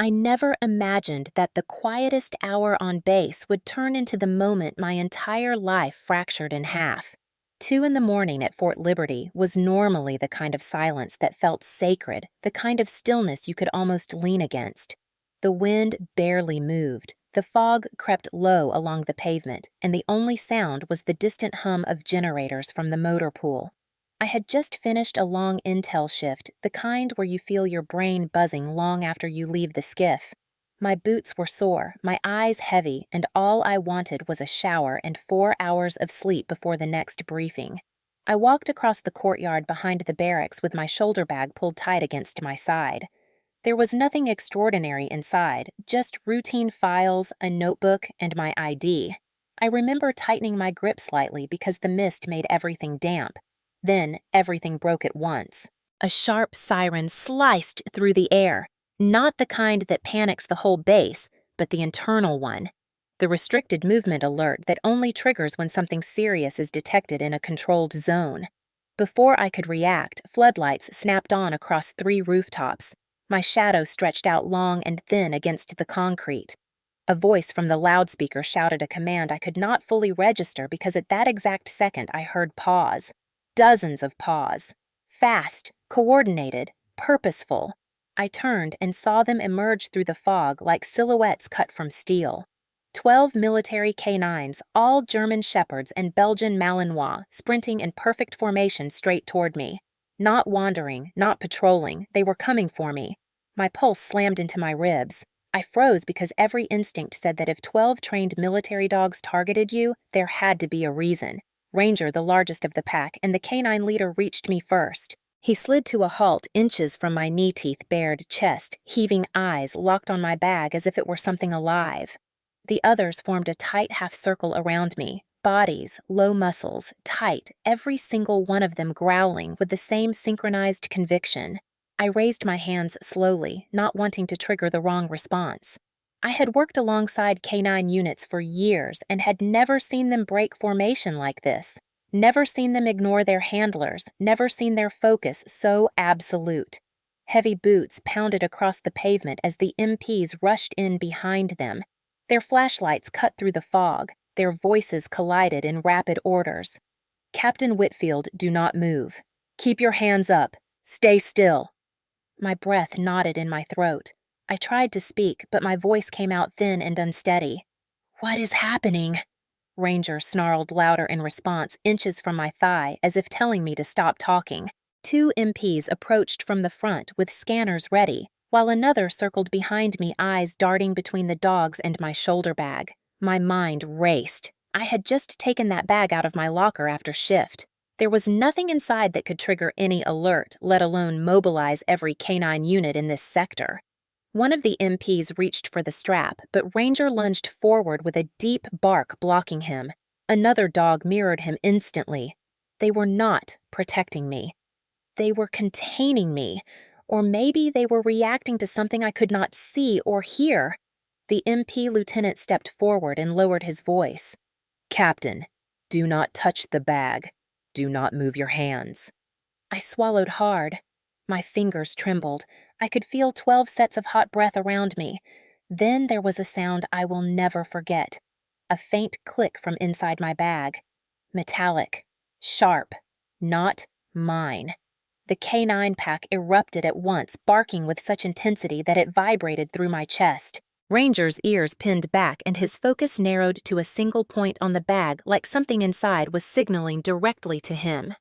I never imagined that the quietest hour on base would turn into the moment my entire life fractured in half. 2 in the morning at Fort Liberty was normally the kind of silence that felt sacred, the kind of stillness you could almost lean against. The wind barely moved, the fog crept low along the pavement, and the only sound was the distant hum of generators from the motor pool. I had just finished a long intel shift, the kind where you feel your brain buzzing long after you leave the skiff. My boots were sore, my eyes heavy, and all I wanted was a shower and 4 hours of sleep before the next briefing. I walked across the courtyard behind the barracks with my shoulder bag pulled tight against my side. There was nothing extraordinary inside, just routine files, a notebook, and my ID. I remember tightening my grip slightly because the mist made everything damp. Then everything broke at once. A sharp siren sliced through the air, not the kind that panics the whole base, but the internal one. The restricted movement alert that only triggers when something serious is detected in a controlled zone. Before I could react, floodlights snapped on across 3 rooftops. My shadow stretched out long and thin against the concrete. A voice from the loudspeaker shouted a command I could not fully register because at that exact second I heard pause. Dozens of paws. Fast, coordinated, purposeful. I turned and saw them emerge through the fog like silhouettes cut from steel. 12 military K9s, all German Shepherds and Belgian Malinois, sprinting in perfect formation straight toward me. Not wandering, not patrolling, they were coming for me. My pulse slammed into my ribs. I froze because every instinct said that if 12 trained military dogs targeted you, there had to be a reason. Ranger, the largest of the pack, and the K9 leader reached me first. He slid to a halt inches from my knee-teeth bared chest, heaving eyes locked on my bag as if it were something alive. The others formed a tight half-circle around me, bodies, low muscles, tight, every single one of them growling with the same synchronized conviction. I raised my hands slowly, not wanting to trigger the wrong response. I had worked alongside K9 units for years and had never seen them break formation like this. Never seen them ignore their handlers, never seen their focus so absolute. Heavy boots pounded across the pavement as the MPs rushed in behind them. Their flashlights cut through the fog, their voices collided in rapid orders. Captain Whitfield, do not move. Keep your hands up. Stay still. My breath knotted in my throat. I tried to speak, but my voice came out thin and unsteady. "What is happening?" Ranger snarled louder in response, inches from my thigh, as if telling me to stop talking. 2 MPs approached from the front with scanners ready, while another circled behind me, eyes darting between the dogs and my shoulder bag. My mind raced. I had just taken that bag out of my locker after shift. There was nothing inside that could trigger any alert, let alone mobilize every K9 unit in this sector. One of the MPs reached for the strap, but Ranger lunged forward with a deep bark blocking him. Another dog mirrored him instantly. They were not protecting me. They were containing me, or maybe they were reacting to something I could not see or hear. The MP lieutenant stepped forward and lowered his voice. "Captain, do not touch the bag. Do not move your hands." I swallowed hard. My fingers trembled. I could feel 12 sets of hot breath around me. Then there was a sound I will never forget. A faint click from inside my bag. Metallic. Sharp. Not mine. The K9 pack erupted at once, barking with such intensity that it vibrated through my chest. Ranger's ears pinned back and his focus narrowed to a single point on the bag like something inside was signaling directly to him.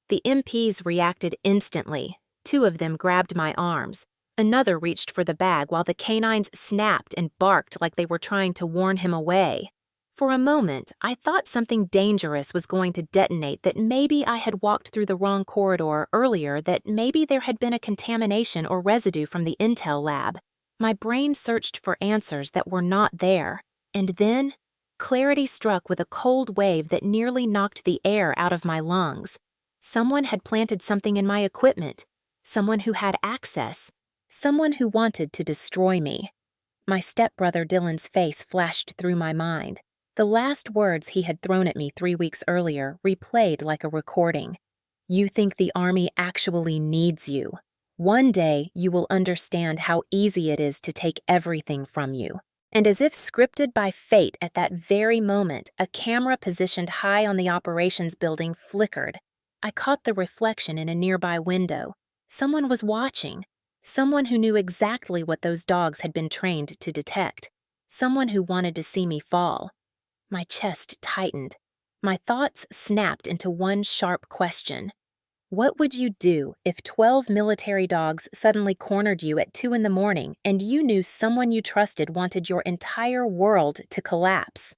The MPs reacted instantly. 2 of them grabbed my arms. Another reached for the bag while the K9s snapped and barked like they were trying to warn him away. For a moment, I thought something dangerous was going to detonate, that maybe I had walked through the wrong corridor earlier, that maybe there had been a contamination or residue from the intel lab. My brain searched for answers that were not there. And then, clarity struck with a cold wave that nearly knocked the air out of my lungs. Someone had planted something in my equipment. Someone who had access. Someone who wanted to destroy me. My stepbrother Dylan's face flashed through my mind. The last words he had thrown at me 3 weeks earlier replayed like a recording. "You think the army actually needs you. One day, you will understand how easy it is to take everything from you. And as if scripted by fate at that very moment, a camera positioned high on the operations building flickered. I caught the reflection in a nearby window. Someone was watching. Someone who knew exactly what those dogs had been trained to detect. Someone who wanted to see me fall. My chest tightened. My thoughts snapped into one sharp question. What would you do if 12 military dogs suddenly cornered you at 2 in the morning and you knew someone you trusted wanted your entire world to collapse?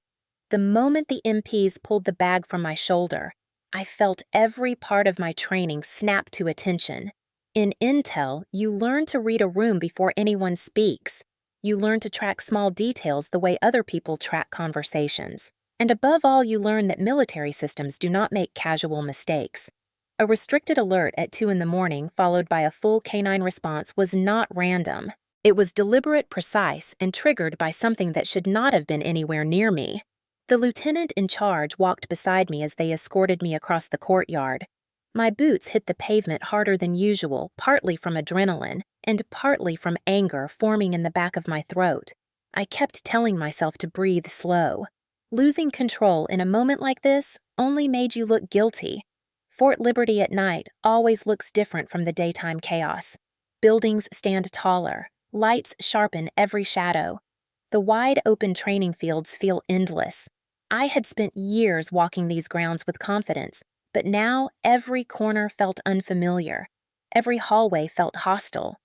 The moment the MPs pulled the bag from my shoulder, I felt every part of my training snap to attention. In intel, you learn to read a room before anyone speaks. You learn to track small details the way other people track conversations. And above all, you learn that military systems do not make casual mistakes. A restricted alert at 2 in the morning, followed by a full K9 response, was not random. It was deliberate, precise, and triggered by something that should not have been anywhere near me. The lieutenant in charge walked beside me as they escorted me across the courtyard. My boots hit the pavement harder than usual, partly from adrenaline, and partly from anger forming in the back of my throat. I kept telling myself to breathe slow. Losing control in a moment like this only made you look guilty. Fort Liberty at night always looks different from the daytime chaos. Buildings stand taller, lights sharpen every shadow. The wide open training fields feel endless. I had spent years walking these grounds with confidence, but now every corner felt unfamiliar. Every hallway felt hostile.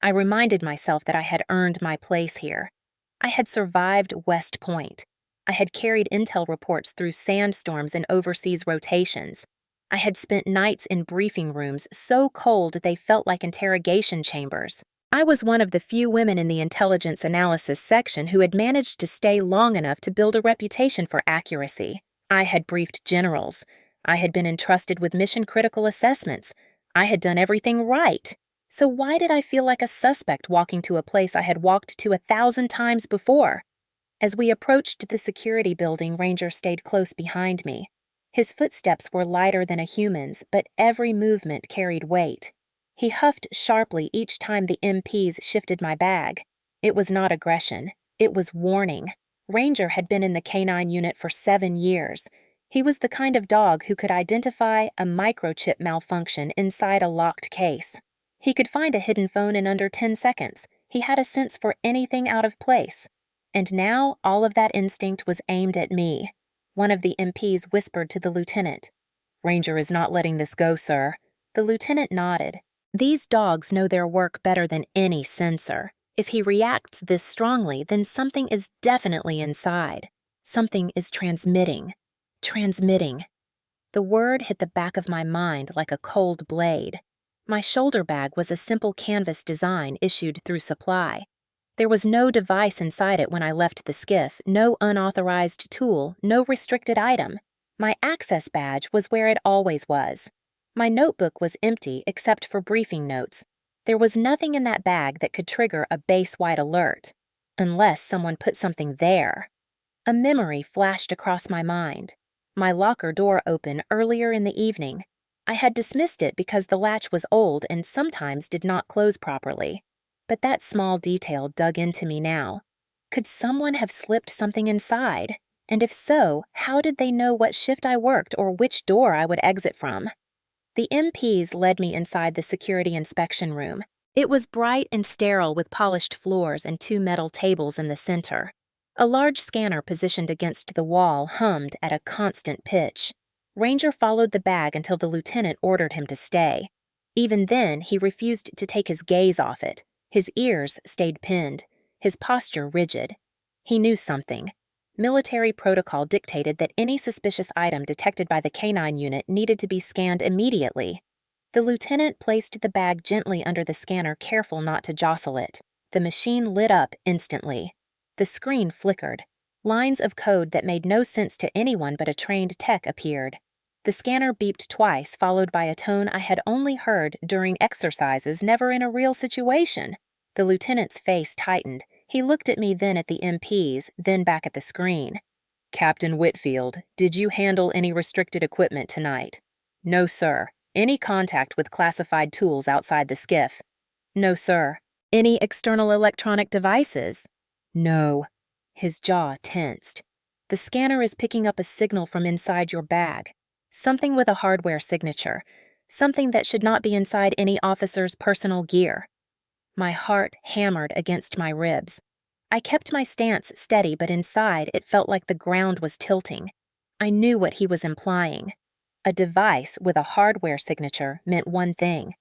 I reminded myself that I had earned my place here. I had survived West Point. I had carried intel reports through sandstorms and overseas rotations. I had spent nights in briefing rooms so cold they felt like interrogation chambers. I was one of the few women in the intelligence analysis section who had managed to stay long enough to build a reputation for accuracy. I had briefed generals. I had been entrusted with mission-critical assessments. I had done everything right. So why did I feel like a suspect walking to a place I had walked to 1,000 times before? As we approached the security building, Ranger stayed close behind me. His footsteps were lighter than a human's, but every movement carried weight. He huffed sharply each time the MPs shifted my bag. It was not aggression. It was warning. Ranger had been in the K9 unit for 7 years. He was the kind of dog who could identify a microchip malfunction inside a locked case. He could find a hidden phone in under 10 seconds. He had a sense for anything out of place. And now all of that instinct was aimed at me. One of the MPs whispered to the lieutenant. "Ranger is not letting this go, sir." The lieutenant nodded. These dogs know their work better than any censor. If he reacts this strongly, then something is definitely inside. Something is transmitting. Transmitting. The word hit the back of my mind like a cold blade. My shoulder bag was a simple canvas design issued through supply. There was no device inside it when I left the skiff, no unauthorized tool, no restricted item. My access badge was where it always was. My notebook was empty except for briefing notes. There was nothing in that bag that could trigger a base-wide alert, unless someone put something there. A memory flashed across my mind. My locker door open earlier in the evening. I had dismissed it because the latch was old and sometimes did not close properly. But that small detail dug into me now. Could someone have slipped something inside? And if so, how did they know what shift I worked or which door I would exit from? The MPs led me inside the security inspection room. It was bright and sterile with polished floors and 2 metal tables in the center. A large scanner positioned against the wall hummed at a constant pitch. Ranger followed the bag until the lieutenant ordered him to stay. Even then, he refused to take his gaze off it. His ears stayed pinned, his posture rigid. He knew something. Military protocol dictated that any suspicious item detected by the K9 unit needed to be scanned immediately. The lieutenant placed the bag gently under the scanner, careful not to jostle it. The machine lit up instantly. The screen flickered. Lines of code that made no sense to anyone but a trained tech appeared. The scanner beeped twice, followed by a tone I had only heard during exercises, never in a real situation. The lieutenant's face tightened. He looked at me, then at the MPs, then back at the screen. "Captain Whitfield, did you handle any restricted equipment tonight?" "No, sir. Any contact with classified tools outside the skiff?" No, sir. Any external electronic devices? No. His jaw tensed. The scanner is picking up a signal from inside your bag. Something with a hardware signature. Something that should not be inside any officer's personal gear. My heart hammered against my ribs. I kept my stance steady, but inside it felt like the ground was tilting. I knew what he was implying. A device with a hardware signature meant one thing: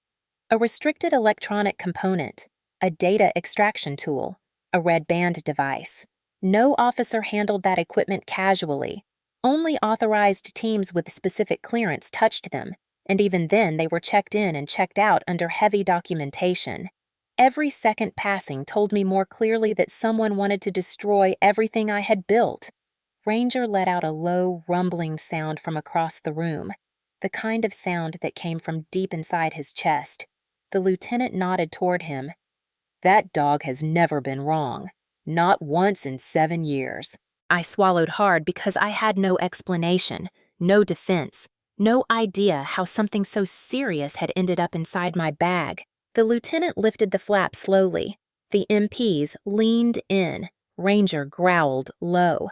a restricted electronic component, a data extraction tool, a red band device. No officer handled that equipment casually. Only authorized teams with specific clearance touched them, and even then they were checked in and checked out under heavy documentation. Every second passing told me more clearly that someone wanted to destroy everything I had built. Ranger let out a low, rumbling sound from across the room, the kind of sound that came from deep inside his chest. The lieutenant nodded toward him. That dog has never been wrong. Not once in 7 years. I swallowed hard because I had no explanation, no defense, no idea how something so serious had ended up inside my bag. The lieutenant lifted the flap slowly. The MPs leaned in. Ranger growled low.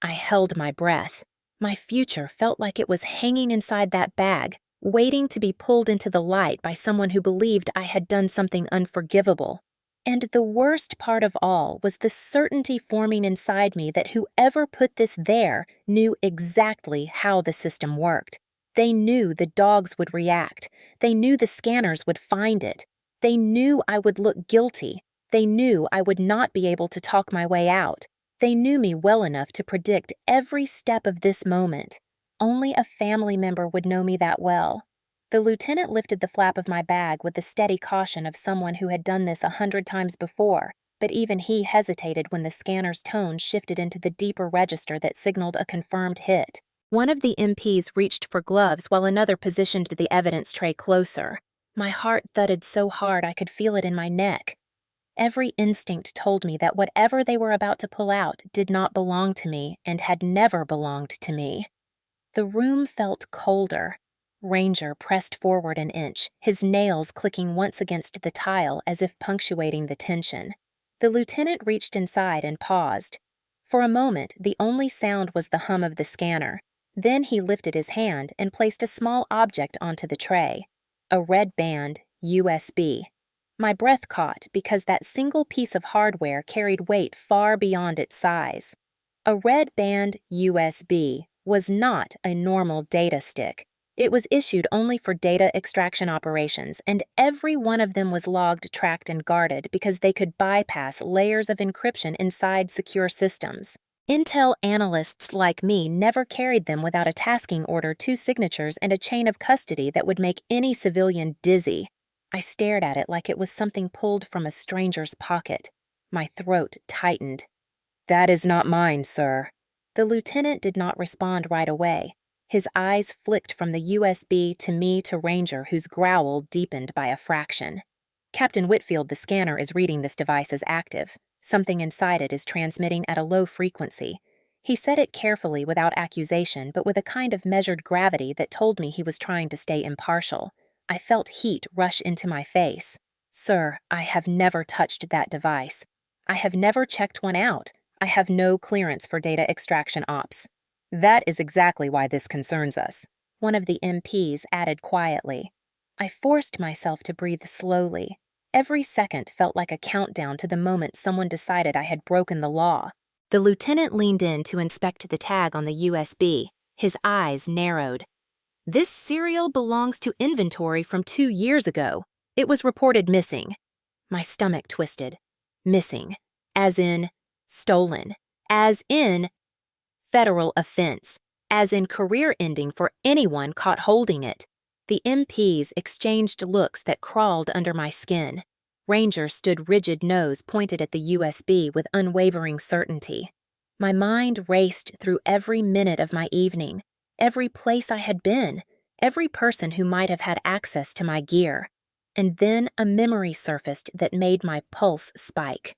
I held my breath. My future felt like it was hanging inside that bag, waiting to be pulled into the light by someone who believed I had done something unforgivable. And the worst part of all was the certainty forming inside me that whoever put this there knew exactly how the system worked. They knew the dogs would react. They knew the scanners would find it. They knew I would look guilty. They knew I would not be able to talk my way out. They knew me well enough to predict every step of this moment. Only a family member would know me that well. The lieutenant lifted the flap of my bag with the steady caution of someone who had done this 100 times before, but even he hesitated when the scanner's tone shifted into the deeper register that signaled a confirmed hit. One of the MPs reached for gloves while another positioned the evidence tray closer. My heart thudded so hard I could feel it in my neck. Every instinct told me that whatever they were about to pull out did not belong to me and had never belonged to me. The room felt colder. Ranger pressed forward an inch, his nails clicking once against the tile as if punctuating the tension. The lieutenant reached inside and paused. For a moment, the only sound was the hum of the scanner. Then he lifted his hand and placed a small object onto the tray. A red band, USB. My breath caught because that single piece of hardware carried weight far beyond its size. A red band USB was not a normal data stick. It was issued only for data extraction operations, and every one of them was logged, tracked, and guarded because they could bypass layers of encryption inside secure systems. Intel analysts like me never carried them without a tasking order, 2 signatures, and a chain of custody that would make any civilian dizzy. I stared at it like it was something pulled from a stranger's pocket. My throat tightened. "That is not mine, sir." The lieutenant did not respond right away. His eyes flicked from the USB to me to Ranger, whose growl deepened by a fraction. "Captain Whitfield, the scanner is reading this device as active. Something inside it is transmitting at a low frequency." He said it carefully, without accusation, but with a kind of measured gravity that told me he was trying to stay impartial. I felt heat rush into my face. "Sir, I have never touched that device. I have never checked one out. I have no clearance for data extraction ops." "That is exactly why this concerns us," one of the MPs added quietly. I forced myself to breathe slowly. Every second felt like a countdown to the moment someone decided I had broken the law. The lieutenant leaned in to inspect the tag on the USB. His eyes narrowed. "This serial belongs to inventory from 2 years ago. It was reported missing." My stomach twisted. Missing. As in stolen. As in federal offense. As in career ending for anyone caught holding it. The MPs exchanged looks that crawled under my skin. Ranger stood rigid, nose pointed at the USB with unwavering certainty. My mind raced through every minute of my evening, every place I had been, every person who might have had access to my gear. And then a memory surfaced that made my pulse spike.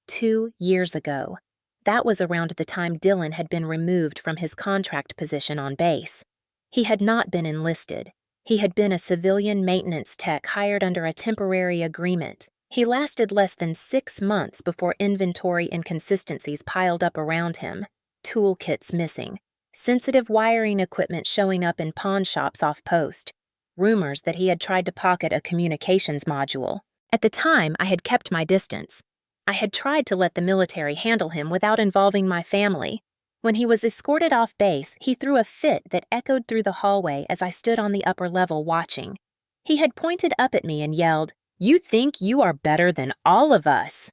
2 years ago. That was around the time Dylan had been removed from his contract position on base. He had not been enlisted. He had been a civilian maintenance tech hired under a temporary agreement. He lasted less than 6 months before inventory inconsistencies piled up around him. Toolkits missing, sensitive wiring equipment showing up in pawn shops off post, rumors that he had tried to pocket a communications module. At the time, I had kept my distance. I had tried to let the military handle him without involving my family. When he was escorted off base, he threw a fit that echoed through the hallway as I stood on the upper level watching. He had pointed up at me and yelled, "You think you are better than all of us."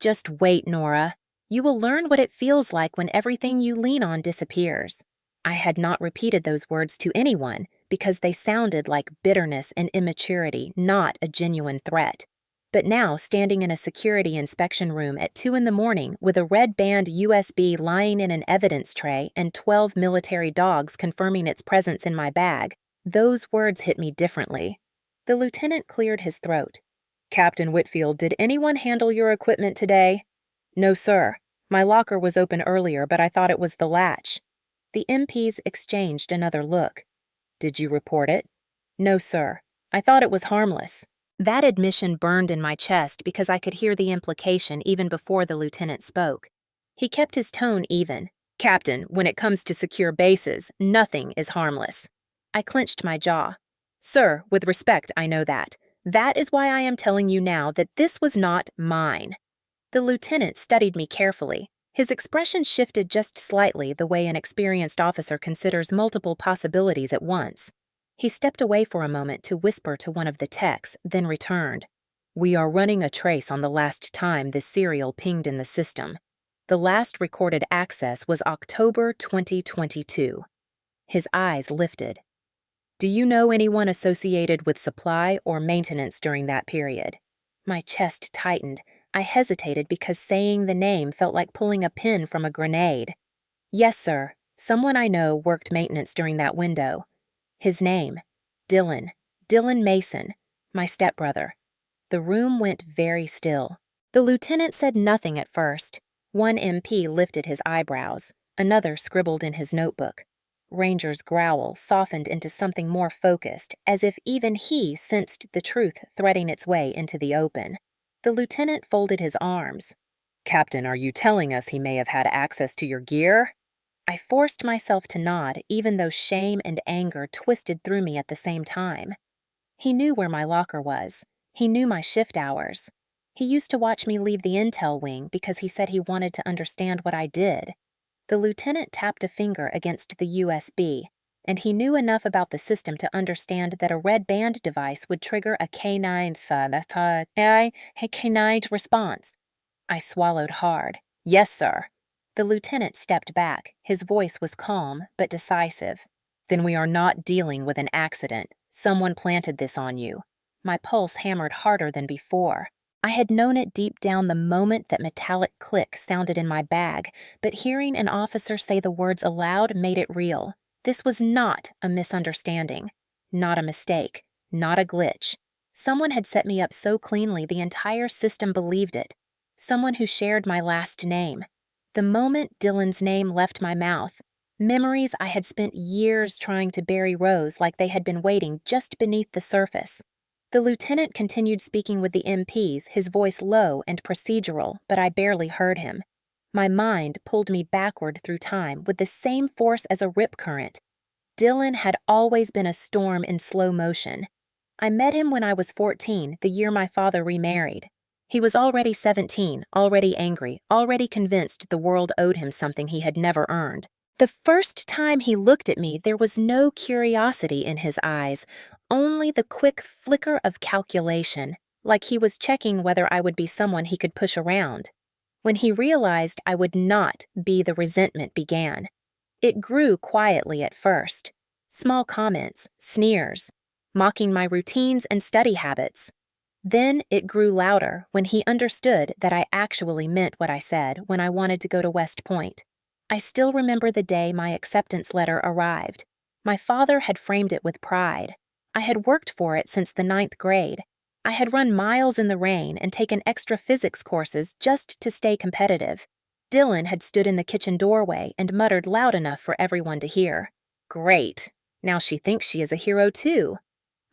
Just wait, Nora. You will learn what it feels like when everything you lean on disappears. I had not repeated those words to anyone because they sounded like bitterness and immaturity, not a genuine threat. But now, standing in a security inspection room at 2 in the morning with a red band USB lying in an evidence tray and 12 military dogs confirming its presence in my bag, those words hit me differently. The lieutenant cleared his throat. "Captain Whitfield, did anyone handle your equipment today?" "No, sir. My locker was open earlier, but I thought it was the latch." The MPs exchanged another look. "Did you report it?" "No, sir. I thought it was harmless." That admission burned in my chest because I could hear the implication even before the lieutenant spoke. He kept his tone even. "Captain, when it comes to secure bases, nothing is harmless." I clenched my jaw. "Sir, with respect, I know that. That is why I am telling you now that this was not mine." The lieutenant studied me carefully. His expression shifted just slightly the way an experienced officer considers multiple possibilities at once. He stepped away for a moment to whisper to one of the techs, then returned. "We are running a trace on the last time this serial pinged in the system. The last recorded access was October 2022. His eyes lifted. "Do you know anyone associated with supply or maintenance during that period?" My chest tightened. I hesitated because saying the name felt like pulling a pin from a grenade. "Yes, sir. Someone I know worked maintenance during that window. His name, Dylan Mason, my stepbrother." The room went very still. The lieutenant said nothing at first. One MP lifted his eyebrows. Another scribbled in his notebook. Ranger's growl softened into something more focused, as if even he sensed the truth threading its way into the open. The lieutenant folded his arms. "Captain, are you telling us he may have had access to your gear?" I forced myself to nod, even though shame and anger twisted through me at the same time. He knew where my locker was. He knew my shift hours. He used to watch me leave the intel wing because he said he wanted to understand what I did. The lieutenant tapped a finger against the USB, and he knew enough about the system to understand that a red band device would trigger a K9s K9 response. I swallowed hard. "Yes, sir." The lieutenant stepped back. His voice was calm, but decisive. "Then we are not dealing with an accident. Someone planted this on you." My pulse hammered harder than before. I had known it deep down the moment that metallic click sounded in my bag, but hearing an officer say the words aloud made it real. This was not a misunderstanding. Not a mistake. Not a glitch. Someone had set me up so cleanly the entire system believed it. Someone who shared my last name. The moment Dylan's name left my mouth, memories I had spent years trying to bury rose like they had been waiting just beneath the surface. The lieutenant continued speaking with the MPs, his voice low and procedural, but I barely heard him. My mind pulled me backward through time with the same force as a rip current. Dylan had always been a storm in slow motion. I met him when I was 14, the year my father remarried. He was already 17, already angry, already convinced the world owed him something he had never earned. The first time he looked at me, there was no curiosity in his eyes, only the quick flicker of calculation, like he was checking whether I would be someone he could push around. When he realized I would not be, the resentment began. It grew quietly at first. Small comments, sneers, mocking my routines and study habits. Then it grew louder when he understood that I actually meant what I said when I wanted to go to West Point. I still remember the day my acceptance letter arrived. My father had framed it with pride. I had worked for it since the 9th grade. I had run miles in the rain and taken extra physics courses just to stay competitive. Dylan had stood in the kitchen doorway and muttered loud enough for everyone to hear. "Great. Now she thinks she is a hero too."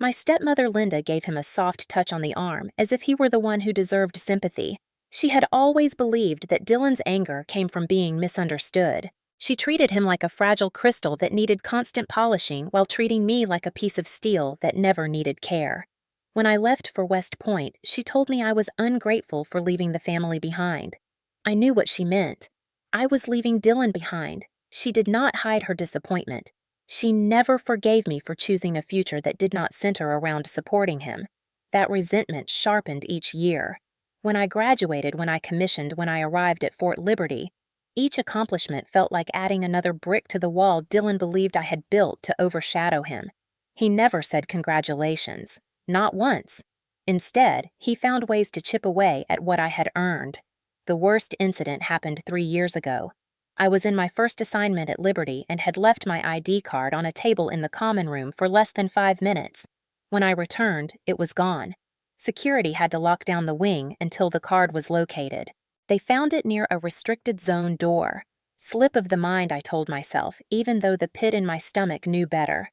My stepmother Linda gave him a soft touch on the arm, as if he were the one who deserved sympathy. She had always believed that Dylan's anger came from being misunderstood. She treated him like a fragile crystal that needed constant polishing while treating me like a piece of steel that never needed care. When I left for West Point, she told me I was ungrateful for leaving the family behind. I knew what she meant. I was leaving Dylan behind. She did not hide her disappointment. She never forgave me for choosing a future that did not center around supporting him. That resentment sharpened each year. When I graduated, when I commissioned, when I arrived at Fort Liberty, each accomplishment felt like adding another brick to the wall Dylan believed I had built to overshadow him. He never said congratulations. Not once. Instead, he found ways to chip away at what I had earned. The worst incident happened 3 years ago. I was in my first assignment at Liberty and had left my ID card on a table in the common room for less than 5 minutes. When I returned, it was gone. Security had to lock down the wing until the card was located. They found it near a restricted zone door. Slip of the mind, I told myself, even though the pit in my stomach knew better.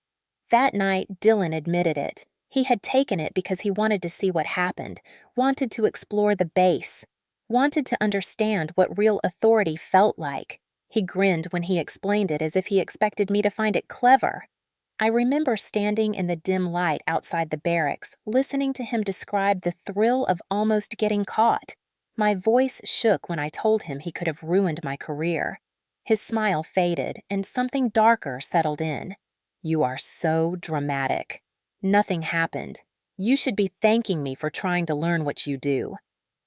That night, Dylan admitted it. He had taken it because he wanted to see what happened, wanted to explore the base, wanted to understand what real authority felt like. He grinned when he explained it as if he expected me to find it clever. I remember standing in the dim light outside the barracks, listening to him describe the thrill of almost getting caught. My voice shook when I told him he could have ruined my career. His smile faded, and something darker settled in. "You are so dramatic. Nothing happened. You should be thanking me for trying to learn what you do."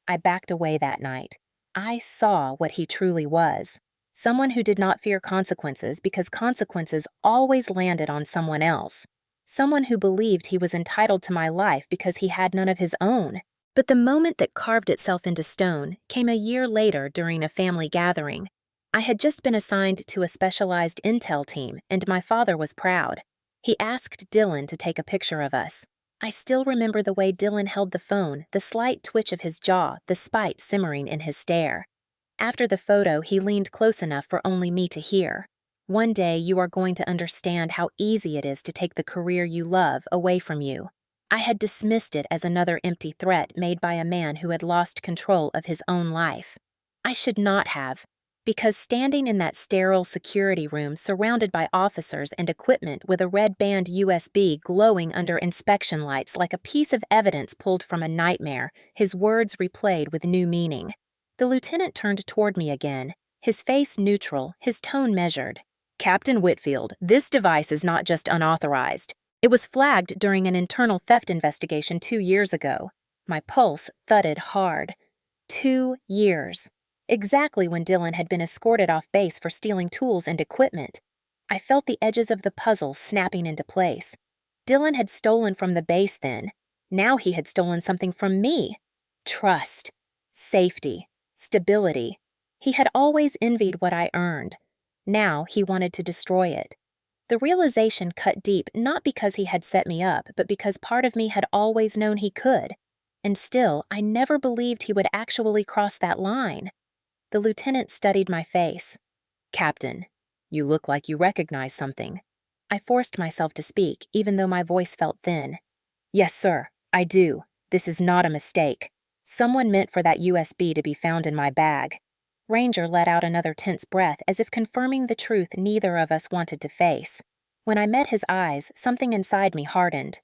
I backed away that night. I saw what he truly was. Someone who did not fear consequences because consequences always landed on someone else. Someone who believed he was entitled to my life because he had none of his own. But the moment that carved itself into stone came a year later during a family gathering. I had just been assigned to a specialized intel team, and my father was proud. He asked Dylan to take a picture of us. I still remember the way Dylan held the phone, the slight twitch of his jaw, the spite simmering in his stare. After the photo, he leaned close enough for only me to hear. "One day you are going to understand how easy it is to take the career you love away from you." I had dismissed it as another empty threat made by a man who had lost control of his own life. I should not have, because standing in that sterile security room surrounded by officers and equipment with a red band USB glowing under inspection lights like a piece of evidence pulled from a nightmare, his words replayed with new meaning. The lieutenant turned toward me again, his face neutral, his tone measured. "Captain Whitfield, this device is not just unauthorized. It was flagged during an internal theft investigation 2 years ago." My pulse thudded hard. 2 years. Exactly when Dylan had been escorted off base for stealing tools and equipment. I felt the edges of the puzzle snapping into place. Dylan had stolen from the base then. Now he had stolen something from me. Trust. Safety. Stability. He had always envied what I earned. Now he wanted to destroy it. The realization cut deep not because he had set me up, but because part of me had always known he could. And still, I never believed he would actually cross that line. The lieutenant studied my face. "Captain, you look like you recognize something." I forced myself to speak, even though my voice felt thin. "Yes, sir, I do. This is not a mistake. Someone meant for that USB to be found in my bag." Ranger let out another tense breath as if confirming the truth neither of us wanted to face. When I met his eyes, something inside me hardened.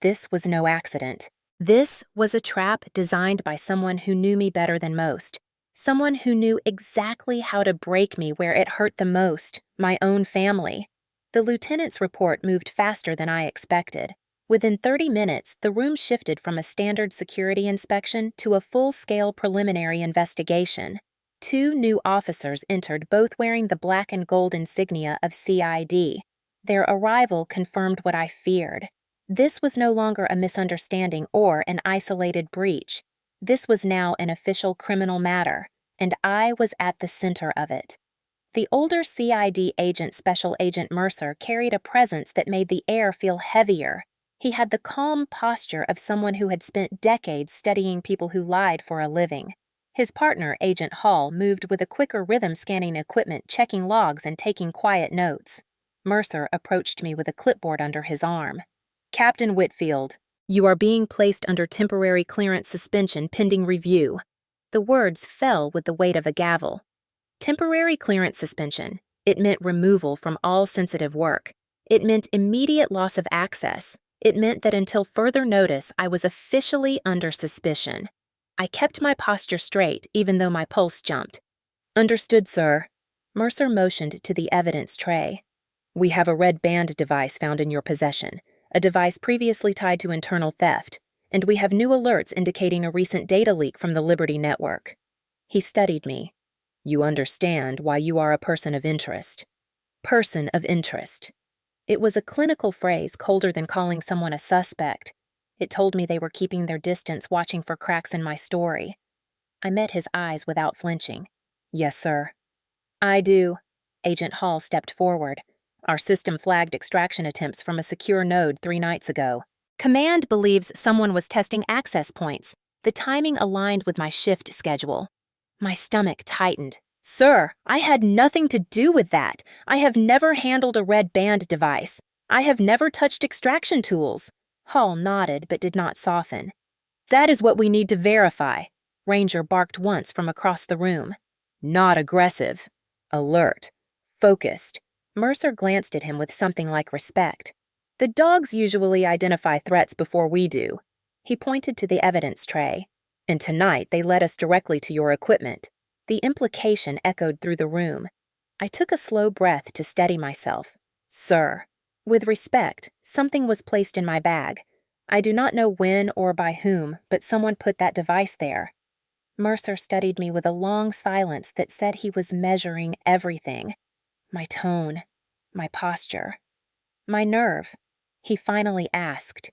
This was no accident. This was a trap designed by someone who knew me better than most. Someone who knew exactly how to break me where it hurt the most, my own family. The lieutenant's report moved faster than I expected. Within 30 minutes, the room shifted from a standard security inspection to a full-scale preliminary investigation. 2 new officers entered, both wearing the black and gold insignia of CID. Their arrival confirmed what I feared. This was no longer a misunderstanding or an isolated breach. This was now an official criminal matter, and I was at the center of it. The older CID agent, Special Agent Mercer, carried a presence that made the air feel heavier. He had the calm posture of someone who had spent decades studying people who lied for a living. His partner, Agent Hall, moved with a quicker rhythm scanning equipment, checking logs and taking quiet notes. Mercer approached me with a clipboard under his arm. Captain Whitfield, you are being placed under temporary clearance suspension pending review. The words fell with the weight of a gavel. Temporary clearance suspension. It meant removal from all sensitive work. It meant immediate loss of access. It meant that until further notice, I was officially under suspicion. I kept my posture straight, even though my pulse jumped. Understood, sir. Mercer motioned to the evidence tray. We have a red band device found in your possession, a device previously tied to internal theft, and we have new alerts indicating a recent data leak from the Liberty Network. He studied me. You understand why you are a person of interest. Person of interest. It was a clinical phrase colder than calling someone a suspect. It told me they were keeping their distance, watching for cracks in my story. I met his eyes without flinching. Yes, sir. I do. Agent Hall stepped forward. Our system flagged extraction attempts from a secure node 3 nights ago. Command believes someone was testing access points. The timing aligned with my shift schedule. My stomach tightened. Sir, I had nothing to do with that. I have never handled a red band device. I have never touched extraction tools. Hall nodded but did not soften. That is what we need to verify. Ranger barked once from across the room. Not aggressive. Alert. Focused. Mercer glanced at him with something like respect. The dogs usually identify threats before we do. He pointed to the evidence tray. And tonight they led us directly to your equipment. The implication echoed through the room. I took a slow breath to steady myself. Sir. With respect, something was placed in my bag. I do not know when or by whom, but someone put that device there. Mercer studied me with a long silence that said he was measuring everything. My tone, my posture, my nerve. He finally asked,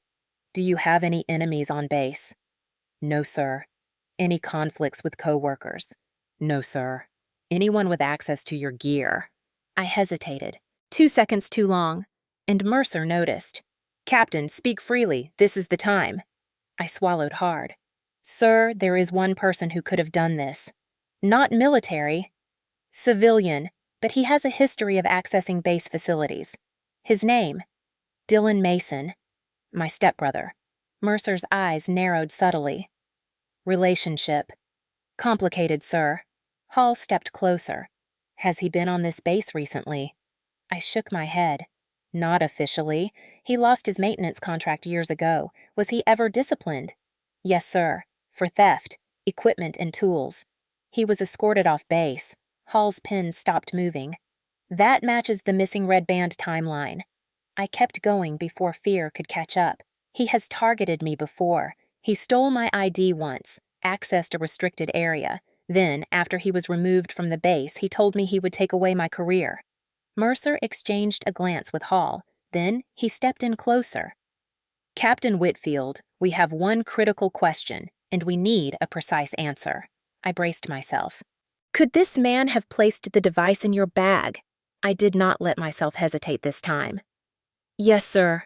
Do you have any enemies on base? No, sir. Any conflicts with coworkers? No, sir. Anyone with access to your gear? I hesitated. 2 seconds too long. And Mercer noticed. Captain, speak freely. This is the time. I swallowed hard. Sir, there is one person who could have done this. Not military. Civilian, but he has a history of accessing base facilities. His name? Dylan Mason. My stepbrother. Mercer's eyes narrowed subtly. Relationship. Complicated, sir. Hall stepped closer. Has he been on this base recently? I shook my head. Not officially. He lost his maintenance contract years ago. Was he ever disciplined? Yes, sir. For theft, equipment, and tools. He was escorted off base. Hall's pen stopped moving. That matches the missing red band timeline. I kept going before fear could catch up. He has targeted me before. He stole my ID once, accessed a restricted area. Then, after he was removed from the base, he told me he would take away my career. Mercer exchanged a glance with Hall. Then he stepped in closer. Captain Whitfield, we have one critical question, and we need a precise answer. I braced myself. Could this man have placed the device in your bag? I did not let myself hesitate this time. Yes, sir.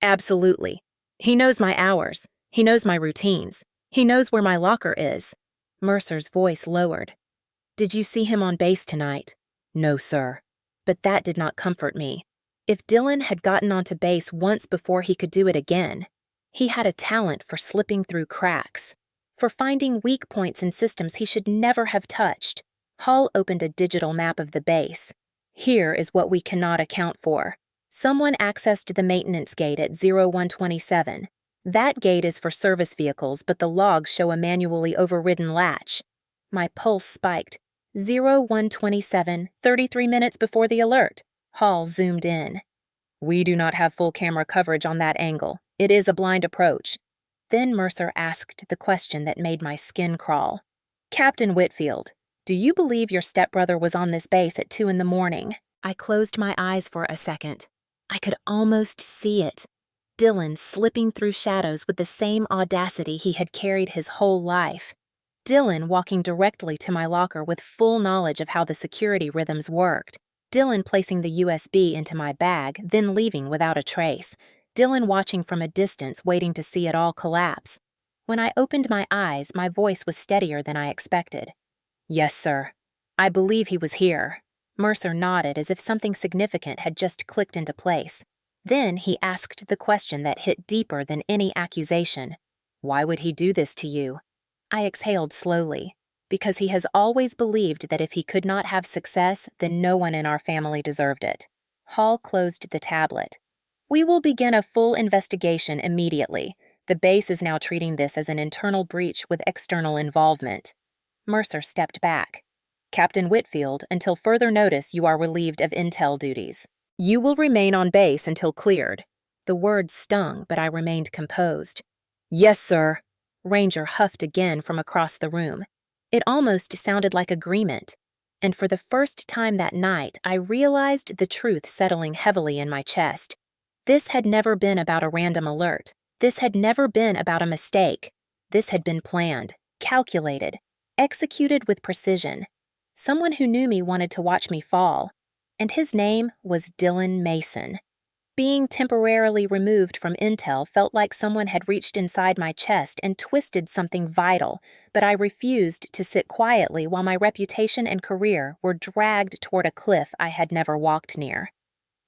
Absolutely. He knows my hours. He knows my routines. He knows where my locker is. Mercer's voice lowered. Did you see him on base tonight? No, sir. But that did not comfort me. If Dylan had gotten onto base once before he could do it again, he had a talent for slipping through cracks, for finding weak points in systems he should never have touched. Hall opened a digital map of the base. Here is what we cannot account for. Someone accessed the maintenance gate at 0127. That gate is for service vehicles, but the logs show a manually overridden latch. My pulse spiked. 0127, 33 minutes before the alert. Hall zoomed in. We do not have full camera coverage on that angle. It is a blind approach. Then Mercer asked the question that made my skin crawl. Captain Whitfield, do you believe your stepbrother was on this base at 2 a.m? I closed my eyes for a second. I could almost see it. Dylan slipping through shadows with the same audacity he had carried his whole life. Dylan walking directly to my locker with full knowledge of how the security rhythms worked. Dylan placing the USB into my bag, then leaving without a trace. Dylan watching from a distance, waiting to see it all collapse. When I opened my eyes, my voice was steadier than I expected. Yes, sir. I believe he was here. Mercer nodded as if something significant had just clicked into place. Then he asked the question that hit deeper than any accusation. Why would he do this to you? I exhaled slowly, because he has always believed that if he could not have success, then no one in our family deserved it. Hall closed the tablet. We will begin a full investigation immediately. The base is now treating this as an internal breach with external involvement. Mercer stepped back. Captain Whitfield, until further notice, you are relieved of intel duties. You will remain on base until cleared. The words stung, but I remained composed. Yes, sir. Ranger huffed again from across the room. It almost sounded like agreement. And for the first time that night, I realized the truth settling heavily in my chest. This had never been about a random alert. This had never been about a mistake. This had been planned, calculated, executed with precision. Someone who knew me wanted to watch me fall, and his name was Dylan Mason. Being temporarily removed from intel felt like someone had reached inside my chest and twisted something vital, but I refused to sit quietly while my reputation and career were dragged toward a cliff I had never walked near.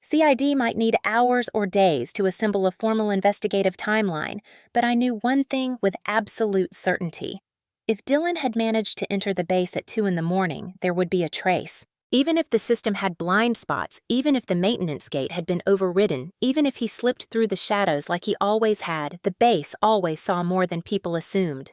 CID might need hours or days to assemble a formal investigative timeline, but I knew one thing with absolute certainty. If Dylan had managed to enter the base at 2 in the morning, there would be a trace. Even if the system had blind spots, even if the maintenance gate had been overridden, even if he slipped through the shadows like he always had, the base always saw more than people assumed.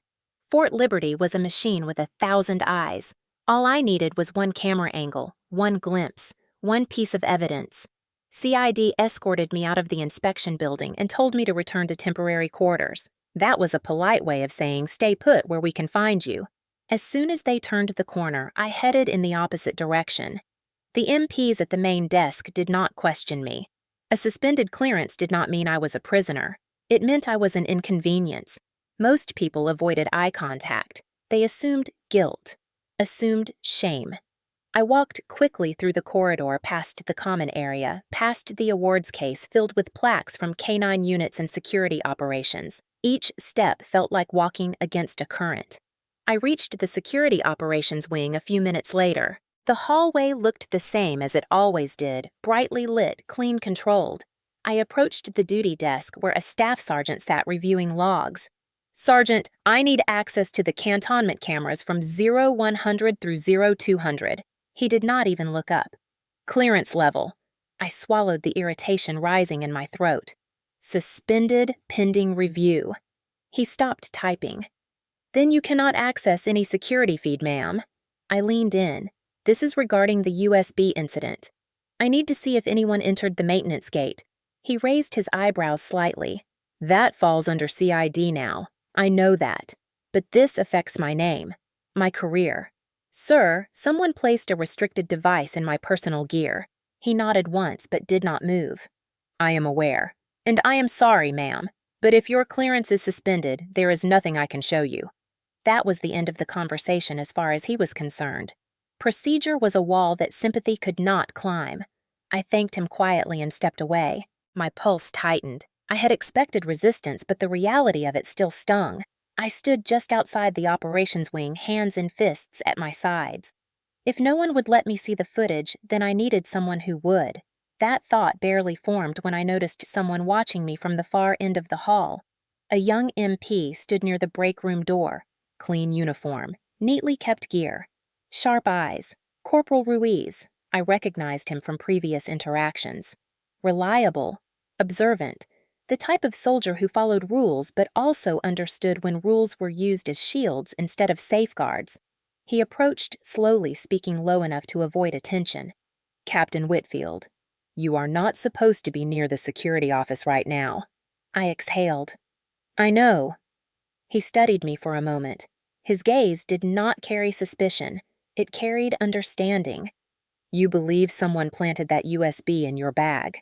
Fort Liberty was a machine with 1,000 eyes. All I needed was one camera angle, one glimpse, one piece of evidence. CID escorted me out of the inspection building and told me to return to temporary quarters. That was a polite way of saying, stay put where we can find you. As soon as they turned the corner, I headed in the opposite direction. The MPs at the main desk did not question me. A suspended clearance did not mean I was a prisoner. It meant I was an inconvenience. Most people avoided eye contact. They assumed guilt, assumed shame. I walked quickly through the corridor past the common area, past the awards case filled with plaques from K9 units and security operations. Each step felt like walking against a current. I reached the security operations wing a few minutes later. The hallway looked the same as it always did, brightly lit, clean controlled. I approached the duty desk where a staff sergeant sat reviewing logs. Sergeant, I need access to the cantonment cameras from 0100 through 0200. He did not even look up. Clearance level. I swallowed the irritation rising in my throat. Suspended pending review. He stopped typing. Then you cannot access any security feed, ma'am. I leaned in. This is regarding the USB incident. I need to see if anyone entered the maintenance gate. He raised his eyebrows slightly. That falls under CID now. I know that. But this affects my name, my career. Sir, someone placed a restricted device in my personal gear. He nodded once but did not move. I am aware. And I am sorry, ma'am. But if your clearance is suspended, there is nothing I can show you. That was the end of the conversation as far as he was concerned. Procedure was a wall that sympathy could not climb. I thanked him quietly and stepped away. My pulse tightened. I had expected resistance, but the reality of it still stung. I stood just outside the operations wing, hands in fists at my sides. If no one would let me see the footage, then I needed someone who would. That thought barely formed when I noticed someone watching me from the far end of the hall. A young MP stood near the break room door. Clean uniform, neatly kept gear. Sharp eyes. Corporal Ruiz. I recognized him from previous interactions. Reliable. Observant. The type of soldier who followed rules but also understood when rules were used as shields instead of safeguards. He approached slowly, speaking low enough to avoid attention. Captain Whitfield, you are not supposed to be near the security office right now. I exhaled. I know. He studied me for a moment. His gaze did not carry suspicion. It carried understanding. You believe someone planted that USB in your bag?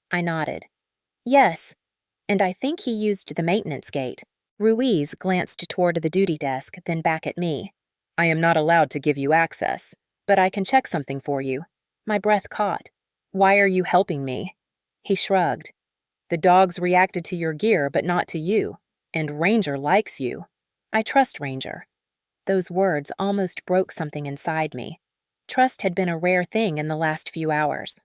I nodded. Yes. And I think he used the maintenance gate. Ruiz glanced toward the duty desk, then back at me. I am not allowed to give you access, but I can check something for you. My breath caught. Why are you helping me? He shrugged. The dogs reacted to your gear, but not to you. And Ranger likes you. I trust Ranger. Those words almost broke something inside me. Trust had been a rare thing in the last few hours.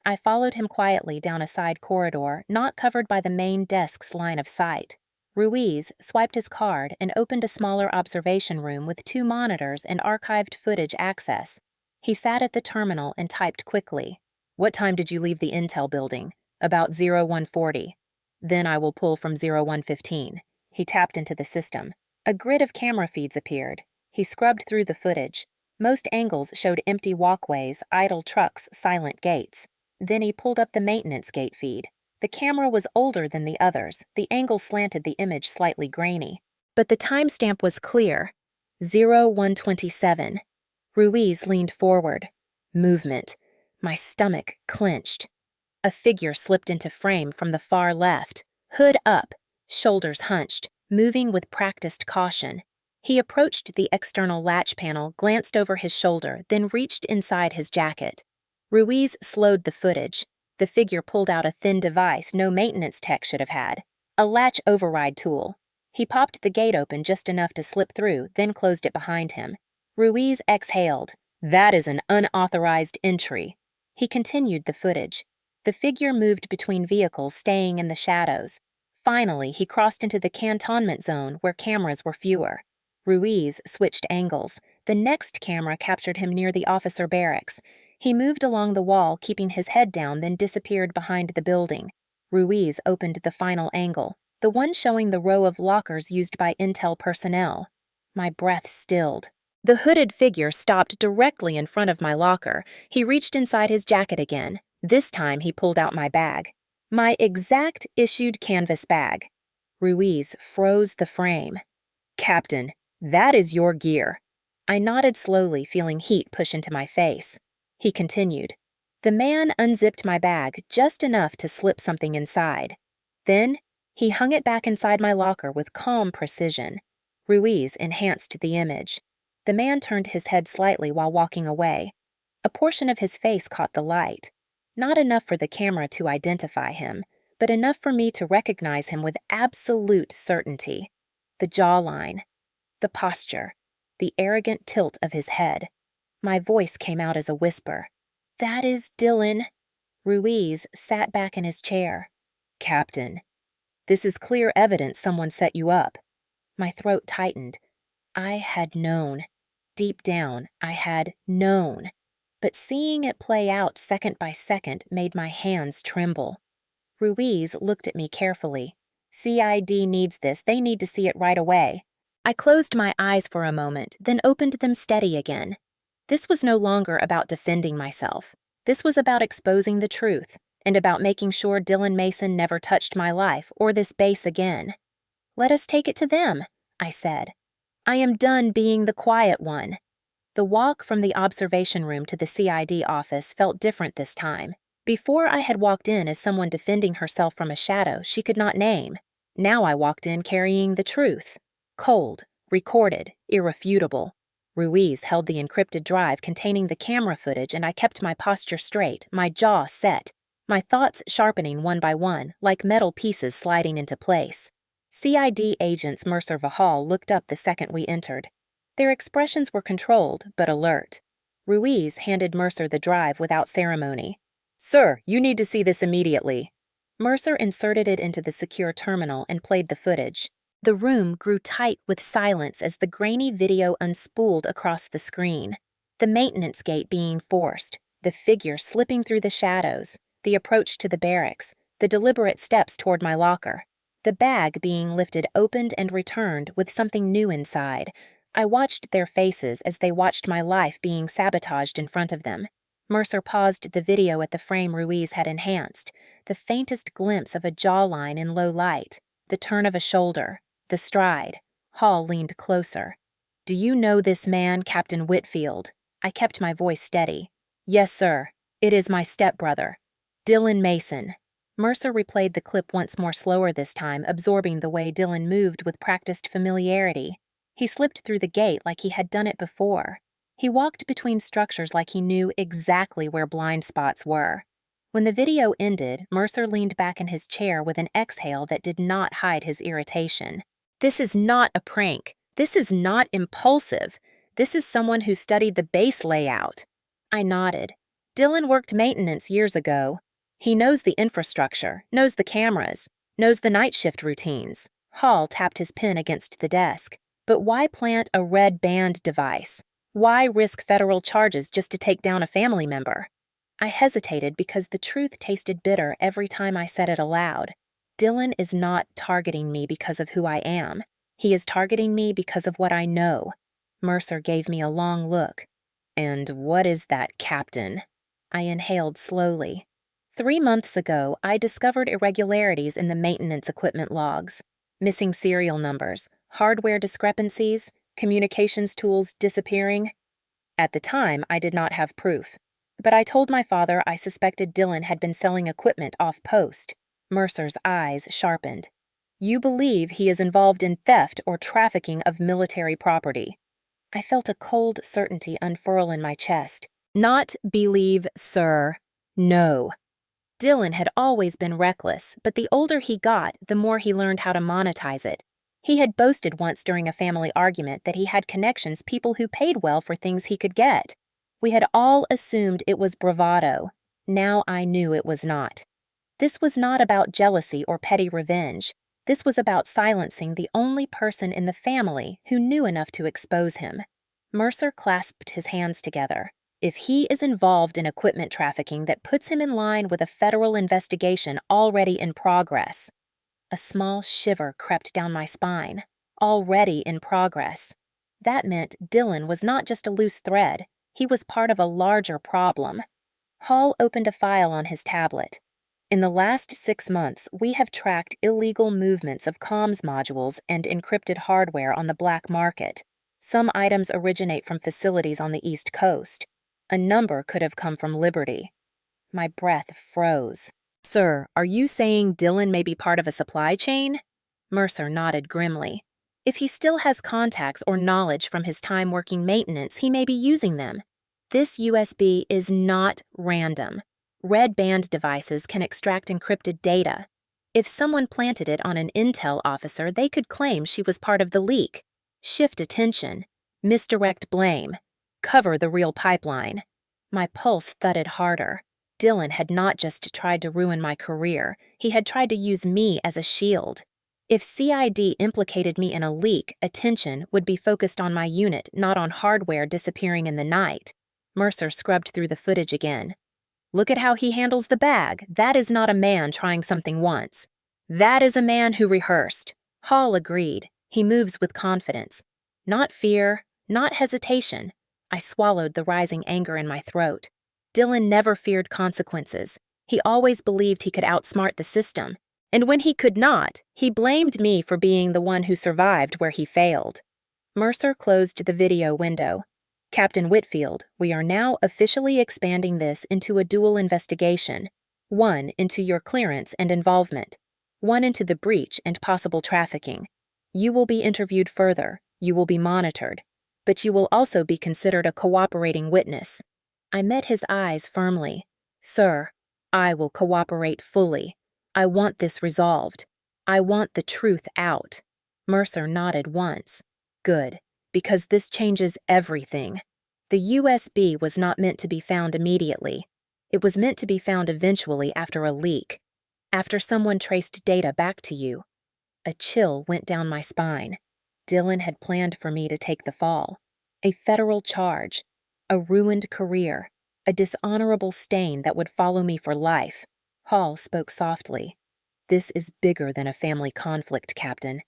I followed him quietly down a side corridor, not covered by the main desk's line of sight. Ruiz swiped his card and opened a smaller observation room with 2 monitors and archived footage access. He sat at the terminal and typed quickly. "What time did you leave the Intel building?" "About 0140. "Then I will pull from 0115. He tapped into the system. A grid of camera feeds appeared. He scrubbed through the footage. Most angles showed empty walkways, idle trucks, silent gates. Then he pulled up the maintenance gate feed. The camera was older than the others. The angle slanted the image slightly grainy. But the timestamp was clear. 0127. Ruiz leaned forward. Movement. My stomach clenched. A figure slipped into frame from the far left, hood up, shoulders hunched, moving with practiced caution. He approached the external latch panel, glanced over his shoulder, then reached inside his jacket. Ruiz slowed the footage. The figure pulled out a thin device no maintenance tech should have had, a latch override tool. He popped the gate open just enough to slip through, then closed it behind him. Ruiz exhaled. "That is an unauthorized entry." He continued the footage. The figure moved between vehicles, staying in the shadows. Finally, he crossed into the cantonment zone where cameras were fewer. Ruiz switched angles. The next camera captured him near the officer barracks. He moved along the wall, keeping his head down, then disappeared behind the building. Ruiz opened the final angle, the one showing the row of lockers used by Intel personnel. My breath stilled. The hooded figure stopped directly in front of my locker. He reached inside his jacket again. This time he pulled out my bag. My exact issued canvas bag. Ruiz froze the frame. "Captain, that is your gear." I nodded slowly, feeling heat push into my face. He continued. The man unzipped my bag just enough to slip something inside. Then, he hung it back inside my locker with calm precision. Ruiz enhanced the image. The man turned his head slightly while walking away. A portion of his face caught the light. Not enough for the camera to identify him, but enough for me to recognize him with absolute certainty. The jawline, the posture, the arrogant tilt of his head. My voice came out as a whisper. "That is Dylan." Ruiz sat back in his chair. "Captain, this is clear evidence someone set you up." My throat tightened. I had known. Deep down, I had known. But seeing it play out second by second made my hands tremble. Ruiz looked at me carefully. "CID needs this. They need to see it right away." I closed my eyes for a moment, then opened them steady again. This was no longer about defending myself. This was about exposing the truth, and about making sure Dylan Mason never touched my life or this base again. "Let us take it to them," I said. "I am done being the quiet one." The walk from the observation room to the CID office felt different this time. Before I had walked in as someone defending herself from a shadow she could not name. Now I walked in carrying the truth. Cold, recorded, irrefutable. Ruiz held the encrypted drive containing the camera footage, and I kept my posture straight, my jaw set, my thoughts sharpening one by one, like metal pieces sliding into place. CID agents Mercer Vahal looked up the second we entered. Their expressions were controlled, but alert. Ruiz handed Mercer the drive without ceremony. "Sir, you need to see this immediately." Mercer inserted it into the secure terminal and played the footage. The room grew tight with silence as the grainy video unspooled across the screen. The maintenance gate being forced, the figure slipping through the shadows, the approach to the barracks, the deliberate steps toward my locker. The bag being lifted opened and returned with something new inside. I watched their faces as they watched my life being sabotaged in front of them. Mercer paused the video at the frame Ruiz had enhanced, the faintest glimpse of a jawline in low light, the turn of a shoulder, the stride. Hall leaned closer. "Do you know this man, Captain Whitfield?" I kept my voice steady. "Yes, sir. It is my stepbrother. Dylan Mason." Mercer replayed the clip once more, slower this time, absorbing the way Dylan moved with practiced familiarity. He slipped through the gate like he had done it before. He walked between structures like he knew exactly where blind spots were. When the video ended, Mercer leaned back in his chair with an exhale that did not hide his irritation. "This is not a prank. This is not impulsive. This is someone who studied the base layout." I nodded. Dylan worked maintenance years ago. He knows the infrastructure, knows the cameras, knows the night shift routines. Hall tapped his pen against the desk. But why plant a red band device? Why risk federal charges just to take down a family member? I hesitated because the truth tasted bitter every time I said it aloud. Dylan is not targeting me because of who I am. He is targeting me because of what I know. Mercer gave me a long look. And what is that, Captain? I inhaled slowly. 3 months ago, I discovered irregularities in the maintenance equipment logs. Missing serial numbers, hardware discrepancies, communications tools disappearing. At the time, I did not have proof. But I told my father I suspected Dylan had been selling equipment off post. Mercer's eyes sharpened. You believe he is involved in theft or trafficking of military property. I felt a cold certainty unfurl in my chest. Not believe, sir. No. Dylan had always been reckless, but the older he got, the more he learned how to monetize it. He had boasted once during a family argument that he had connections people who paid well for things he could get. We had all assumed it was bravado. Now I knew it was not. This was not about jealousy or petty revenge. This was about silencing the only person in the family who knew enough to expose him. Mercer clasped his hands together. If he is involved in equipment trafficking that puts him in line with a federal investigation already in progress. A small shiver crept down my spine. Already in progress. That meant Dylan was not just a loose thread. He was part of a larger problem. Hall opened a file on his tablet. In the last 6 months, we have tracked illegal movements of comms modules and encrypted hardware on the black market. Some items originate from facilities on the East Coast. A number could have come from Liberty. My breath froze. Sir, are you saying Dylan may be part of a supply chain? Mercer nodded grimly. If he still has contacts or knowledge from his time working maintenance, he may be using them. This USB is not random. Red band devices can extract encrypted data. If someone planted it on an intel officer, they could claim she was part of the leak. Shift attention. Misdirect blame. Cover the real pipeline. My pulse thudded harder. Dylan had not just tried to ruin my career, he had tried to use me as a shield. If CID implicated me in a leak, attention would be focused on my unit, not on hardware disappearing in the night. Mercer scrubbed through the footage again. Look at how he handles the bag. That is not a man trying something once. That is a man who rehearsed. Hall agreed. He moves with confidence. Not fear, not hesitation. I swallowed the rising anger in my throat. Dylan never feared consequences. He always believed he could outsmart the system. And when he could not, he blamed me for being the one who survived where he failed. Mercer closed the video window. Captain Whitfield, we are now officially expanding this into a dual investigation. 1 into your clearance and involvement. 1 into the breach and possible trafficking. You will be interviewed further. You will be monitored. But you will also be considered a cooperating witness. I met his eyes firmly. Sir, I will cooperate fully. I want this resolved. I want the truth out. Mercer nodded once. Good, because this changes everything. The USB was not meant to be found immediately. It was meant to be found eventually after a leak. After someone traced data back to you. A chill went down my spine. Dylan had planned for me to take the fall. A federal charge. A ruined career. A dishonorable stain that would follow me for life. Hall spoke softly. This is bigger than a family conflict, Captain.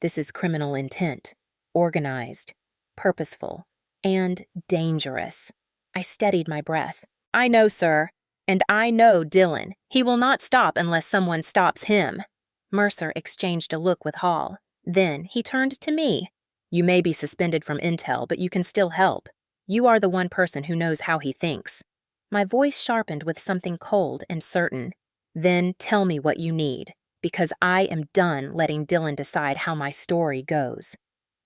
This is criminal intent. Organized. Purposeful. And dangerous. I steadied my breath. I know, sir. And I know Dylan. He will not stop unless someone stops him. Mercer exchanged a look with Hall. Then he turned to me. You may be suspended from intel, but you can still help. You are the one person who knows how he thinks. My voice sharpened with something cold and certain. Then tell me what you need, because I am done letting Dylan decide how my story goes.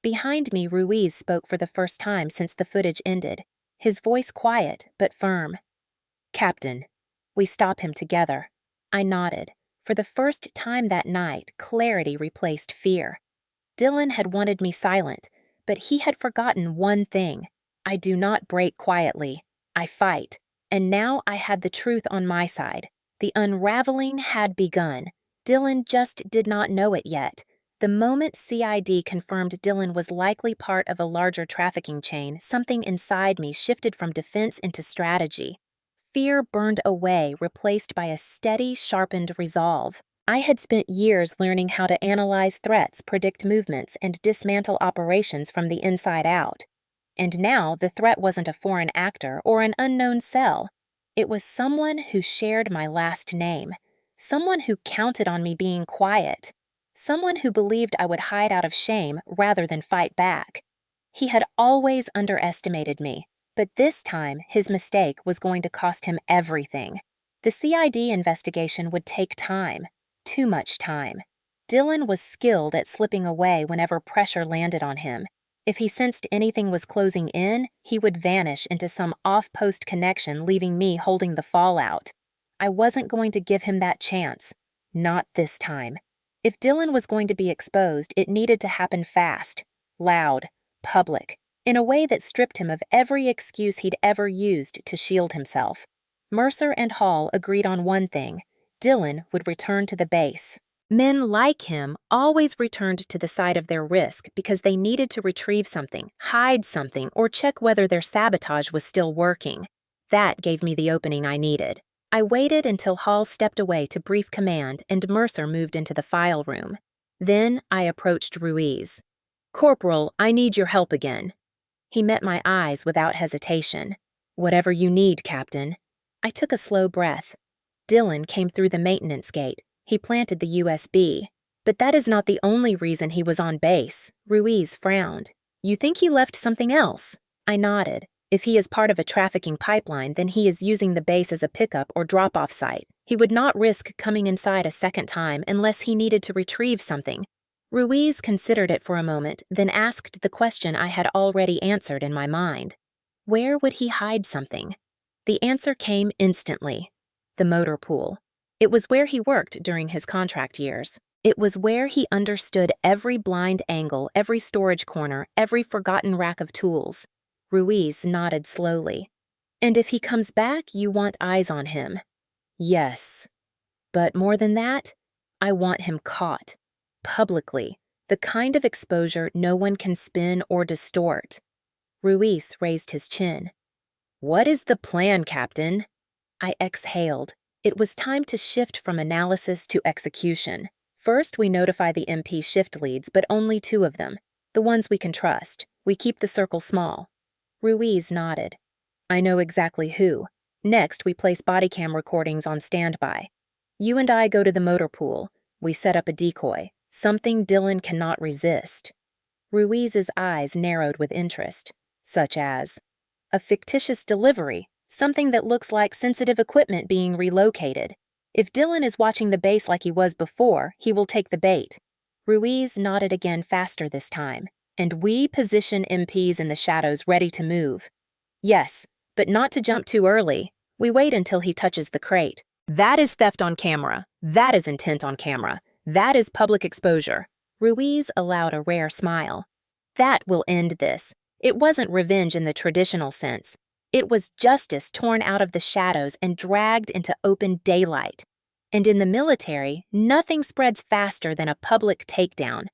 Behind me, Ruiz spoke for the first time since the footage ended, his voice quiet but firm. Captain, we stop him together. I nodded. For the first time that night, clarity replaced fear. Dylan had wanted me silent, but he had forgotten one thing. I do not break quietly. I fight. And now I had the truth on my side. The unraveling had begun. Dylan just did not know it yet. The moment CID confirmed Dylan was likely part of a larger trafficking chain, something inside me shifted from defense into strategy. Fear burned away, replaced by a steady, sharpened resolve. I had spent years learning how to analyze threats, predict movements, and dismantle operations from the inside out. And now the threat wasn't a foreign actor or an unknown cell. It was someone who shared my last name, someone who counted on me being quiet, someone who believed I would hide out of shame rather than fight back. He had always underestimated me, but this time his mistake was going to cost him everything. The CID investigation would take time, too much time. Dylan was skilled at slipping away whenever pressure landed on him. If he sensed anything was closing in, he would vanish into some off-post connection, leaving me holding the fallout. I wasn't going to give him that chance. Not this time. If Dylan was going to be exposed, it needed to happen fast, loud, public, in a way that stripped him of every excuse he'd ever used to shield himself. Mercer and Hall agreed on one thing: Dylan would return to the base. Men like him always returned to the side of their risk because they needed to retrieve something, hide something, or check whether their sabotage was still working. That gave me the opening I needed. I waited until Hall stepped away to brief command and Mercer moved into the file room. Then I approached Ruiz. "Corporal, I need your help again." He met my eyes without hesitation. "Whatever you need, Captain." I took a slow breath. Dylan came through the maintenance gate. He planted the USB. "But that is not the only reason he was on base." Ruiz frowned. "You think he left something else?" I nodded. "If he is part of a trafficking pipeline, then he is using the base as a pickup or drop-off site. He would not risk coming inside a second time unless he needed to retrieve something." Ruiz considered it for a moment, then asked the question I had already answered in my mind. Where would he hide something? The answer came instantly. The motor pool. It was where he worked during his contract years. It was where he understood every blind angle, every storage corner, every forgotten rack of tools. Ruiz nodded slowly. "And if he comes back, you want eyes on him?" "Yes. But more than that, I want him caught. Publicly. The kind of exposure no one can spin or distort." Ruiz raised his chin. "What is the plan, Captain?" I exhaled. It was time to shift from analysis to execution. First, we notify the MP shift leads, but only 2 of them, the ones we can trust. We keep the circle small. Ruiz nodded. "I know exactly who. Next, we place body cam recordings on standby. You and I go to the motor pool. We set up a decoy, something Dylan cannot resist." Ruiz's eyes narrowed with interest. "Such as?" "A fictitious delivery. Something that looks like sensitive equipment being relocated. If Dylan is watching the base like he was before, he will take the bait." Ruiz nodded again, faster this time. "And we position MPs in the shadows ready to move." "Yes, but not to jump too early. We wait until he touches the crate. That is theft on camera. That is intent on camera. That is public exposure." Ruiz allowed a rare smile. "That will end this. It wasn't revenge in the traditional sense. It was justice torn out of the shadows and dragged into open daylight. And in the military, nothing spreads faster than a public takedown.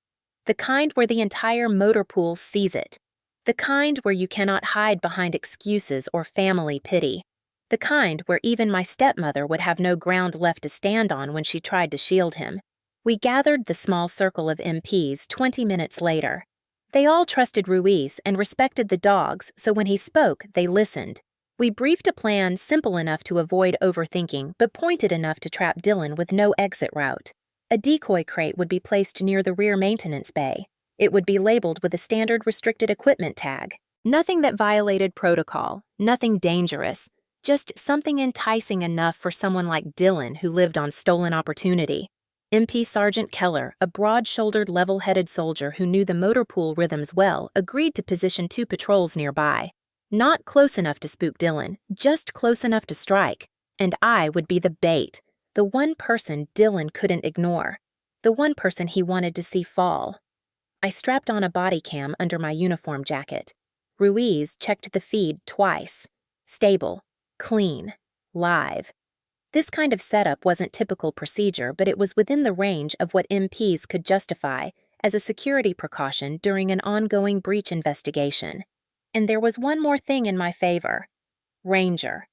The kind where the entire motor pool sees it. The kind where you cannot hide behind excuses or family pity. The kind where even my stepmother would have no ground left to stand on when she tried to shield him. We gathered the small circle of MPs 20 minutes later. They all trusted Ruiz and respected the dogs, so when he spoke, they listened. We briefed a plan simple enough to avoid overthinking, but pointed enough to trap Dylan with no exit route. A decoy crate would be placed near the rear maintenance bay. It would be labeled with a standard restricted equipment tag. Nothing that violated protocol, nothing dangerous, just something enticing enough for someone like Dylan who lived on stolen opportunity. MP Sergeant Keller, a broad-shouldered, level-headed soldier who knew the motor pool rhythms well, agreed to position 2 patrols nearby. Not close enough to spook Dylan, just close enough to strike. And I would be the bait, the one person Dylan couldn't ignore, the one person he wanted to see fall. I strapped on a body cam under my uniform jacket. Ruiz checked the feed twice. Stable. Clean. Live. This kind of setup wasn't typical procedure, but it was within the range of what MPs could justify as a security precaution during an ongoing breach investigation. And there was one more thing in my favor. Ranger.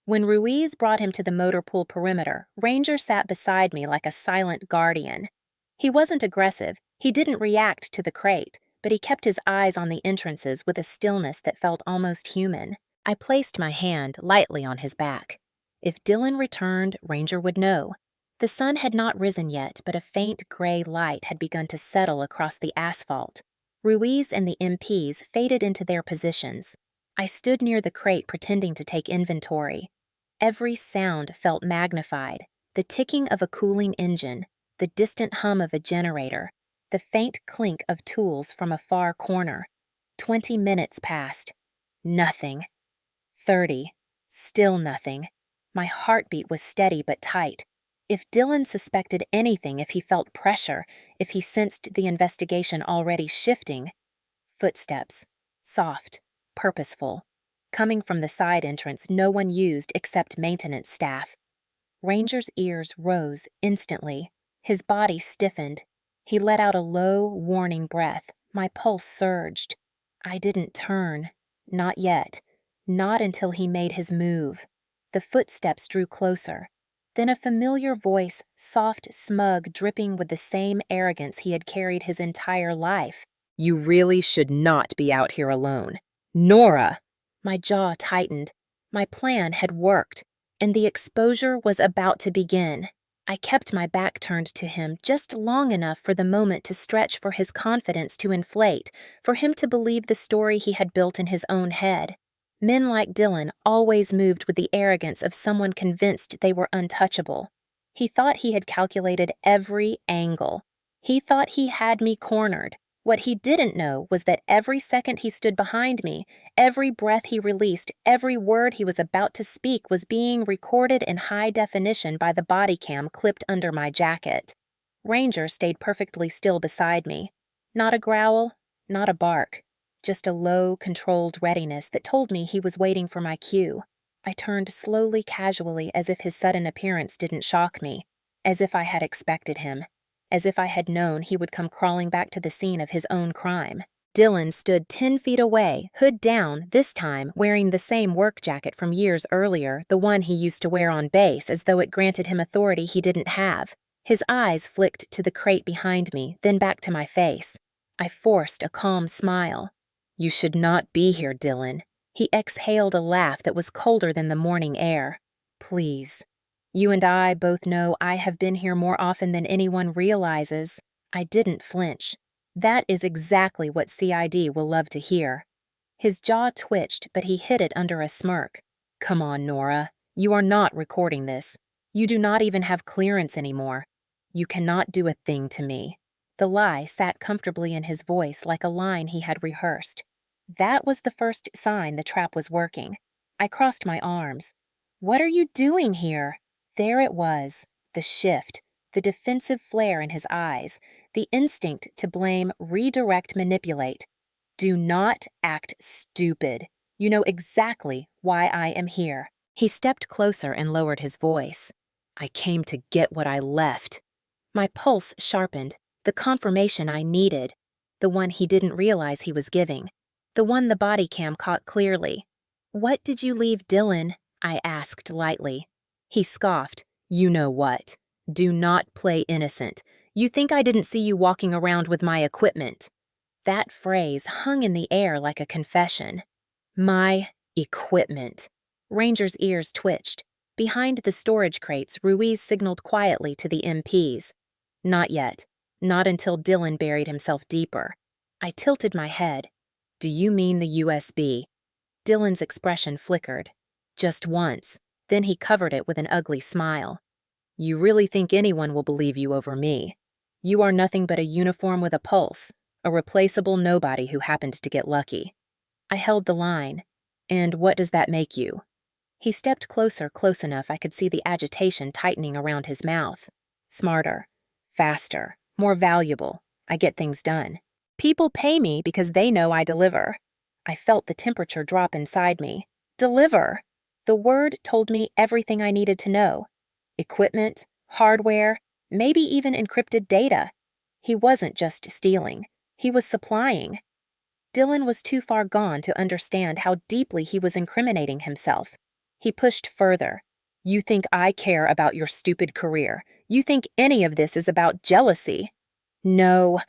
When Ruiz brought him to the motor pool perimeter, Ranger sat beside me like a silent guardian. He wasn't aggressive, he didn't react to the crate, but he kept his eyes on the entrances with a stillness that felt almost human. I placed my hand lightly on his back. If Dylan returned, Ranger would know. The sun had not risen yet, but a faint gray light had begun to settle across the asphalt. Ruiz and the MPs faded into their positions. I stood near the crate pretending to take inventory. Every sound felt magnified, the ticking of a cooling engine, the distant hum of a generator, the faint clink of tools from a far corner. 20 minutes passed. Nothing. 30. Still nothing. My heartbeat was steady but tight. If Dylan suspected anything, if he felt pressure, if he sensed the investigation already shifting. Footsteps. Soft. Purposeful. Coming from the side entrance no one used except maintenance staff. Ranger's ears rose instantly. His body stiffened. He let out a low, warning breath. My pulse surged. I didn't turn. Not yet. Not until he made his move. The footsteps drew closer. Then a familiar voice, soft, smug, dripping with the same arrogance he had carried his entire life. "You really should not be out here alone. Nora!" My jaw tightened. My plan had worked, and the exposure was about to begin. I kept my back turned to him just long enough for the moment to stretch, for his confidence to inflate, for him to believe the story he had built in his own head. Men like Dylan always moved with the arrogance of someone convinced they were untouchable. He thought he had calculated every angle. He thought he had me cornered. What he didn't know was that every second he stood behind me, every breath he released, every word he was about to speak was being recorded in high definition by the body cam clipped under my jacket. Ranger stayed perfectly still beside me. Not a growl, not a bark. Just a low, controlled readiness that told me he was waiting for my cue. I turned slowly, casually, as if his sudden appearance didn't shock me, as if I had expected him, as if I had known he would come crawling back to the scene of his own crime. Dylan stood 10 feet away, hood down, this time wearing the same work jacket from years earlier, the one he used to wear on base, as though it granted him authority he didn't have. His eyes flicked to the crate behind me, then back to my face. I forced a calm smile. "You should not be here, Dylan." He exhaled a laugh that was colder than the morning air. "Please. You and I both know I have been here more often than anyone realizes." I didn't flinch. That is exactly what CID will love to hear. His jaw twitched, but he hid it under a smirk. "Come on, Nora. You are not recording this. You do not even have clearance anymore. You cannot do a thing to me." The lie sat comfortably in his voice like a line he had rehearsed. That was the first sign the trap was working. I crossed my arms. "What are you doing here?" There it was, the shift, the defensive flare in his eyes, the instinct to blame, redirect, manipulate. "Do not act stupid. You know exactly why I am here." He stepped closer and lowered his voice. "I came to get what I left." My pulse sharpened, the confirmation I needed, the one he didn't realize he was giving. The one the body cam caught clearly. "What did you leave Dylan?" I asked lightly. He scoffed. "You know what. Do not play innocent. You think I didn't see you walking around with my equipment." That phrase hung in the air like a confession. My equipment. Ranger's ears twitched. Behind the storage crates, Ruiz signaled quietly to the MPs. Not yet. Not until Dylan buried himself deeper. I tilted my head. "Do you mean the USB?" Dylan's expression flickered. Just once. Then he covered it with an ugly smile. "You really think anyone will believe you over me? You are nothing but a uniform with a pulse, a replaceable nobody who happened to get lucky." I held the line. "And what does that make you?" He stepped closer, close enough I could see the agitation tightening around his mouth. "Smarter. Faster. More valuable. I get things done. People pay me because they know I deliver." I felt the temperature drop inside me. Deliver? The word told me everything I needed to know. Equipment, hardware, maybe even encrypted data. He wasn't just stealing. He was supplying. Dylan was too far gone to understand how deeply he was incriminating himself. He pushed further. You think I care about your stupid career. You think any of this is about jealousy. No,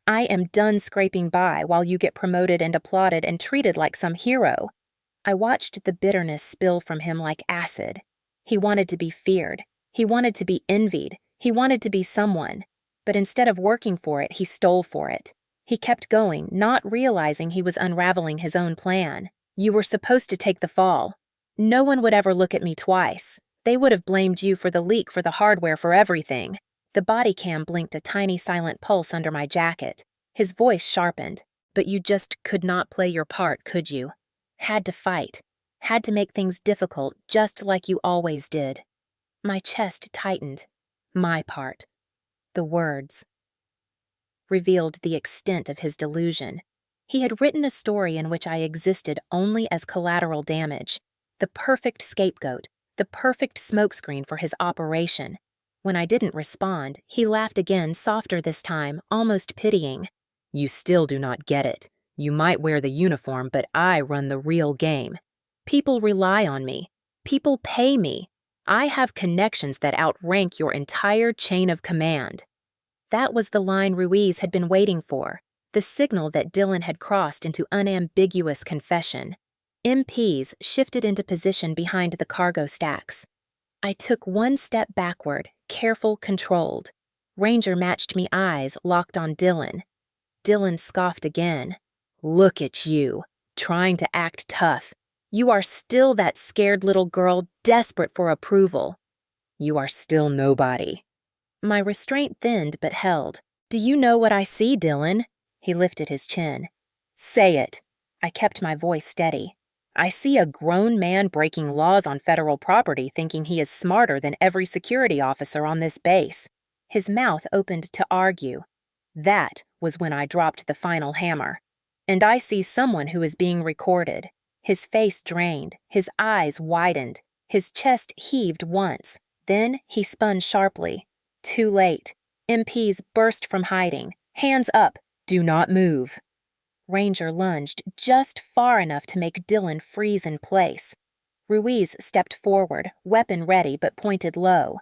I am done scraping by while you get promoted and applauded and treated like some hero. I watched the bitterness spill from him like acid. He wanted to be feared. He wanted to be envied. He wanted to be someone. But instead of working for it, he stole for it. He kept going, not realizing he was unraveling his own plan. You were supposed to take the fall. No one would ever look at me twice. They would have blamed you for the leak, for the hardware, for everything. The body cam blinked a tiny silent pulse under my jacket. His voice sharpened. But you just could not play your part, could you? Had to fight. Had to make things difficult, just like you always did. My chest tightened. My part. The words revealed the extent of his delusion. He had written a story in which I existed only as collateral damage, the perfect scapegoat, the perfect smokescreen for his operation. When I didn't respond, he laughed again, softer this time, almost pitying. You still do not get it. You might wear the uniform, but I run the real game. People rely on me. People pay me. I have connections that outrank your entire chain of command. That was the line Ruiz had been waiting for, the signal that Dylan had crossed into unambiguous confession. MPs shifted into position behind the cargo stacks. I took one step backward, careful, controlled. Ranger matched me eyes, locked on Dylan. Dylan scoffed again. Look at you, trying to act tough. You are still that scared little girl, desperate for approval. You are still nobody. My restraint thinned but held. Do you know what I see, Dylan? He lifted his chin. Say it. I kept my voice steady. I see a grown man breaking laws on federal property, thinking he is smarter than every security officer on this base. His mouth opened to argue. That was when I dropped the final hammer. And I see someone who is being recorded. His face drained, his eyes widened, his chest heaved once. Then he spun sharply. Too late. MPs burst from hiding. Hands up. Do not move. Ranger lunged just far enough to make Dylan freeze in place. Ruiz stepped forward, weapon ready but pointed low.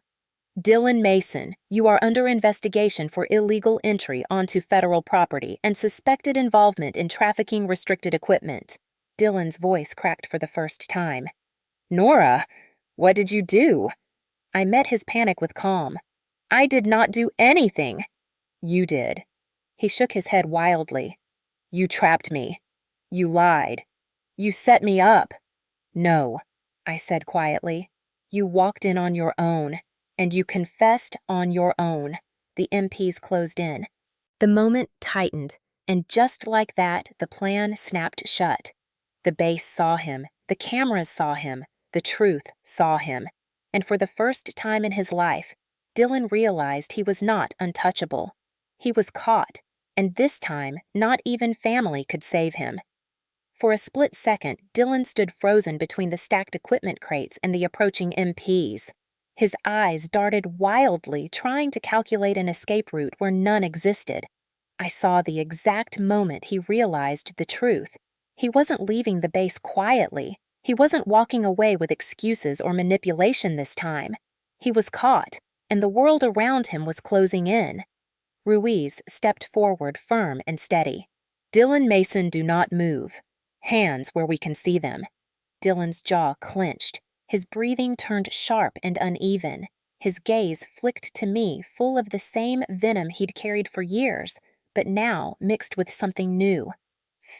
Dylan Mason, you are under investigation for illegal entry onto federal property and suspected involvement in trafficking restricted equipment. Dylan's voice cracked for the first time. Nora, what did you do? I met his panic with calm. I did not do anything. You did. He shook his head wildly. You trapped me. You lied. You set me up. No, I said quietly. You walked in on your own, and you confessed on your own. The MPs closed in. The moment tightened, and just like that, the plan snapped shut. The base saw him, the cameras saw him, the truth saw him, and for the first time in his life, Dylan realized he was not untouchable. He was caught, and this time, not even family could save him. For a split second, Dylan stood frozen between the stacked equipment crates and the approaching MPs. His eyes darted wildly, trying to calculate an escape route where none existed. I saw the exact moment he realized the truth. He wasn't leaving the base quietly. He wasn't walking away with excuses or manipulation this time. He was caught, and the world around him was closing in. Ruiz stepped forward, firm and steady. Dylan Mason, do not move. Hands where we can see them. Dylan's jaw clenched. His breathing turned sharp and uneven. His gaze flicked to me, full of the same venom he'd carried for years, but now mixed with something new.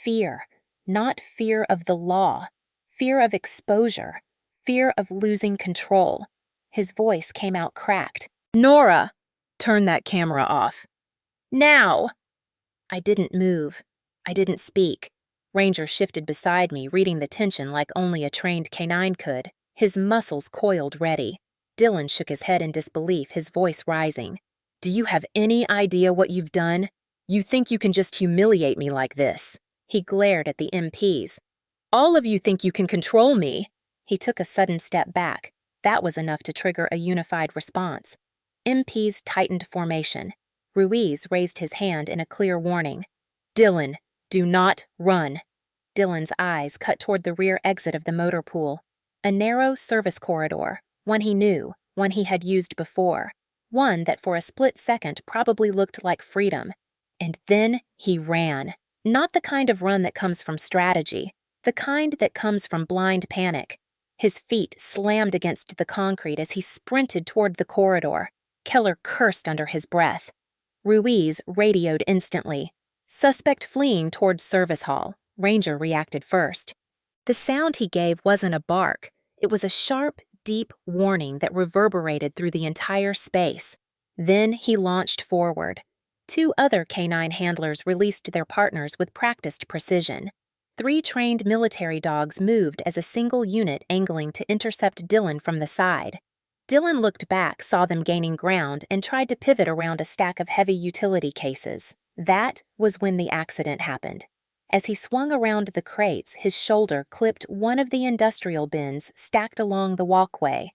Fear. Not fear of the law. Fear of exposure. Fear of losing control. His voice came out cracked. Nora! Turn that camera off. Now! I didn't move. I didn't speak. Ranger shifted beside me, reading the tension like only a trained K9 could. His muscles coiled ready. Dylan shook his head in disbelief, his voice rising. Do you have any idea what you've done? You think you can just humiliate me like this? He glared at the MPs. All of you think you can control me. He took a sudden step back. That was enough to trigger a unified response. MPs tightened formation. Ruiz raised his hand in a clear warning. "Dylan, do not run." Dylan's eyes cut toward the rear exit of the motor pool. A narrow service corridor, one he knew, one he had used before, one that for a split second probably looked like freedom. And then he ran. Not the kind of run that comes from strategy, the kind that comes from blind panic. His feet slammed against the concrete as he sprinted toward the corridor. Keller cursed under his breath. Ruiz radioed instantly. "Suspect fleeing towards service hall." Ranger reacted first. The sound he gave wasn't a bark. It was a sharp, deep warning that reverberated through the entire space. Then he launched forward. Two other K9 handlers released their partners with practiced precision. 3 trained military dogs moved as a single unit angling to intercept Dylan from the side. Dylan looked back, saw them gaining ground, and tried to pivot around a stack of heavy utility cases. That was when the accident happened. As he swung around the crates, his shoulder clipped one of the industrial bins stacked along the walkway.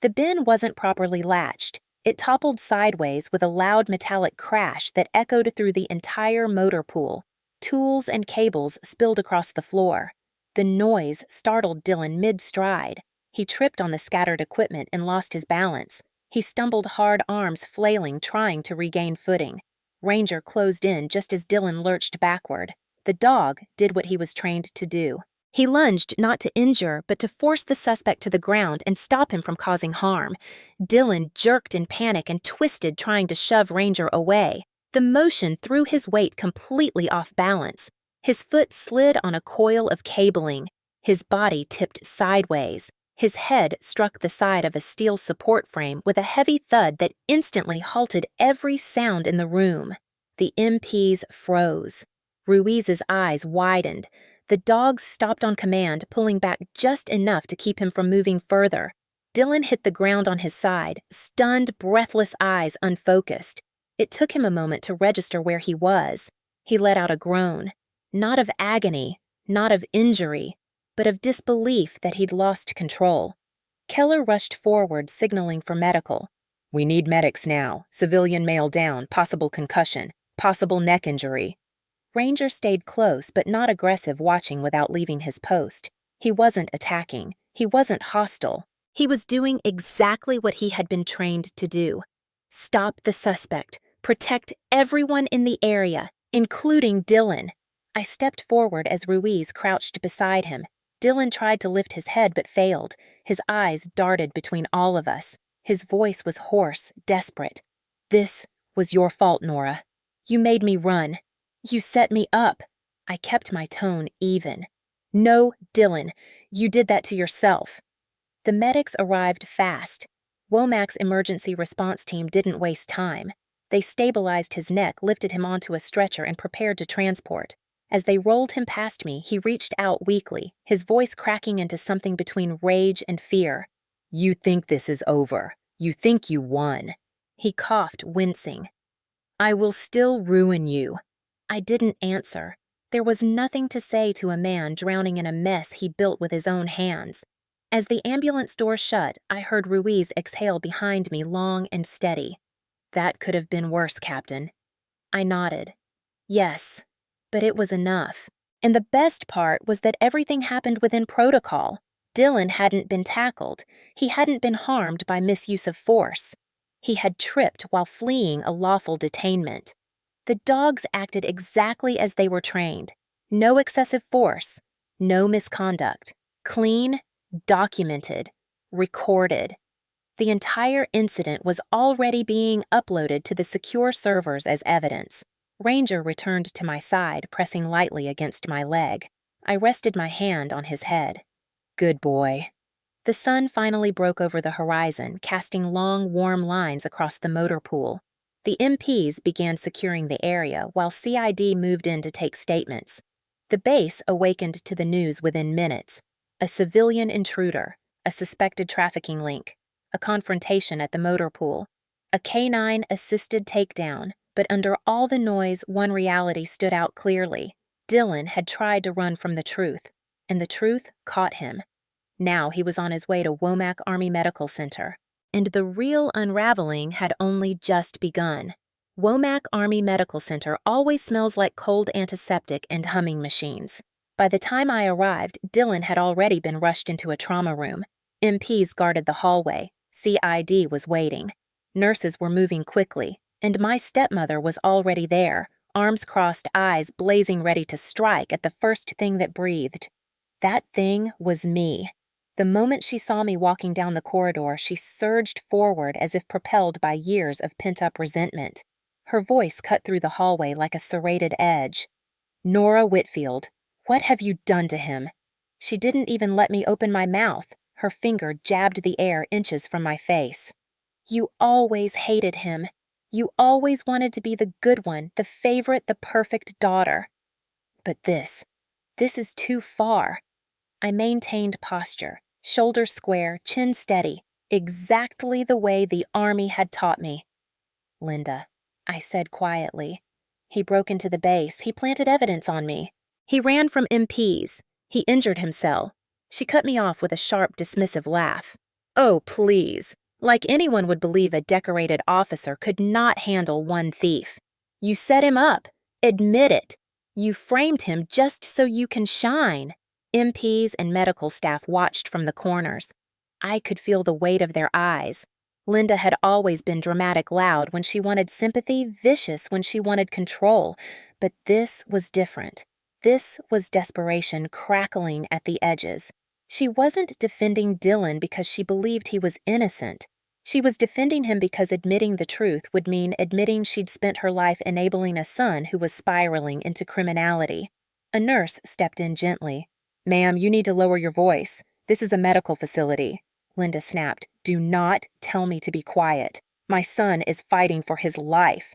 The bin wasn't properly latched. It toppled sideways with a loud metallic crash that echoed through the entire motor pool. Tools and cables spilled across the floor. The noise startled Dylan mid-stride. He tripped on the scattered equipment and lost his balance. He stumbled, hard arms flailing, trying to regain footing. Ranger closed in just as Dylan lurched backward. The dog did what he was trained to do. He lunged not to injure, but to force the suspect to the ground and stop him from causing harm. Dylan jerked in panic and twisted, trying to shove Ranger away. The motion threw his weight completely off balance. His foot slid on a coil of cabling. His body tipped sideways. His head struck the side of a steel support frame with a heavy thud that instantly halted every sound in the room. The MPs froze. Ruiz's eyes widened. The dogs stopped on command, pulling back just enough to keep him from moving further. Dylan hit the ground on his side, stunned, breathless eyes unfocused. It took him a moment to register where he was. He let out a groan. Not of agony, not of injury, but of disbelief that he'd lost control. Keller rushed forward, signaling for medical. "We need medics now. Civilian male down, possible concussion, possible neck injury." Ranger stayed close but not aggressive, watching without leaving his post. He wasn't attacking. He wasn't hostile. He was doing exactly what he had been trained to do. Stop the suspect. Protect everyone in the area, including Dylan. I stepped forward as Ruiz crouched beside him. Dylan tried to lift his head but failed. His eyes darted between all of us. His voice was hoarse, desperate. "This was your fault, Nora. You made me run. You set me up." I kept my tone even. "No, Dylan, you did that to yourself." The medics arrived fast. Womack's emergency response team didn't waste time. They stabilized his neck, lifted him onto a stretcher, and prepared to transport. As they rolled him past me, he reached out weakly, his voice cracking into something between rage and fear. "You think this is over. You think you won." He coughed, wincing. "I will still ruin you." I didn't answer. There was nothing to say to a man drowning in a mess he built with his own hands. As the ambulance door shut, I heard Ruiz exhale behind me, long and steady. "That could have been worse, Captain." I nodded. Yes, but it was enough. And the best part was that everything happened within protocol. Dylan hadn't been tackled. He hadn't been harmed by misuse of force. He had tripped while fleeing a lawful detainment. The dogs acted exactly as they were trained. No excessive force, no misconduct. Clean, documented, recorded. The entire incident was already being uploaded to the secure servers as evidence. Ranger returned to my side, pressing lightly against my leg. I rested my hand on his head. "Good boy." The sun finally broke over the horizon, casting long, warm lines across the motor pool. The MPs began securing the area, while CID moved in to take statements. The base awakened to the news within minutes. A civilian intruder, a suspected trafficking link, a confrontation at the motor pool, a K9 assisted takedown, but under all the noise, one reality stood out clearly. Dylan had tried to run from the truth, and the truth caught him. Now he was on his way to Womack Army Medical Center. And the real unraveling had only just begun. Womack Army Medical Center always smells like cold antiseptic and humming machines. By the time I arrived, Dylan had already been rushed into a trauma room. MPs guarded the hallway. CID was waiting. Nurses were moving quickly, and my stepmother was already there, arms crossed, eyes blazing, ready to strike at the first thing that breathed. That thing was me. The moment she saw me walking down the corridor, she surged forward as if propelled by years of pent-up resentment. Her voice cut through the hallway like a serrated edge. "Nora Whitfield, what have you done to him?" She didn't even let me open my mouth. Her finger jabbed the air inches from my face. "You always hated him. You always wanted to be the good one, the favorite, the perfect daughter. But this is too far." I maintained posture, shoulders square, chin steady, exactly the way the Army had taught me. "Linda," I said quietly. "He broke into the base. He planted evidence on me. He ran from MPs. He injured himself." She cut me off with a sharp, dismissive laugh. "Oh, please. Like anyone would believe a decorated officer could not handle one thief. You set him up. Admit it. You framed him just so you can shine." MPs and medical staff watched from the corners. I could feel the weight of their eyes. Linda had always been dramatic loud when she wanted sympathy, vicious when she wanted control. But this was different. This was desperation crackling at the edges. She wasn't defending Dylan because she believed he was innocent. She was defending him because admitting the truth would mean admitting she'd spent her life enabling a son who was spiraling into criminality. A nurse stepped in gently. "Ma'am, you need to lower your voice. This is a medical facility." Linda snapped. "Do not tell me to be quiet. My son is fighting for his life."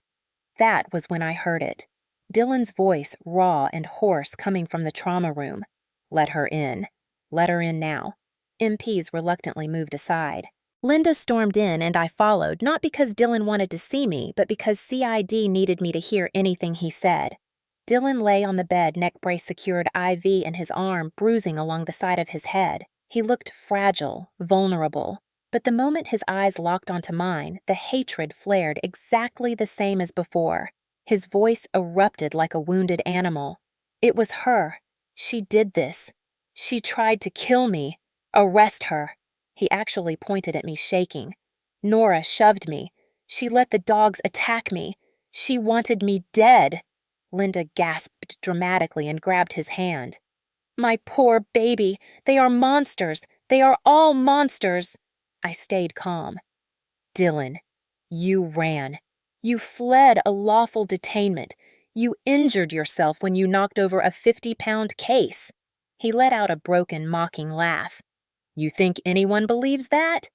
That was when I heard it. Dylan's voice, raw and hoarse, coming from the trauma room. "Let her in. Let her in now." MPs reluctantly moved aside. Linda stormed in and I followed, not because Dylan wanted to see me, but because CID needed me to hear anything he said. Dylan lay on the bed, neck brace secured, IV in his arm, bruising along the side of his head. He looked fragile, vulnerable. But the moment his eyes locked onto mine, the hatred flared exactly the same as before. His voice erupted like a wounded animal. "It was her. She did this. She tried to kill me. Arrest her." He actually pointed at me, shaking. "Nora shoved me. She let the dogs attack me. She wanted me dead." Linda gasped dramatically and grabbed his hand. "My poor baby. They are monsters. They are all monsters." I stayed calm. "Dylan, you ran. You fled a lawful detainment. You injured yourself when you knocked over a 50-pound case." He let out a broken, mocking laugh. "You think anyone believes that?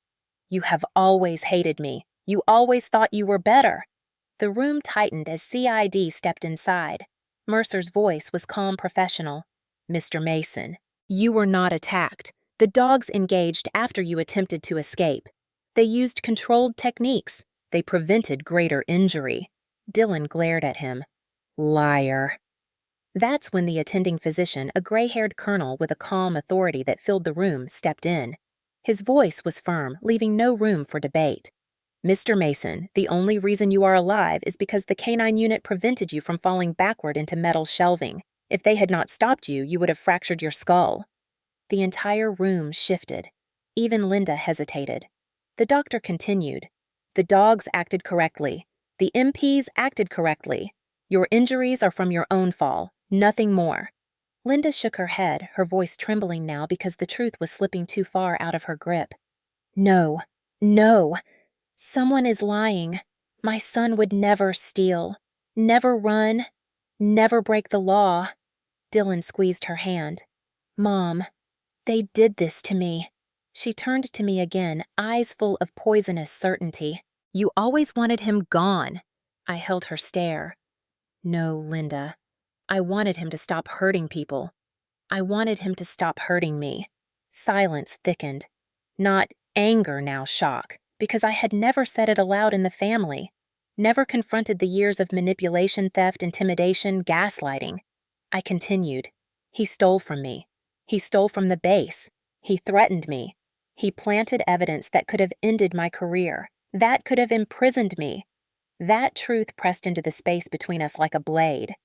You have always hated me. You always thought you were better." The room tightened as CID stepped inside. Mercer's voice was calm, professional. "Mr. Mason, you were not attacked. The dogs engaged after you attempted to escape. They used controlled techniques. They prevented greater injury." Dylan glared at him. "Liar." That's when the attending physician, a gray-haired colonel with a calm authority that filled the room, stepped in. His voice was firm, leaving no room for debate. "Mr. Mason, the only reason you are alive is because the K9 unit prevented you from falling backward into metal shelving. If they had not stopped you, you would have fractured your skull." The entire room shifted. Even Linda hesitated. The doctor continued. "The dogs acted correctly. The MPs acted correctly. Your injuries are from your own fall, nothing more." Linda shook her head, her voice trembling now because the truth was slipping too far out of her grip. "No, no. Someone is lying. My son would never steal, never run, never break the law." Dylan squeezed her hand. "Mom, they did this to me." She turned to me again, eyes full of poisonous certainty. "You always wanted him gone." I held her stare. "No, Linda. I wanted him to stop hurting people. I wanted him to stop hurting me." Silence thickened. Not anger now, shock, because I had never said it aloud in the family. Never confronted the years of manipulation, theft, intimidation, gaslighting. I continued. "He stole from me. He stole from the base. He threatened me. He planted evidence that could have ended my career, that could have imprisoned me. That truth pressed into the space between us like a blade.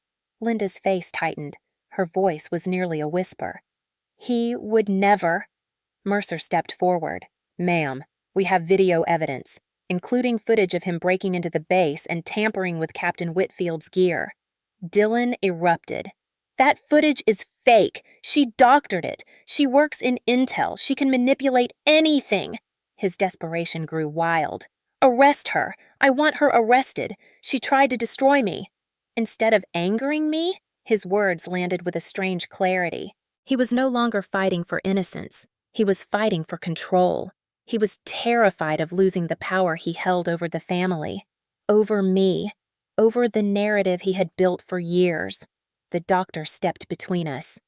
Linda's face tightened. Her voice was nearly a whisper. He would never. Mercer stepped forward. Ma'am, we have video evidence, including footage of him breaking into the base and tampering with Captain Whitfield's gear. Dylan erupted. That footage is fake. She doctored it. She works in intel. She can manipulate anything. His desperation grew wild. Arrest her. I want her arrested. She tried to destroy me. Instead of angering me, his words landed with a strange clarity. He was no longer fighting for innocence. He was fighting for control. He was terrified of losing the power he held over the family, over me, over the narrative he had built for years. The doctor stepped between us.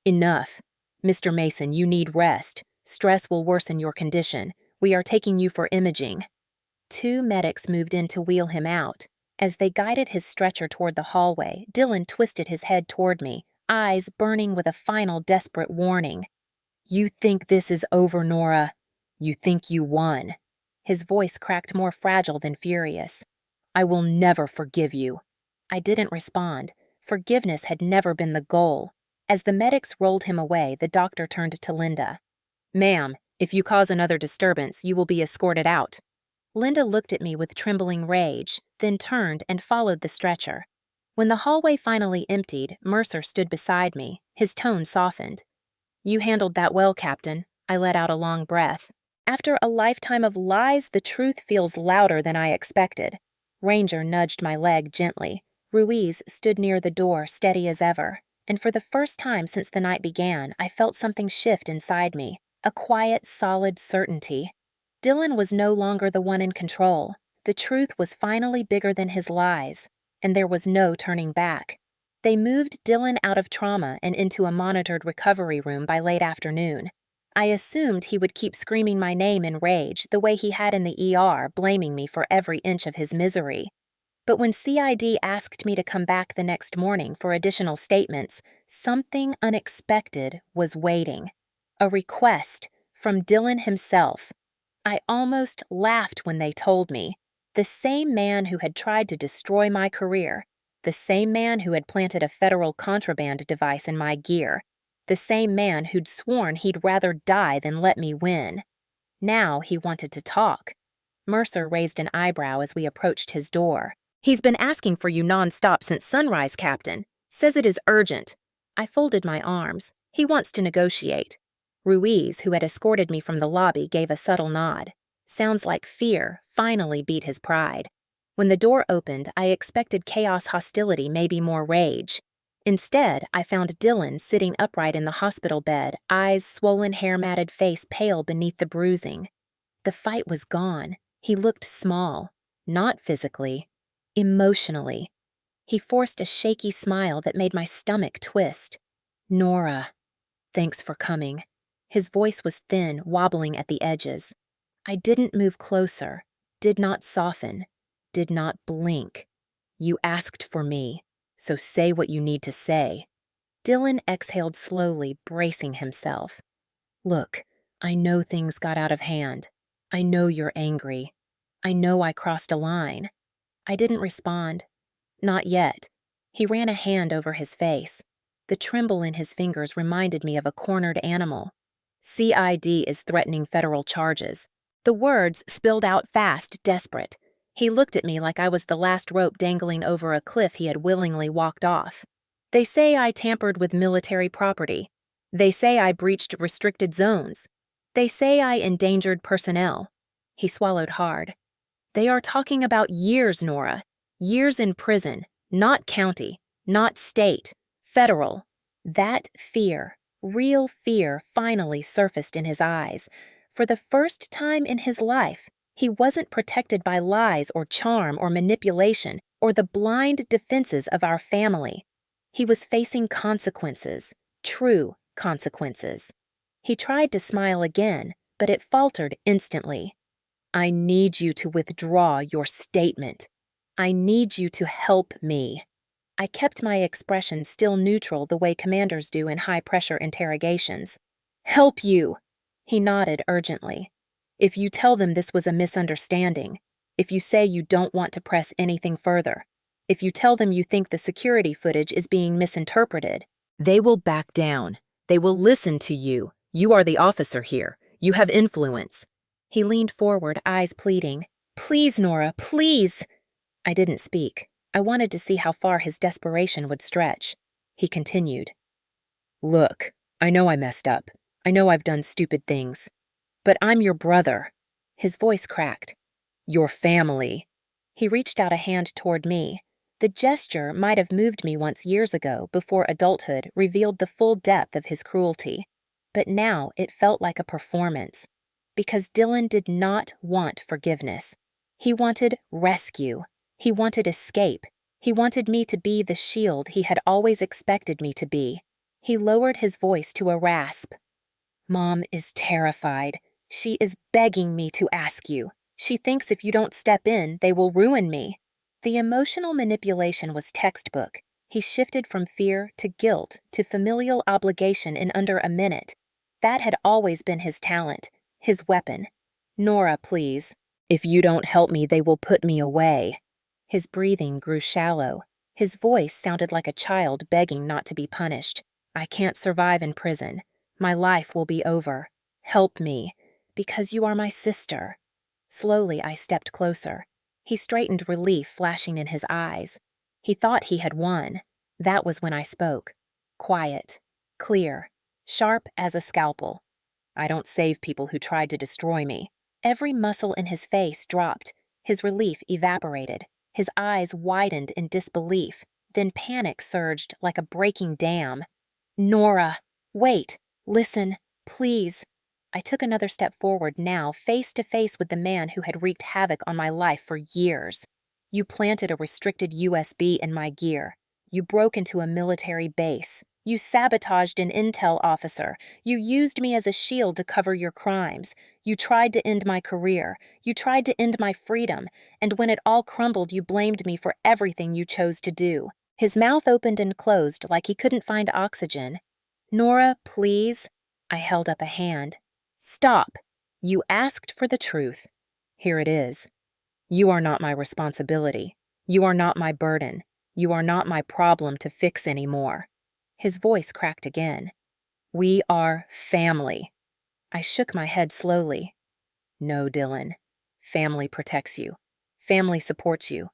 Enough. Mr. Mason, you need rest. Stress will worsen your condition. We are taking you for imaging. 2 medics moved in to wheel him out. As they guided his stretcher toward the hallway, Dylan twisted his head toward me, eyes burning with a final desperate warning. You think this is over, Nora. You think you won. His voice cracked more fragile than furious. I will never forgive you. I didn't respond. Forgiveness had never been the goal. As the medics rolled him away, the doctor turned to Linda. Ma'am, if you cause another disturbance, you will be escorted out. Linda looked at me with trembling rage, then turned and followed the stretcher. When the hallway finally emptied, Mercer stood beside me, his tone softened. You handled that well, Captain. I let out a long breath. After a lifetime of lies, the truth feels louder than I expected. Ranger nudged my leg gently. Ruiz stood near the door, steady as ever. And for the first time since the night began, I felt something shift inside me, a quiet, solid certainty. Dylan was no longer the one in control. The truth was finally bigger than his lies, and there was no turning back. They moved Dylan out of trauma and into a monitored recovery room by late afternoon. I assumed he would keep screaming my name in rage, the way he had in the ER, blaming me for every inch of his misery. But when CID asked me to come back the next morning for additional statements, something unexpected was waiting. A request from Dylan himself. I almost laughed when they told me. The same man who had tried to destroy my career, the same man who had planted a federal contraband device in my gear, the same man who'd sworn he'd rather die than let me win. Now he wanted to talk. Mercer raised an eyebrow as we approached his door. He's been asking for you nonstop since sunrise, Captain. Says it is urgent. I folded my arms. He wants to negotiate. Ruiz, who had escorted me from the lobby, gave a subtle nod. Sounds like fear finally beat his pride. When the door opened, I expected chaos, hostility, maybe more rage. Instead, I found Dylan sitting upright in the hospital bed, eyes swollen, hair-matted face pale beneath the bruising. The fight was gone. He looked small, not physically, emotionally. He forced a shaky smile that made my stomach twist. Nora, thanks for coming. His voice was thin, wobbling at the edges. I didn't move closer, did not soften, did not blink. You asked for me, so say what you need to say. Dylan exhaled slowly, bracing himself. Look, I know things got out of hand. I know you're angry. I know I crossed a line. I didn't respond. Not yet. He ran a hand over his face. The tremble in his fingers reminded me of a cornered animal. CID is threatening federal charges. The words spilled out fast, desperate. He looked at me like I was the last rope dangling over a cliff he had willingly walked off. They say I tampered with military property. They say I breached restricted zones. They say I endangered personnel. He swallowed hard. They are talking about years, Nora. Years in prison, not county, not state, federal. That fear, real fear, finally surfaced in his eyes. For the first time in his life, he wasn't protected by lies or charm or manipulation or the blind defenses of our family. He was facing consequences, true consequences. He tried to smile again, but it faltered instantly. I need you to withdraw your statement. I need you to help me. I kept my expression still neutral the way commanders do in high-pressure interrogations. Help you! He nodded urgently. If you tell them this was a misunderstanding, if you say you don't want to press anything further, if you tell them you think the security footage is being misinterpreted, they will back down. They will listen to you. You are the officer here. You have influence. He leaned forward, eyes pleading. Please, Nora, please. I didn't speak. I wanted to see how far his desperation would stretch. He continued. Look, I know I messed up. I know I've done stupid things. But I'm your brother. His voice cracked. Your family. He reached out a hand toward me. The gesture might have moved me once years ago before adulthood revealed the full depth of his cruelty. But now it felt like a performance. Because Dylan did not want forgiveness. He wanted rescue. He wanted escape. He wanted me to be the shield he had always expected me to be. He lowered his voice to a rasp. Mom is terrified. She is begging me to ask you. She thinks if you don't step in, they will ruin me. The emotional manipulation was textbook. He shifted from fear to guilt to familial obligation in under a minute. That had always been his talent, his weapon. Nora, please. If you don't help me, they will put me away. His breathing grew shallow. His voice sounded like a child begging not to be punished. I can't survive in prison. My life will be over. Help me, because you are my sister. Slowly, I stepped closer. He straightened, relief flashing in his eyes. He thought he had won. That was when I spoke. Quiet, clear, sharp as a scalpel. I don't save people who tried to destroy me. Every muscle in his face dropped. His relief evaporated. His eyes widened in disbelief. Then panic surged like a breaking dam. Nora, wait, listen, please. I took another step forward now, face to face with the man who had wreaked havoc on my life for years. You planted a restricted USB in my gear. You broke into a military base. You sabotaged an intel officer. You used me as a shield to cover your crimes. You tried to end my career. You tried to end my freedom. And when it all crumbled, you blamed me for everything you chose to do. His mouth opened and closed like he couldn't find oxygen. Nora, please. I held up a hand. Stop. You asked for the truth. Here it is. You are not my responsibility. You are not my burden. You are not my problem to fix anymore. His voice cracked again. We are family. I shook my head slowly. No, Dylan. Family protects you. Family supports you.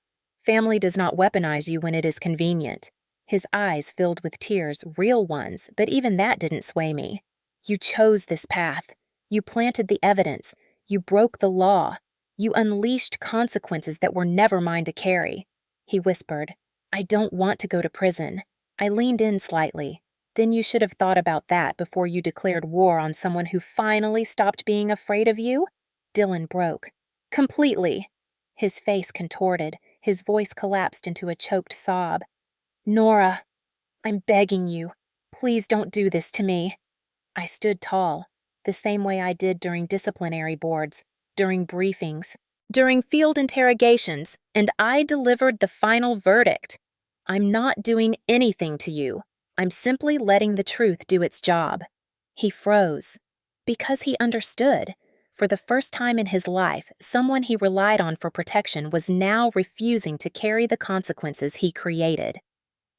Family does not weaponize you when it is convenient. His eyes filled with tears, real ones, but even that didn't sway me. You chose this path. You planted the evidence. You broke the law. You unleashed consequences that were never mine to carry. He whispered, I don't want to go to prison. I leaned in slightly. Then you should have thought about that before you declared war on someone who finally stopped being afraid of you. Dylan broke. Completely. His face contorted. His voice collapsed into a choked sob. Nora, I'm begging you. Please don't do this to me. I stood tall, the same way I did during disciplinary boards, during briefings, during field interrogations, and I delivered the final verdict. I'm not doing anything to you. I'm simply letting the truth do its job. He froze. Because he understood. For the first time in his life, someone he relied on for protection was now refusing to carry the consequences he created.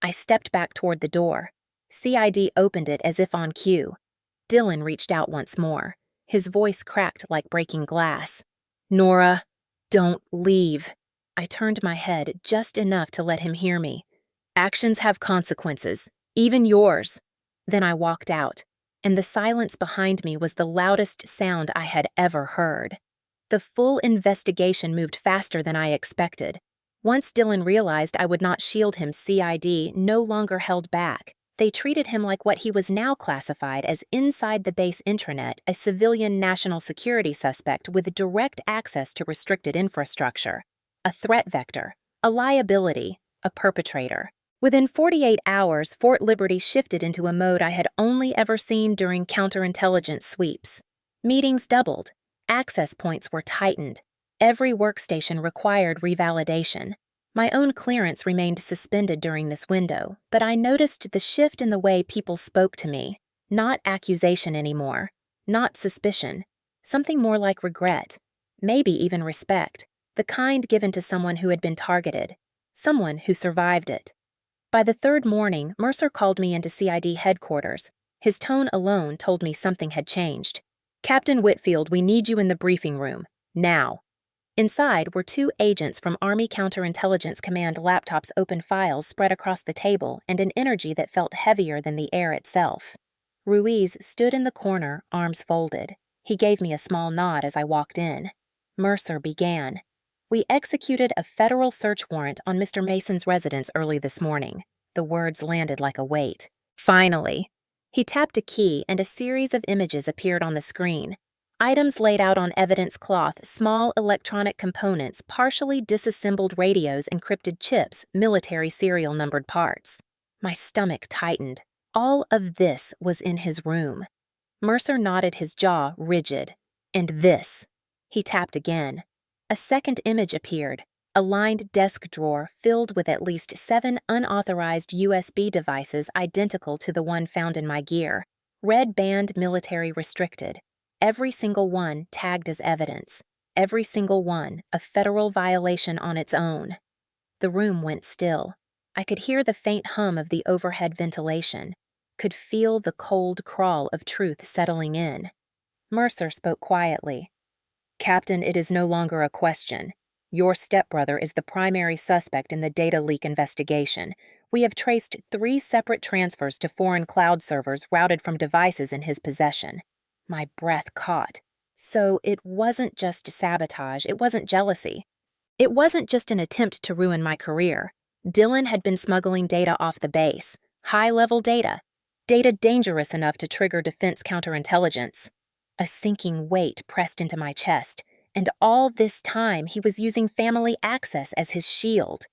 I stepped back toward the door. CID opened it as if on cue. Dylan reached out once more. His voice cracked like breaking glass. Nora, don't leave. I turned my head just enough to let him hear me. Actions have consequences, even yours. Then I walked out, and the silence behind me was the loudest sound I had ever heard. The full investigation moved faster than I expected. Once Dylan realized I would not shield him, CID no longer held back. They treated him like what he was now classified as inside the base intranet, a civilian national security suspect with direct access to restricted infrastructure, a threat vector, a liability, a perpetrator. Within 48 hours, Fort Liberty shifted into a mode I had only ever seen during counterintelligence sweeps. Meetings doubled. Access points were tightened. Every workstation required revalidation. My own clearance remained suspended during this window, but I noticed the shift in the way people spoke to me. Not accusation anymore. Not suspicion. Something more like regret. Maybe even respect. The kind given to someone who had been targeted. Someone who survived it. By the third morning, Mercer called me into CID headquarters. His tone alone told me something had changed. "Captain Whitfield, we need you in the briefing room. Now." Inside were two agents from Army Counterintelligence Command laptops, open files spread across the table, and an energy that felt heavier than the air itself. Ruiz stood in the corner, arms folded. He gave me a small nod as I walked in. Mercer began. "We executed a federal search warrant on Mr. Mason's residence early this morning." The words landed like a weight. "Finally." He tapped a key and a series of images appeared on the screen. Items laid out on evidence cloth, small electronic components, partially disassembled radios, encrypted chips, military serial numbered parts. My stomach tightened. All of this was in his room. Mercer nodded, his jaw rigid. "And this." He tapped again. A second image appeared, a lined desk drawer filled with at least 7 unauthorized USB devices identical to the one found in my gear. Red band military restricted. Every single one tagged as evidence. Every single one a federal violation on its own. The room went still. I could hear the faint hum of the overhead ventilation, could feel the cold crawl of truth settling in. Mercer spoke quietly. "Captain, it is no longer a question. Your stepbrother is the primary suspect in the data leak investigation. We have traced 3 separate transfers to foreign cloud servers routed from devices in his possession." My breath caught. So it wasn't just sabotage, it wasn't jealousy. It wasn't just an attempt to ruin my career. Dylan had been smuggling data off the base. High-level data. Data dangerous enough to trigger defense counterintelligence. A sinking weight pressed into my chest, and all this time he was using family access as his shield.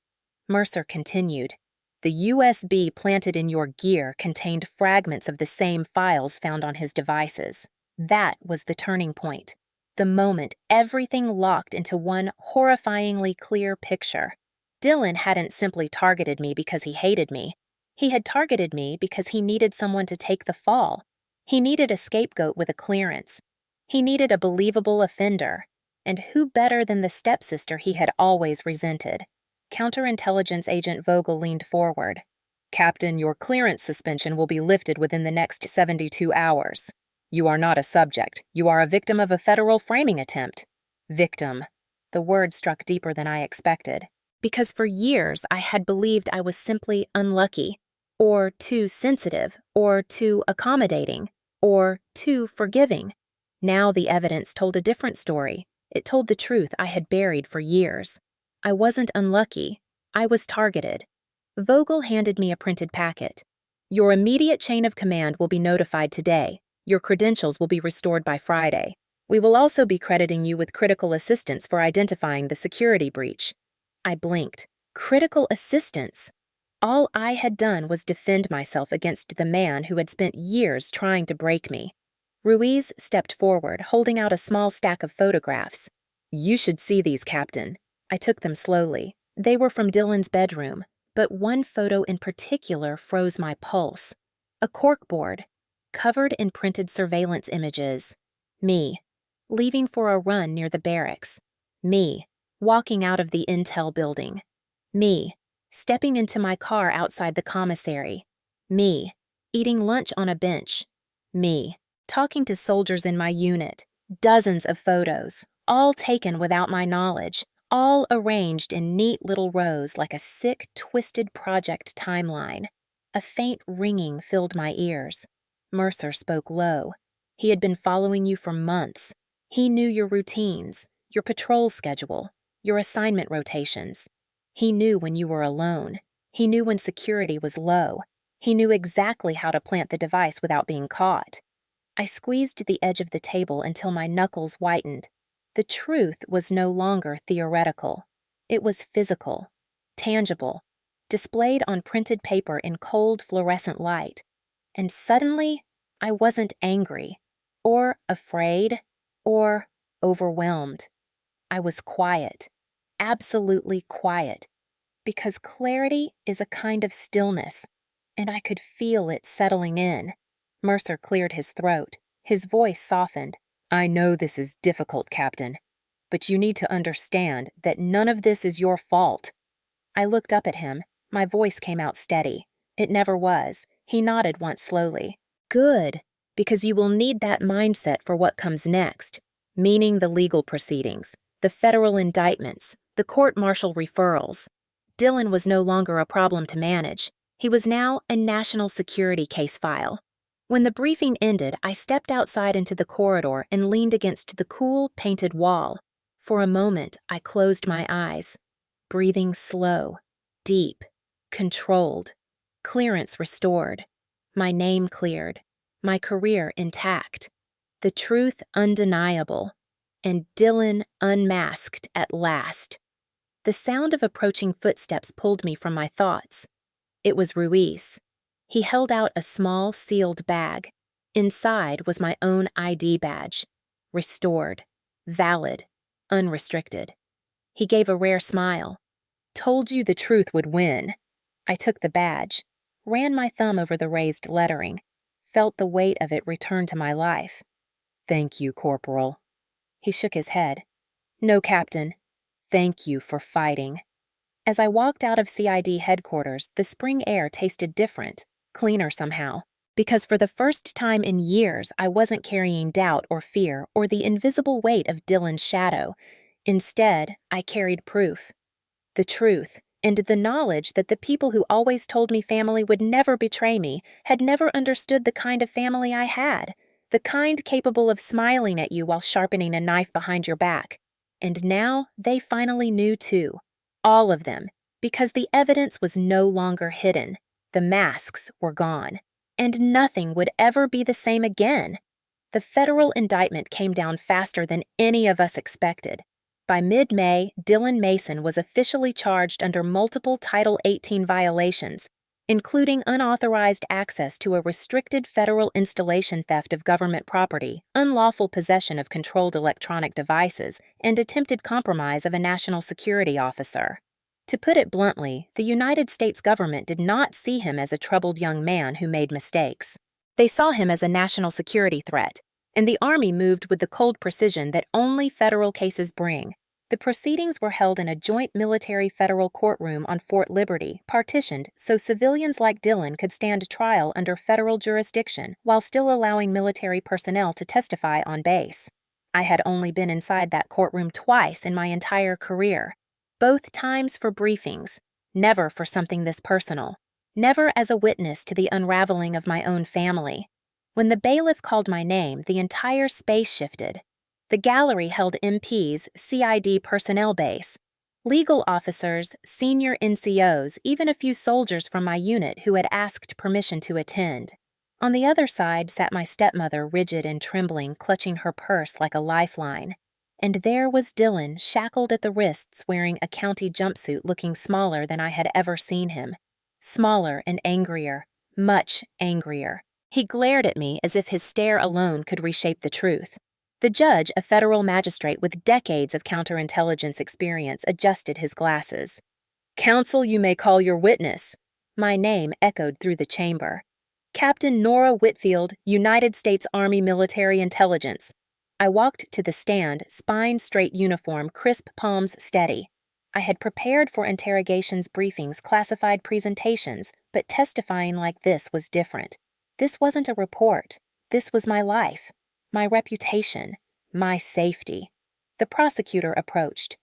Mercer continued. "The USB planted in your gear contained fragments of the same files found on his devices. That was the turning point. The moment everything locked into one horrifyingly clear picture. Dylan hadn't simply targeted me because he hated me. He had targeted me because he needed someone to take the fall. He needed a scapegoat with a clearance. He needed a believable offender. And who better than the stepsister he had always resented? Counterintelligence Agent Vogel leaned forward. "Captain, your clearance suspension will be lifted within the next 72 hours. You are not a subject. You are a victim of a federal framing attempt." Victim. The word struck deeper than I expected. Because for years I had believed I was simply unlucky, or too sensitive, or too accommodating, or too forgiving. Now the evidence told a different story. It told the truth I had buried for years. I wasn't unlucky. I was targeted. Vogel handed me a printed packet. "Your immediate chain of command will be notified today. Your credentials will be restored by Friday. We will also be crediting you with critical assistance for identifying the security breach." I blinked. Critical assistance? All I had done was defend myself against the man who had spent years trying to break me. Ruiz stepped forward, holding out a small stack of photographs. "You should see these, Captain." I took them slowly. They were from Dylan's bedroom, but one photo in particular froze my pulse. A corkboard, covered in printed surveillance images. Me, leaving for a run near the barracks. Me, walking out of the intel building. Me, stepping into my car outside the commissary. Me, eating lunch on a bench. Me, talking to soldiers in my unit. Dozens of photos, all taken without my knowledge, all arranged in neat little rows like a sick, twisted project timeline. A faint ringing filled my ears. Mercer spoke low. He had been following you for months. He knew your routines, your patrol schedule, your assignment rotations. He knew when you were alone. He knew when security was low. He knew exactly how to plant the device without being caught. I squeezed the edge of the table until my knuckles whitened. The truth was no longer theoretical. It was physical, tangible, displayed on printed paper in cold fluorescent light. And suddenly, I wasn't angry, or afraid, or overwhelmed. I was quiet, absolutely quiet, because clarity is a kind of stillness, and I could feel it settling in. Mercer cleared his throat. His voice softened. "I know this is difficult, Captain, but you need to understand that none of this is your fault." I looked up at him. My voice came out steady. It never was. He nodded once slowly. "Good, because you will need that mindset for what comes next, meaning the legal proceedings, the federal indictments, the court-martial referrals." Dylan was no longer a problem to manage. He was now a national security case file. When the briefing ended, I stepped outside into the corridor and leaned against the cool, painted wall. For a moment, I closed my eyes, breathing slow, deep, controlled. Clearance restored. My name cleared. My career intact. The truth undeniable. And Dylan unmasked at last. The sound of approaching footsteps pulled me from my thoughts. It was Ruiz. He held out a small, sealed bag. Inside was my own ID badge. Restored. Valid. Unrestricted. He gave a rare smile. "Told you the truth would win." I took the badge, ran my thumb over the raised lettering, felt the weight of it return to my life. "Thank you, Corporal." He shook his head. "No, Captain. Thank you for fighting." As I walked out of CID headquarters, the spring air tasted different, cleaner somehow, because for the first time in years, I wasn't carrying doubt or fear or the invisible weight of Dylan's shadow. Instead, I carried proof. The truth, and the knowledge that the people who always told me family would never betray me had never understood the kind of family I had, the kind capable of smiling at you while sharpening a knife behind your back. And now they finally knew too. All of them, because the evidence was no longer hidden. The masks were gone. And nothing would ever be the same again. The federal indictment came down faster than any of us expected. By mid-May, Dylan Mason was officially charged under multiple Title 18 violations, including unauthorized access to a restricted federal installation, theft of government property, unlawful possession of controlled electronic devices, and attempted compromise of a national security officer. To put it bluntly, the United States government did not see him as a troubled young man who made mistakes. They saw him as a national security threat, and the Army moved with the cold precision that only federal cases bring. The proceedings were held in a joint military federal courtroom on Fort Liberty, partitioned so civilians like Dylan could stand trial under federal jurisdiction while still allowing military personnel to testify on base. I had only been inside that courtroom twice in my entire career, both times for briefings, never for something this personal, never as a witness to the unraveling of my own family. When the bailiff called my name, the entire space shifted. The gallery held MPs, CID personnel base, legal officers, senior NCOs, even a few soldiers from my unit who had asked permission to attend. On the other side sat my stepmother, rigid and trembling, clutching her purse like a lifeline. And there was Dylan, shackled at the wrists, wearing a county jumpsuit looking smaller than I had ever seen him. Smaller and angrier, much angrier. He glared at me as if his stare alone could reshape the truth. The judge, a federal magistrate with decades of counterintelligence experience, adjusted his glasses. "Counsel, you may call your witness." My name echoed through the chamber. "Captain Nora Whitfield, United States Army Military Intelligence." I walked to the stand, spine straight uniform, crisp palms steady. I had prepared for interrogations, briefings, classified presentations, but testifying like this was different. This wasn't a report. This was my life. My reputation, my safety. The prosecutor approached.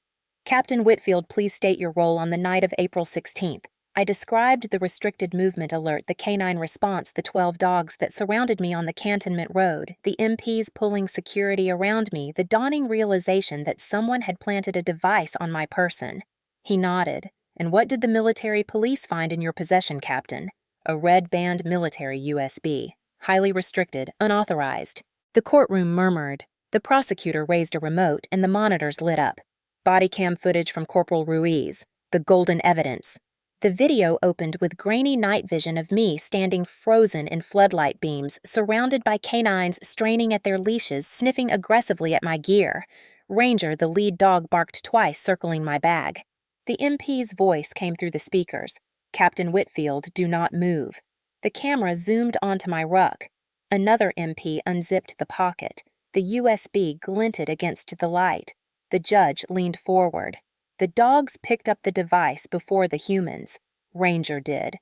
"Captain Whitfield, please state your role on the night of April 16th. I described the restricted movement alert, the K9 response, the 12 dogs that surrounded me on the Cantonment Road, the MPs pulling security around me, the dawning realization that someone had planted a device on my person." He nodded. "And what did the military police find in your possession, Captain?" "A red band military USB. Highly restricted, unauthorized." The courtroom murmured. The prosecutor raised a remote and the monitors lit up. "Body cam footage from Corporal Ruiz. The golden evidence." The video opened with grainy night vision of me standing frozen in floodlight beams, surrounded by K9s straining at their leashes, sniffing aggressively at my gear. Ranger, the lead dog, barked twice, circling my bag. The MP's voice came through the speakers. "Captain Whitfield, do not move." The camera zoomed onto my ruck. Another MP unzipped the pocket. The USB glinted against the light. The judge leaned forward. The dogs picked up the device before the humans. Ranger did.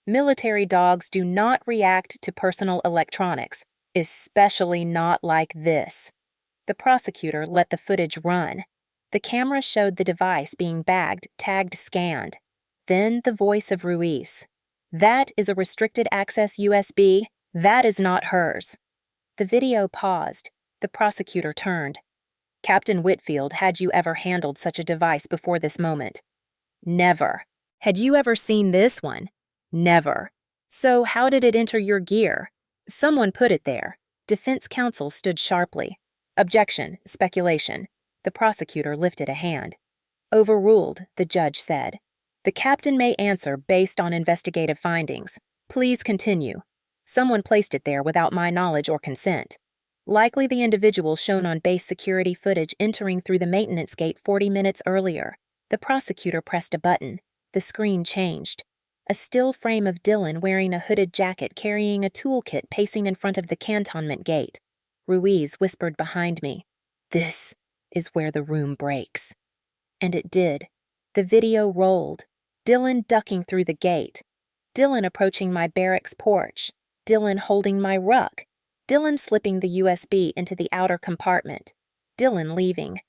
Military dogs do not react to personal electronics, especially not like this. The prosecutor let the footage run. The camera showed the device being bagged, tagged, scanned. Then the voice of Ruiz. That is a restricted access USB. That is not hers. The video paused. The prosecutor turned. Captain Whitfield, had you ever handled such a device before this moment? Never. Had you ever seen this one? Never. So how did it enter your gear? Someone put it there. Defense counsel stood sharply. Objection, speculation. The prosecutor lifted a hand. Overruled, the judge said. The captain may answer based on investigative findings. Please continue. Someone placed it there without my knowledge or consent. Likely the individual shown on base security footage entering through the maintenance gate 40 minutes earlier. The prosecutor pressed a button. The screen changed. A still frame of Dylan wearing a hooded jacket carrying a toolkit pacing in front of the cantonment gate. Ruiz whispered behind me, "This is where the room breaks." And it did. The video rolled. Dylan ducking through the gate. Dylan approaching my barracks porch. Dylan holding my ruck. Dylan slipping the USB into the outer compartment. Dylan leaving.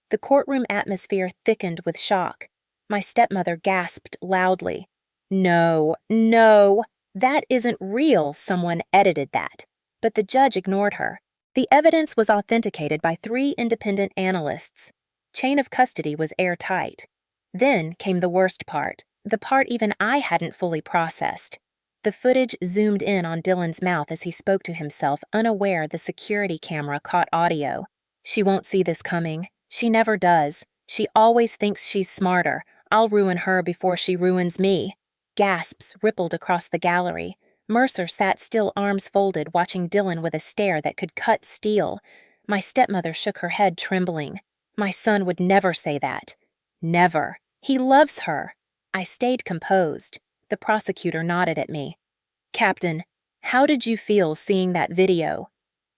The courtroom atmosphere thickened with shock. My stepmother gasped loudly. No, no, that isn't real. Someone edited that. But the judge ignored her. The evidence was authenticated by 3 independent analysts. Chain of custody was airtight. Then came the worst part, the part even I hadn't fully processed. The footage zoomed in on Dylan's mouth as he spoke to himself, unaware the security camera caught audio. She won't see this coming. She never does. She always thinks she's smarter. I'll ruin her before she ruins me. Gasps rippled across the gallery. Mercer sat still, arms folded, watching Dylan with a stare that could cut steel. My stepmother shook her head, trembling. My son would never say that. Never. He loves her. I stayed composed. The prosecutor nodded at me. Captain, how did you feel seeing that video?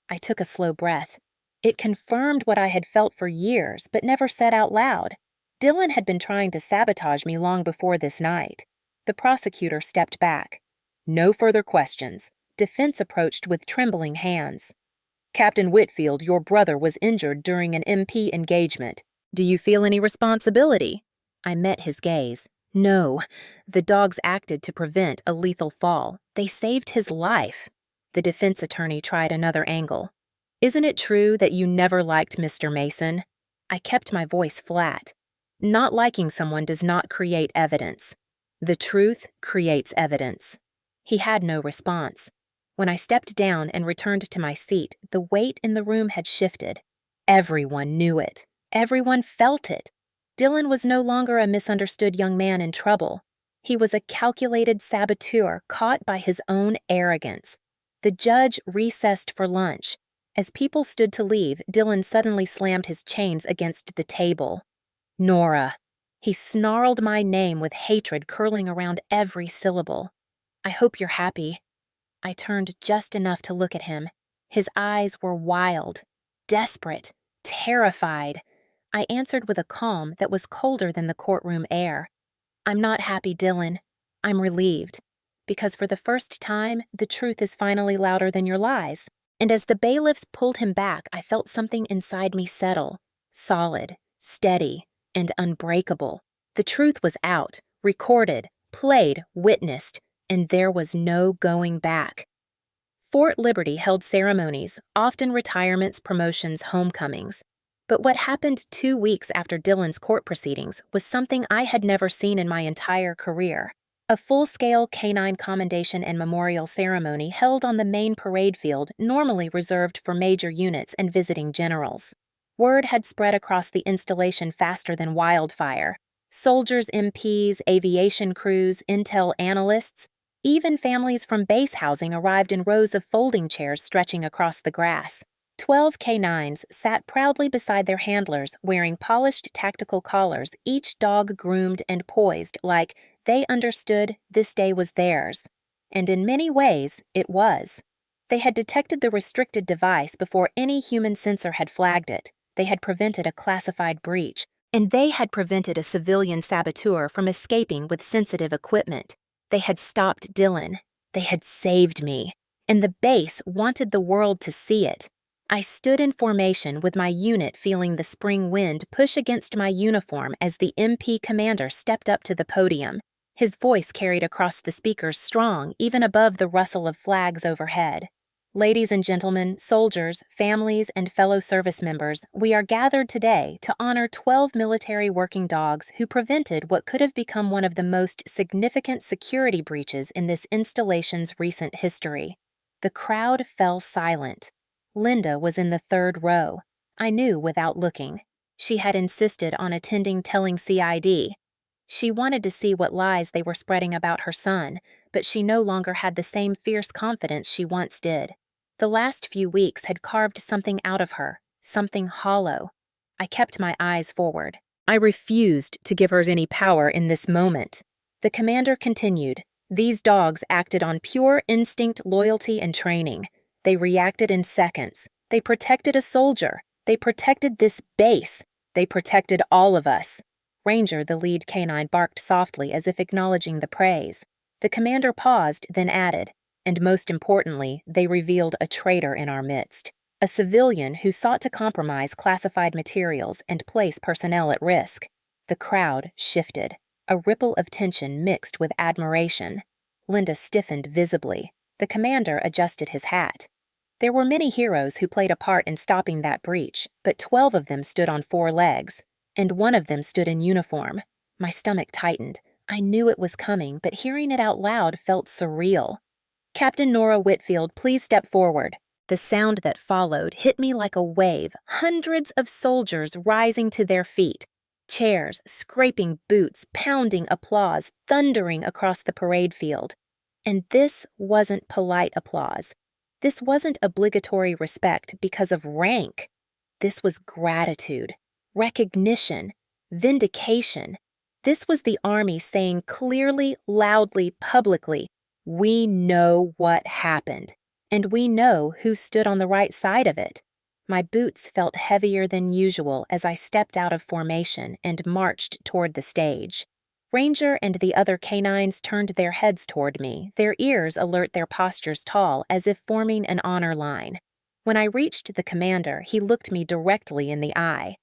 I took a slow breath. It confirmed what I had felt for years, but never said out loud. Dylan had been trying to sabotage me long before this night. The prosecutor stepped back. No further questions. Defense approached with trembling hands. Captain Whitfield, your brother was injured during an MP engagement. Do you feel any responsibility? I met his gaze. No. The dogs acted to prevent a lethal fall. They saved his life. The defense attorney tried another angle. Isn't it true that you never liked Mr. Mason? I kept my voice flat. Not liking someone does not create evidence. The truth creates evidence. He had no response. When I stepped down and returned to my seat, the weight in the room had shifted. Everyone knew it. Everyone felt it. Dylan was no longer a misunderstood young man in trouble. He was a calculated saboteur caught by his own arrogance. The judge recessed for lunch. As people stood to leave, Dylan suddenly slammed his chains against the table. Nora. He snarled my name with hatred curling around every syllable. I hope you're happy. I turned just enough to look at him. His eyes were wild, desperate, terrified. I answered with a calm that was colder than the courtroom air. I'm not happy, Dylan. I'm relieved. Because for the first time, the truth is finally louder than your lies. And as the bailiffs pulled him back, I felt something inside me settle. Solid, steady, and unbreakable. The truth was out, recorded, played, witnessed, and there was no going back. Fort Liberty held ceremonies, often retirements, promotions, homecomings. But what happened 2 weeks after Dylan's court proceedings was something I had never seen in my entire career. A full-scale K9 commendation and memorial ceremony held on the main parade field, normally reserved for major units and visiting generals. Word had spread across the installation faster than wildfire. Soldiers, MPs, aviation crews, intel analysts, even families from base housing arrived in rows of folding chairs stretching across the grass. 12 K9s sat proudly beside their handlers, wearing polished tactical collars, each dog groomed and poised like they understood this day was theirs. And in many ways, it was. They had detected the restricted device before any human sensor had flagged it. They had prevented a classified breach, and they had prevented a civilian saboteur from escaping with sensitive equipment. They had stopped Dylan. They had saved me. And the base wanted the world to see it. I stood in formation with my unit feeling the spring wind push against my uniform as the MP commander stepped up to the podium. His voice carried across the speakers strong, even above the rustle of flags overhead. Ladies and gentlemen, soldiers, families, and fellow service members, we are gathered today to honor 12 military working dogs who prevented what could have become one of the most significant security breaches in this installation's recent history. The crowd fell silent. Linda was in the third row. I knew without looking. She had insisted on attending telling CID. She wanted to see what lies they were spreading about her son, but she no longer had the same fierce confidence she once did. The last few weeks had carved something out of her, something hollow. I kept my eyes forward. I refused to give her any power in this moment. The commander continued. These dogs acted on pure instinct, loyalty, and training. They reacted in seconds. They protected a soldier. They protected this base. They protected all of us. Ranger, the lead canine, barked softly as if acknowledging the praise. The commander paused, then added, and most importantly, they revealed a traitor in our midst, a civilian who sought to compromise classified materials and place personnel at risk. The crowd shifted. A ripple of tension mixed with admiration. Linda stiffened visibly. The commander adjusted his hat. There were many heroes who played a part in stopping that breach, but 12 of them stood on 4 legs, and one of them stood in uniform. My stomach tightened. I knew it was coming, but hearing it out loud felt surreal. Captain Nora Whitfield, please step forward. The sound that followed hit me like a wave, hundreds of soldiers rising to their feet. Chairs, scraping boots, pounding applause, thundering across the parade field. And this wasn't polite applause. This wasn't obligatory respect because of rank. This was gratitude, recognition, vindication. This was the Army saying clearly, loudly, publicly, we know what happened, and we know who stood on the right side of it. My boots felt heavier than usual as I stepped out of formation and marched toward the stage. Ranger and the other K9s turned their heads toward me, their ears alert, their postures tall, as if forming an honor line. When I reached the commander, he looked me directly in the eye.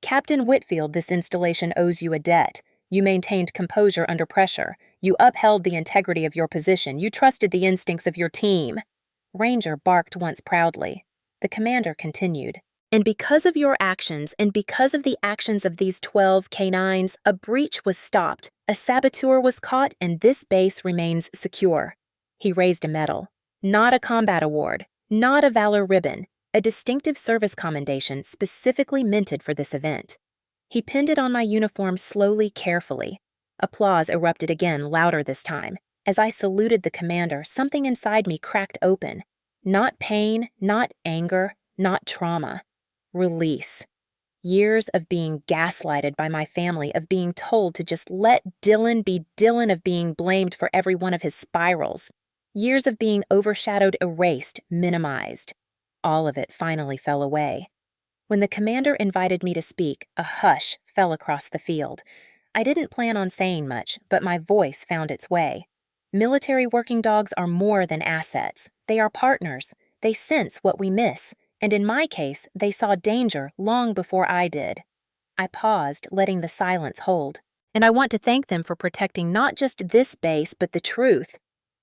Captain Whitfield, this installation owes you a debt. You maintained composure under pressure. You upheld the integrity of your position. You trusted the instincts of your team. Ranger barked once proudly. The commander continued. And because of your actions, and because of the actions of these 12 K9s, a breach was stopped, a saboteur was caught, and this base remains secure. He raised a medal. Not a combat award, not a valor ribbon, a distinctive service commendation specifically minted for this event. He pinned it on my uniform slowly, carefully. Applause erupted again, louder this time. As I saluted the commander, something inside me cracked open. Not pain, not anger, not trauma. Release. Years of being gaslighted by my family, of being told to just let Dylan be Dylan, of being blamed for every one of his spirals. Years of being overshadowed, erased, minimized. All of it finally fell away. When the commander invited me to speak, a hush fell across the field. I didn't plan on saying much, but my voice found its way. Military working dogs are more than assets. They are partners. They sense what we miss. And in my case, they saw danger long before I did. I paused, letting the silence hold. And I want to thank them for protecting not just this base, but the truth.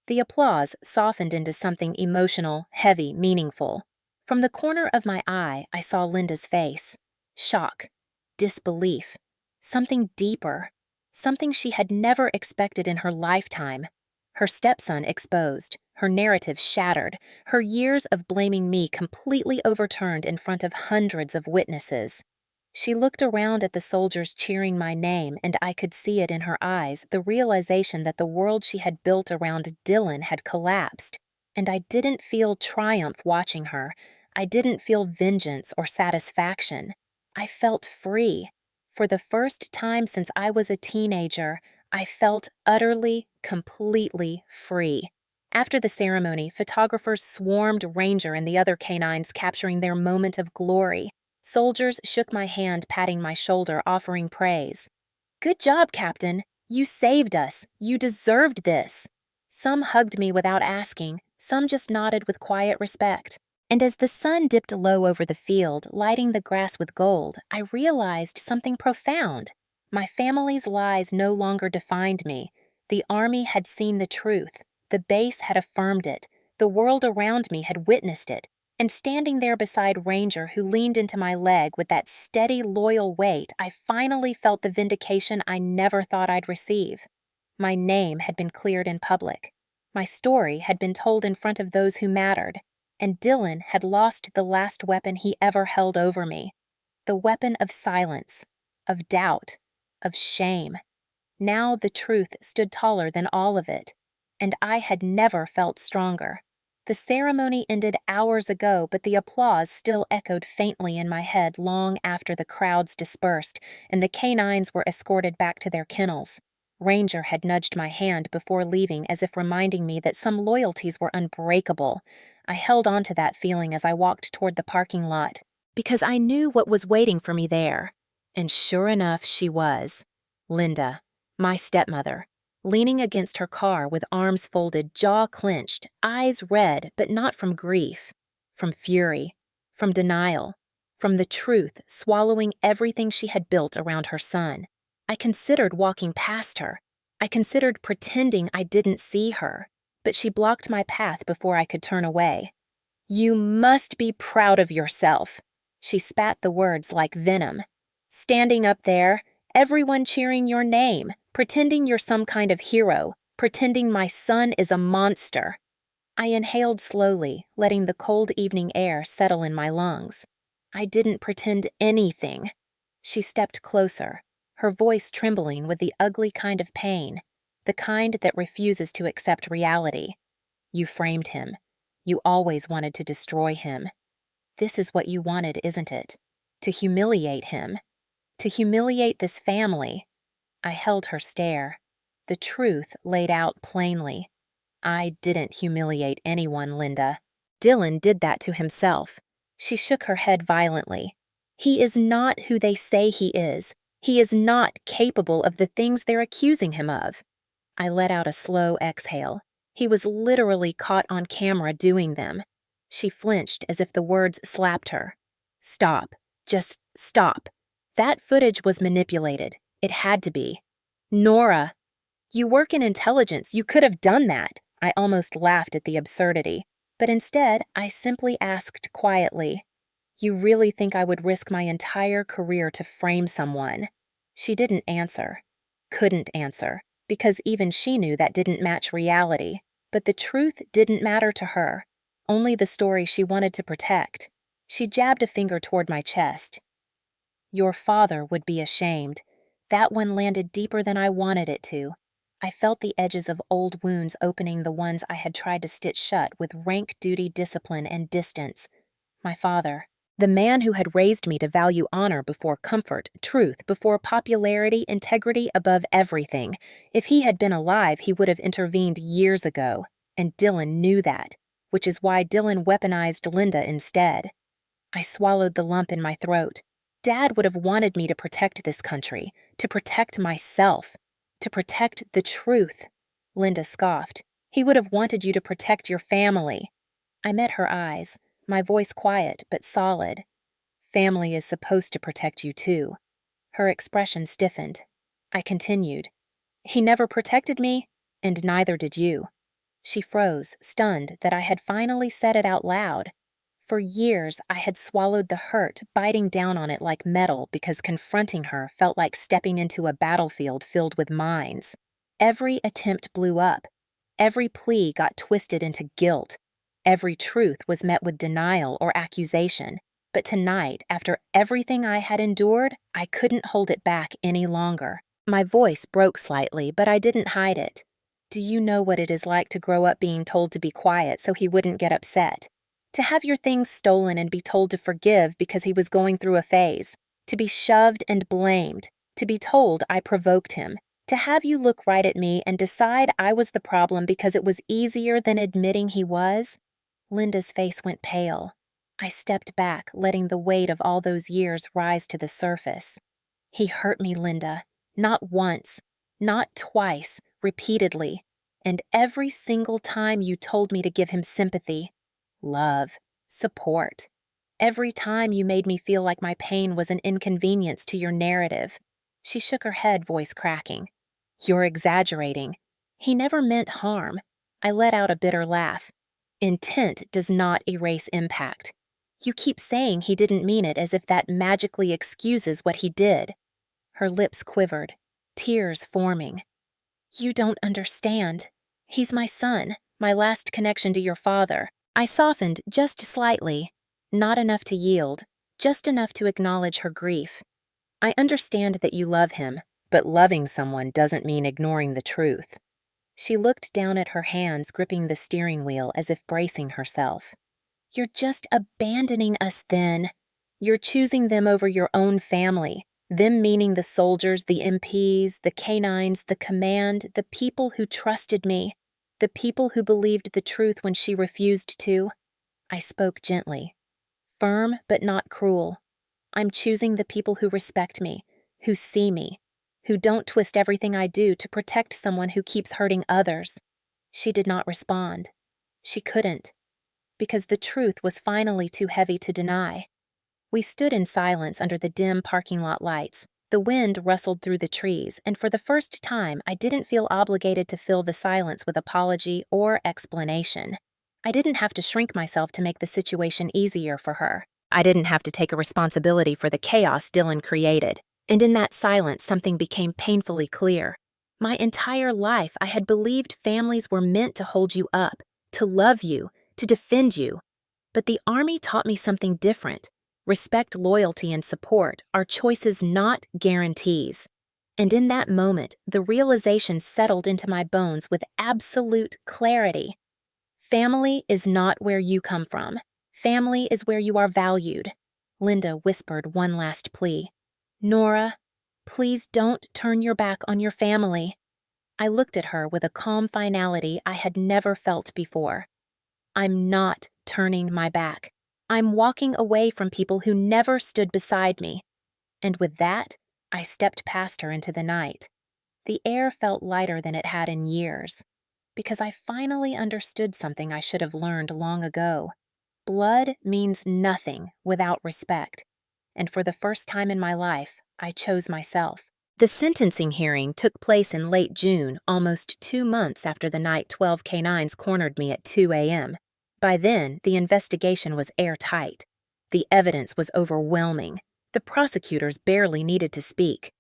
The applause softened into something emotional, heavy, meaningful. From the corner of my eye, I saw Linda's face. Shock, disbelief, something deeper, something she had never expected in her lifetime. Her stepson exposed, her narrative shattered, her years of blaming me completely overturned in front of hundreds of witnesses. She looked around at the soldiers cheering my name, and I could see it in her eyes, the realization that the world she had built around Dylan had collapsed. And I didn't feel triumph watching her. I didn't feel vengeance or satisfaction. I felt free. For the first time since I was a teenager, I felt utterly, completely free. After the ceremony, photographers swarmed Ranger and the other K9s, capturing their moment of glory. Soldiers shook my hand, patting my shoulder, offering praise. "Good job, Captain. You saved us. You deserved this." Some hugged me without asking, some just nodded with quiet respect. And as the sun dipped low over the field, lighting the grass with gold, I realized something profound. My family's lies no longer defined me. The Army had seen the truth. The base had affirmed it. The world around me had witnessed it. And standing there beside Ranger, who leaned into my leg with that steady, loyal weight, I finally felt the vindication I never thought I'd receive. My name had been cleared in public. My story had been told in front of those who mattered. And Dylan had lost the last weapon he ever held over me. The weapon of silence, of doubt, of shame. Now the truth stood taller than all of it, and I had never felt stronger. The ceremony ended hours ago, but the applause still echoed faintly in my head long after the crowds dispersed and the K9s were escorted back to their kennels. Ranger had nudged my hand before leaving, as if reminding me that some loyalties were unbreakable. I held on to that feeling as I walked toward the parking lot, because I knew what was waiting for me there. And sure enough, she was. Linda, my stepmother, leaning against her car with arms folded, jaw clenched, eyes red, but not from grief, from fury, from denial, from the truth swallowing everything she had built around her son. I considered walking past her. I considered pretending I didn't see her, but she blocked my path before I could turn away. "You must be proud of yourself." She spat the words like venom. "Standing up there, everyone cheering your name, pretending you're some kind of hero, pretending my son is a monster." I inhaled slowly, letting the cold evening air settle in my lungs. "I didn't pretend anything." She stepped closer, her voice trembling with the ugly kind of pain, the kind that refuses to accept reality. "You framed him. You always wanted to destroy him. This is what you wanted, isn't it? To humiliate him. To humiliate this family." I held her stare. The truth laid out plainly. "I didn't humiliate anyone, Linda. Dylan did that to himself." She shook her head violently. "He is not who they say he is. He is not capable of the things they're accusing him of." I let out a slow exhale. He was literally caught on camera doing them. She flinched as if the words slapped her. "Stop. Just stop. That footage was manipulated. It had to be." "Nora, you work in intelligence. You could have done that." I almost laughed at the absurdity, but instead I simply asked quietly, "You really think I would risk my entire career to frame someone?" She didn't answer. Couldn't answer, because even she knew that didn't match reality. But the truth didn't matter to her, only the story she wanted to protect. She jabbed a finger toward my chest. "Your father would be ashamed." That one landed deeper than I wanted it to. I felt the edges of old wounds opening, the ones I had tried to stitch shut with rank duty, discipline, and distance. My father. The man who had raised me to value honor before comfort, truth before popularity, integrity above everything. If he had been alive, he would have intervened years ago. And Dylan knew that, which is why Dylan weaponized Linda instead. I swallowed the lump in my throat. Dad would have wanted me to protect this country, to protect myself, to protect the truth. Linda scoffed. "He would have wanted you to protect your family." I met her eyes, my voice quiet but solid. "Family is supposed to protect you too." Her expression stiffened. I continued. "He never protected me, and neither did you." She froze, stunned that I had finally said it out loud. For years, I had swallowed the hurt, biting down on it like metal, because confronting her felt like stepping into a battlefield filled with mines. Every attempt blew up. Every plea got twisted into guilt. Every truth was met with denial or accusation. But tonight, after everything I had endured, I couldn't hold it back any longer. My voice broke slightly, but I didn't hide it. "Do you know what it is like to grow up being told to be quiet so he wouldn't get upset? To have your things stolen and be told to forgive because he was going through a phase. To be shoved and blamed. To be told I provoked him. To have you look right at me and decide I was the problem because it was easier than admitting he was? Linda's face went pale. I stepped back, letting the weight of all those years rise to the surface. He hurt me, Linda. Not once, not twice, repeatedly. And every single time you told me to give him sympathy, love, support. Every time you made me feel like my pain was an inconvenience to your narrative. She shook her head, voice cracking. You're exaggerating. He never meant harm. I let out a bitter laugh. Intent does not erase impact. You keep saying he didn't mean it as if that magically excuses what he did. Her lips quivered, tears forming. You don't understand. He's my son, my last connection to your father. I softened just slightly, not enough to yield, just enough to acknowledge her grief. I understand that you love him, but loving someone doesn't mean ignoring the truth. She looked down at her hands gripping the steering wheel as if bracing herself. You're just abandoning us then. You're choosing them over your own family, them meaning the soldiers, the MPs, the K9s, the command, the people who trusted me, the people who believed the truth when she refused to. I spoke gently, firm but not cruel. I'm choosing the people who respect me, who see me, who don't twist everything I do to protect someone who keeps hurting others. She did not respond. She couldn't, because the truth was finally too heavy to deny. We stood in silence under the dim parking lot lights. The wind rustled through the trees, and for the first time, I didn't feel obligated to fill the silence with apology or explanation. I didn't have to shrink myself to make the situation easier for her. I didn't have to take a responsibility for the chaos Dylan created. And in that silence, something became painfully clear. My entire life, I had believed families were meant to hold you up, to love you, to defend you. But the Army taught me something different. Respect, loyalty, and support are choices, not guarantees. And in that moment, the realization settled into my bones with absolute clarity. Family is not where you come from. Family is where you are valued. Linda whispered one last plea. Nora, please don't turn your back on your family. I looked at her with a calm finality I had never felt before. I'm not turning my back. I'm walking away from people who never stood beside me. And with that, I stepped past her into the night. The air felt lighter than it had in years, because I finally understood something I should have learned long ago. Blood means nothing without respect. And for the first time in my life, I chose myself. The sentencing hearing took place in late June, almost 2 months after the night 12 K9s cornered me at 2 a.m. By then, the investigation was airtight. The evidence was overwhelming. The prosecutors barely needed to speak.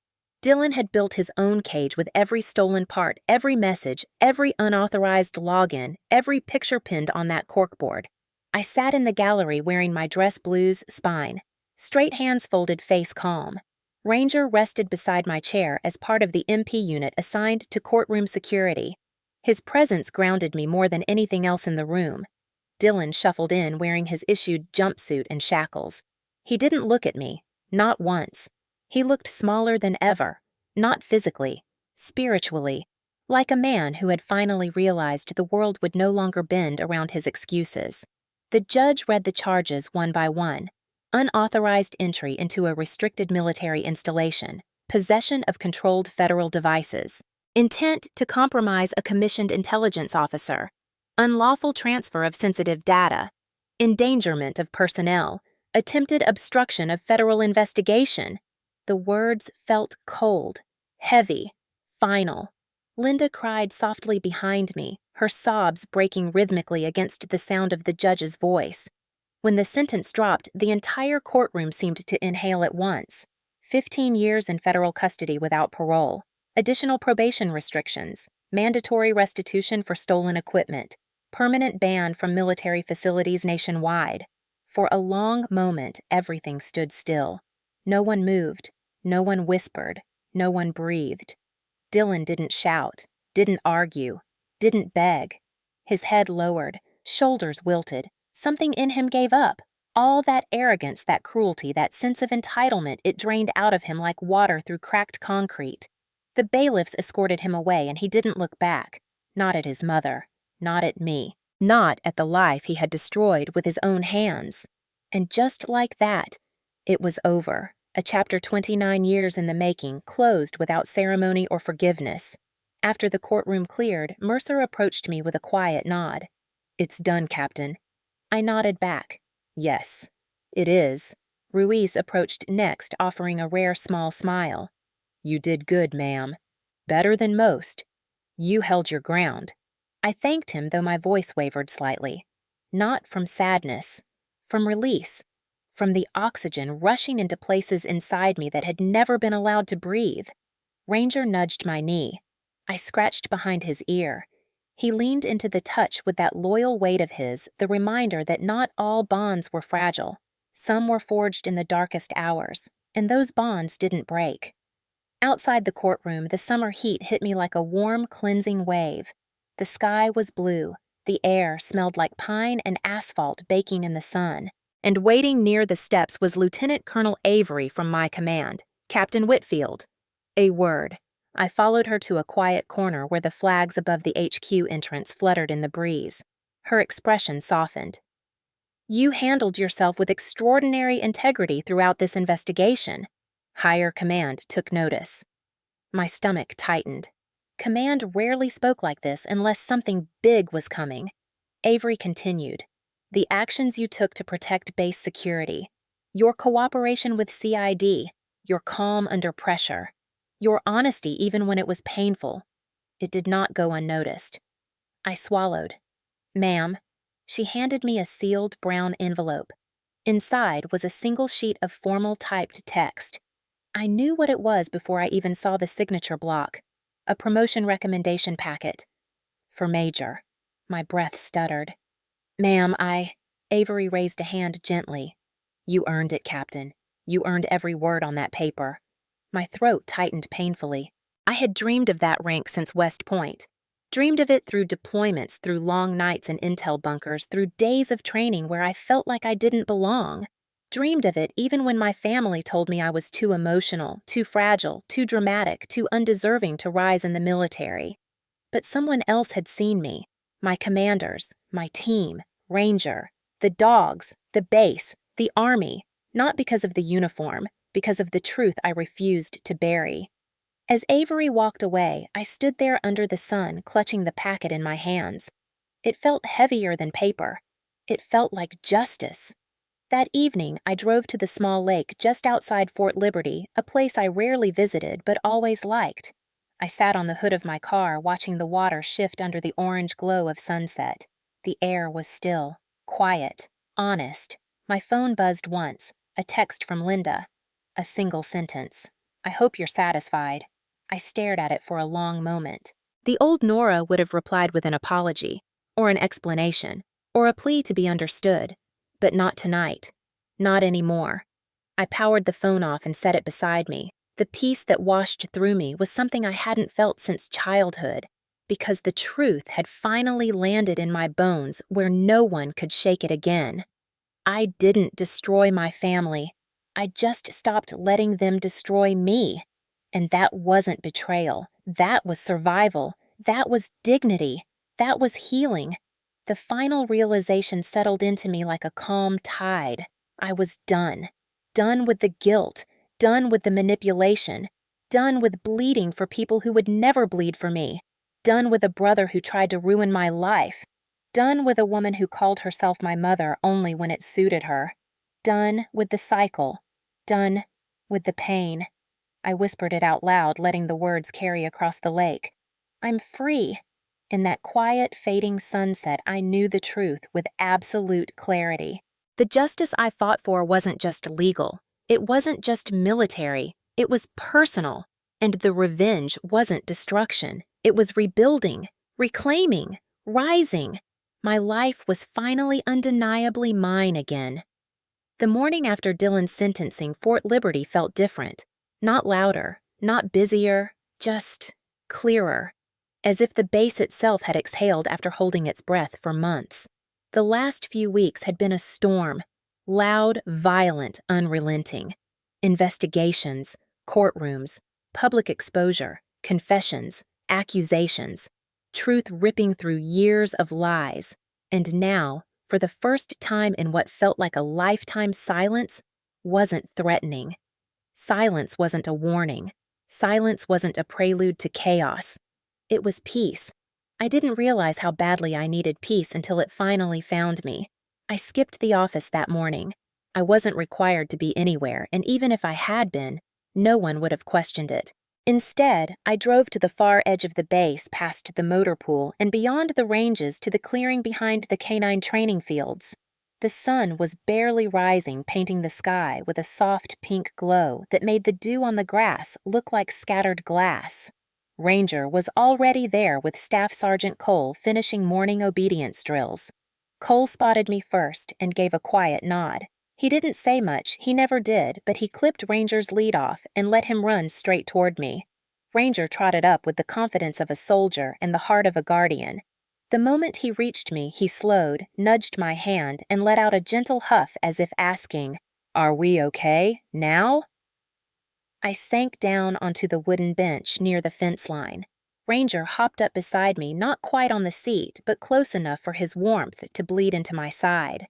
Dylan had built his own cage with every stolen part, every message, every unauthorized login, every picture pinned on that corkboard. I sat in the gallery wearing my dress blues spine, straight hands folded, face calm. Ranger rested beside my chair as part of the MP unit assigned to courtroom security. His presence grounded me more than anything else in the room. Dylan shuffled in wearing his issued jumpsuit and shackles. He didn't look at me, not once. He looked smaller than ever, not physically, spiritually, like a man who had finally realized the world would no longer bend around his excuses. The judge read the charges one by one. Unauthorized entry into a restricted military installation, possession of controlled federal devices, intent to compromise a commissioned intelligence officer, unlawful transfer of sensitive data, endangerment of personnel, attempted obstruction of federal investigation. The words felt cold, heavy, final. Linda cried softly behind me, her sobs breaking rhythmically against the sound of the judge's voice. When the sentence dropped, the entire courtroom seemed to inhale at once. 15 years in federal custody without parole, additional probation restrictions, mandatory restitution for stolen equipment, permanent ban from military facilities nationwide. For a long moment, everything stood still. No one moved, no one whispered, no one breathed. Dylan didn't shout, didn't argue, didn't beg. His head lowered, shoulders wilted. Something in him gave up. All that arrogance, that cruelty, that sense of entitlement, it drained out of him like water through cracked concrete. The bailiffs escorted him away, and he didn't look back. Not at his mother. Not at me. Not at the life he had destroyed with his own hands. And just like that, it was over. A chapter 29 years in the making, closed without ceremony or forgiveness. After the courtroom cleared, Mercer approached me with a quiet nod. "It's done, Captain." I nodded back. "Yes, it is." Ruiz approached next, offering a rare small smile. "You did good, ma'am. Better than most. You held your ground." I thanked him, though my voice wavered slightly. Not from sadness. From release. From the oxygen rushing into places inside me that had never been allowed to breathe. Ranger nudged my knee. I scratched behind his ear. He leaned into the touch with that loyal weight of his, the reminder that not all bonds were fragile. Some were forged in the darkest hours, and those bonds didn't break. Outside the courtroom, the summer heat hit me like a warm, cleansing wave. The sky was blue. The air smelled like pine and asphalt baking in the sun. And waiting near the steps was Lieutenant Colonel Avery from my command, Captain Whitfield. A word. I followed her to a quiet corner where the flags above the HQ entrance fluttered in the breeze. Her expression softened. "You handled yourself with extraordinary integrity throughout this investigation." Higher command took notice. My stomach tightened. Command rarely spoke like this unless something big was coming. Avery continued. "The actions you took to protect base security, your cooperation with CID, your calm under pressure, your honesty even when it was painful, it did not go unnoticed." I swallowed. "Ma'am." She handed me a sealed brown envelope. Inside was a single sheet of formal typed text. I knew what it was before I even saw the signature block. A promotion recommendation packet. For Major. My breath stuttered. "Ma'am, Avery raised a hand gently. "You earned it, Captain. You earned every word on that paper." My throat tightened painfully. I had dreamed of that rank since West Point. Dreamed of it through deployments, through long nights in intel bunkers, through days of training where I felt like I didn't belong. Dreamed of it even when my family told me I was too emotional, too fragile, too dramatic, too undeserving to rise in the military. But someone else had seen me. My commanders, my team, Ranger, the dogs, the base, the army, not because of the uniform, because of the truth I refused to bury. As Avery walked away, I stood there under the sun, clutching the packet in my hands. It felt heavier than paper. It felt like justice. That evening, I drove to the small lake just outside Fort Liberty, a place I rarely visited but always liked. I sat on the hood of my car, watching the water shift under the orange glow of sunset. The air was still, quiet, honest. My phone buzzed once, a text from Linda. A single sentence. "I hope you're satisfied." I stared at it for a long moment. The old Nora would have replied with an apology, or an explanation, or a plea to be understood. But not tonight. Not anymore. I powered the phone off and set it beside me. The peace that washed through me was something I hadn't felt since childhood, because the truth had finally landed in my bones where no one could shake it again. I didn't destroy my family. I just stopped letting them destroy me. And that wasn't betrayal. That was survival. That was dignity. That was healing. The final realization settled into me like a calm tide. I was done. Done with the guilt. Done with the manipulation. Done with bleeding for people who would never bleed for me. Done with a brother who tried to ruin my life. Done with a woman who called herself my mother only when it suited her. Done with the cycle. Done with the pain. I whispered it out loud, letting the words carry across the lake. I'm free. In that quiet, fading sunset, I knew the truth with absolute clarity. The justice I fought for wasn't just legal. It wasn't just military. It was personal. And the revenge wasn't destruction. It was rebuilding, reclaiming, rising. My life was finally undeniably mine again. The morning after Dylan's sentencing, Fort Liberty felt different. Not louder, not busier, just clearer. As if the base itself had exhaled after holding its breath for months. The last few weeks had been a storm. Loud, violent, unrelenting. Investigations, courtrooms, public exposure, confessions, accusations, truth ripping through years of lies. And now, for the first time in what felt like a lifetime, silence wasn't threatening. Silence wasn't a warning. Silence wasn't a prelude to chaos. It was peace. I didn't realize how badly I needed peace until it finally found me. I skipped the office that morning. I wasn't required to be anywhere, and even if I had been, no one would have questioned it. Instead, I drove to the far edge of the base past the motor pool and beyond the ranges to the clearing behind the K9 training fields. The sun was barely rising, painting the sky with a soft pink glow that made the dew on the grass look like scattered glass. Ranger was already there with Staff Sergeant Cole finishing morning obedience drills. Cole spotted me first and gave a quiet nod. He didn't say much, he never did, but he clipped Ranger's lead off and let him run straight toward me. Ranger trotted up with the confidence of a soldier and the heart of a guardian. The moment he reached me, he slowed, nudged my hand, and let out a gentle huff as if asking, "Are we okay, now?" I sank down onto the wooden bench near the fence line. Ranger hopped up beside me, not quite on the seat, but close enough for his warmth to bleed into my side.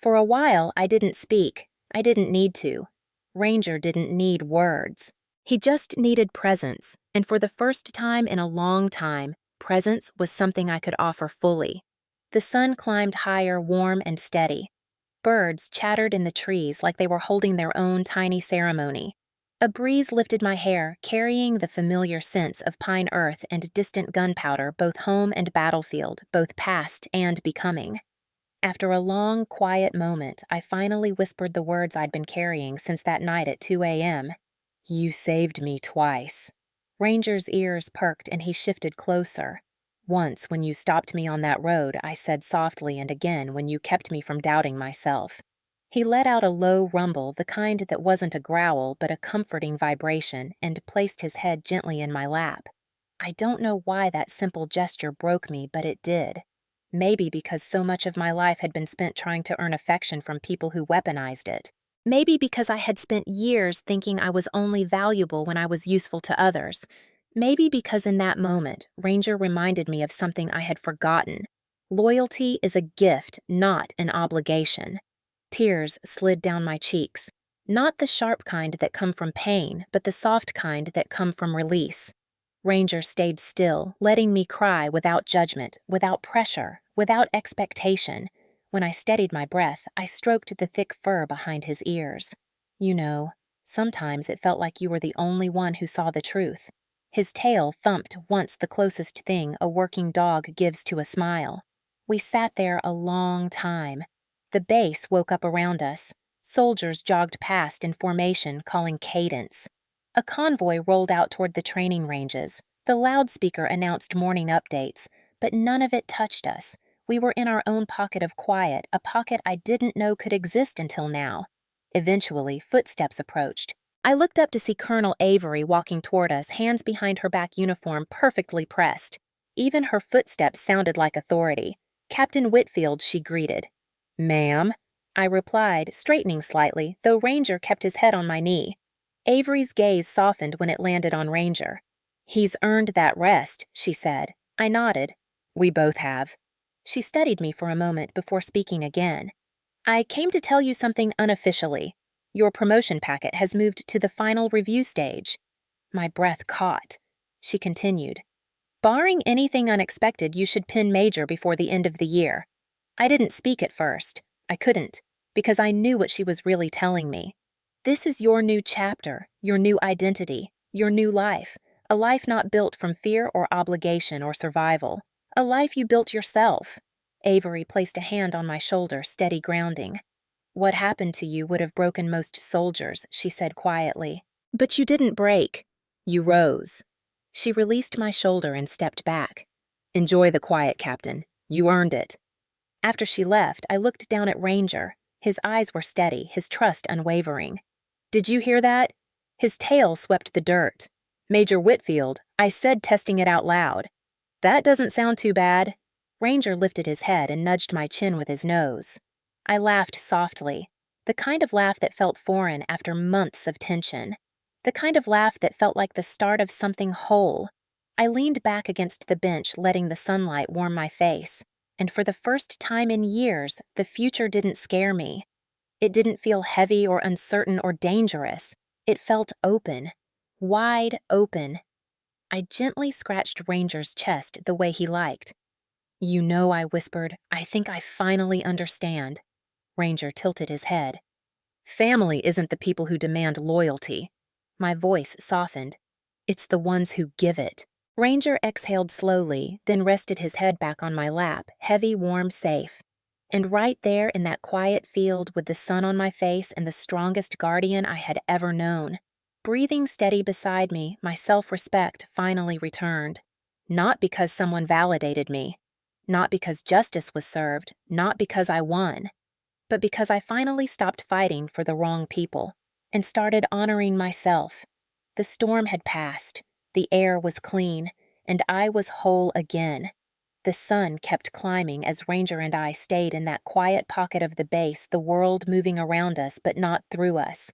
For a while, I didn't speak. I didn't need to. Ranger didn't need words. He just needed presence, and for the first time in a long time, presence was something I could offer fully. The sun climbed higher, warm and steady. Birds chattered in the trees like they were holding their own tiny ceremony. A breeze lifted my hair, carrying the familiar scents of pine earth and distant gunpowder, both home and battlefield, both past and becoming. After a long, quiet moment, I finally whispered the words I'd been carrying since that night at 2 a.m. "You saved me twice." Ranger's ears perked and he shifted closer. "Once when you stopped me on that road," I said softly, "and again when you kept me from doubting myself." He let out a low rumble, the kind that wasn't a growl but a comforting vibration, and placed his head gently in my lap. I don't know why that simple gesture broke me, but it did. Maybe because so much of my life had been spent trying to earn affection from people who weaponized it. Maybe because I had spent years thinking I was only valuable when I was useful to others. Maybe because in that moment, Ranger reminded me of something I had forgotten. Loyalty is a gift, not an obligation. Tears slid down my cheeks. Not the sharp kind that come from pain, but the soft kind that come from release. Ranger stayed still, letting me cry without judgment, without pressure, without expectation. When I steadied my breath, I stroked the thick fur behind his ears. "You know, sometimes it felt like you were the only one who saw the truth." His tail thumped once, the closest thing a working dog gives to a smile. We sat there a long time. The base woke up around us. Soldiers jogged past in formation, calling cadence. A convoy rolled out toward the training ranges. The loudspeaker announced morning updates, but none of it touched us. We were in our own pocket of quiet, a pocket I didn't know could exist until now. Eventually, footsteps approached. I looked up to see Colonel Avery walking toward us, hands behind her back uniform perfectly pressed. Even her footsteps sounded like authority. "Captain Whitfield," she greeted. "Ma'am," I replied, straightening slightly, though Ranger kept his head on my knee. Avery's gaze softened when it landed on Ranger. "He's earned that rest," she said. I nodded. "We both have." She studied me for a moment before speaking again. "I came to tell you something unofficially. Your promotion packet has moved to the final review stage." My breath caught. She continued. "Barring anything unexpected, you should pin major before the end of the year." I didn't speak at first. I couldn't, because I knew what she was really telling me. This is your new chapter, your new identity, your new life, a life not built from fear or obligation or survival, a life you built yourself. Avery placed a hand on my shoulder, steady grounding. "What happened to you would have broken most soldiers," she said quietly. "But you didn't break. You rose." She released my shoulder and stepped back. "Enjoy the quiet, Captain. You earned it." After she left, I looked down at Ranger. His eyes were steady, his trust unwavering. "Did you hear that?" His tail swept the dirt. "Major Whitfield," I said, testing it out loud. "That doesn't sound too bad." Ranger lifted his head and nudged my chin with his nose. I laughed softly, the kind of laugh that felt foreign after months of tension. the kind of laugh that felt like the start of something whole. I leaned back against the bench, letting the sunlight warm my face, and for the first time in years, the future didn't scare me. It didn't feel heavy or uncertain or dangerous. It felt open, wide open. I gently scratched Ranger's chest the way he liked. "You know," I whispered, "I think I finally understand." Ranger tilted his head. "Family isn't the people who demand loyalty." My voice softened. "It's the ones who give it." Ranger exhaled slowly, then rested his head back on my lap, heavy, warm, safe. And right there in that quiet field with the sun on my face and the strongest guardian I had ever known, breathing steady beside me, my self-respect finally returned. Not because someone validated me, not because justice was served, not because I won, but because I finally stopped fighting for the wrong people and started honoring myself. The storm had passed, the air was clean, and I was whole again. The sun kept climbing as Ranger and I stayed in that quiet pocket of the base, the world moving around us but not through us.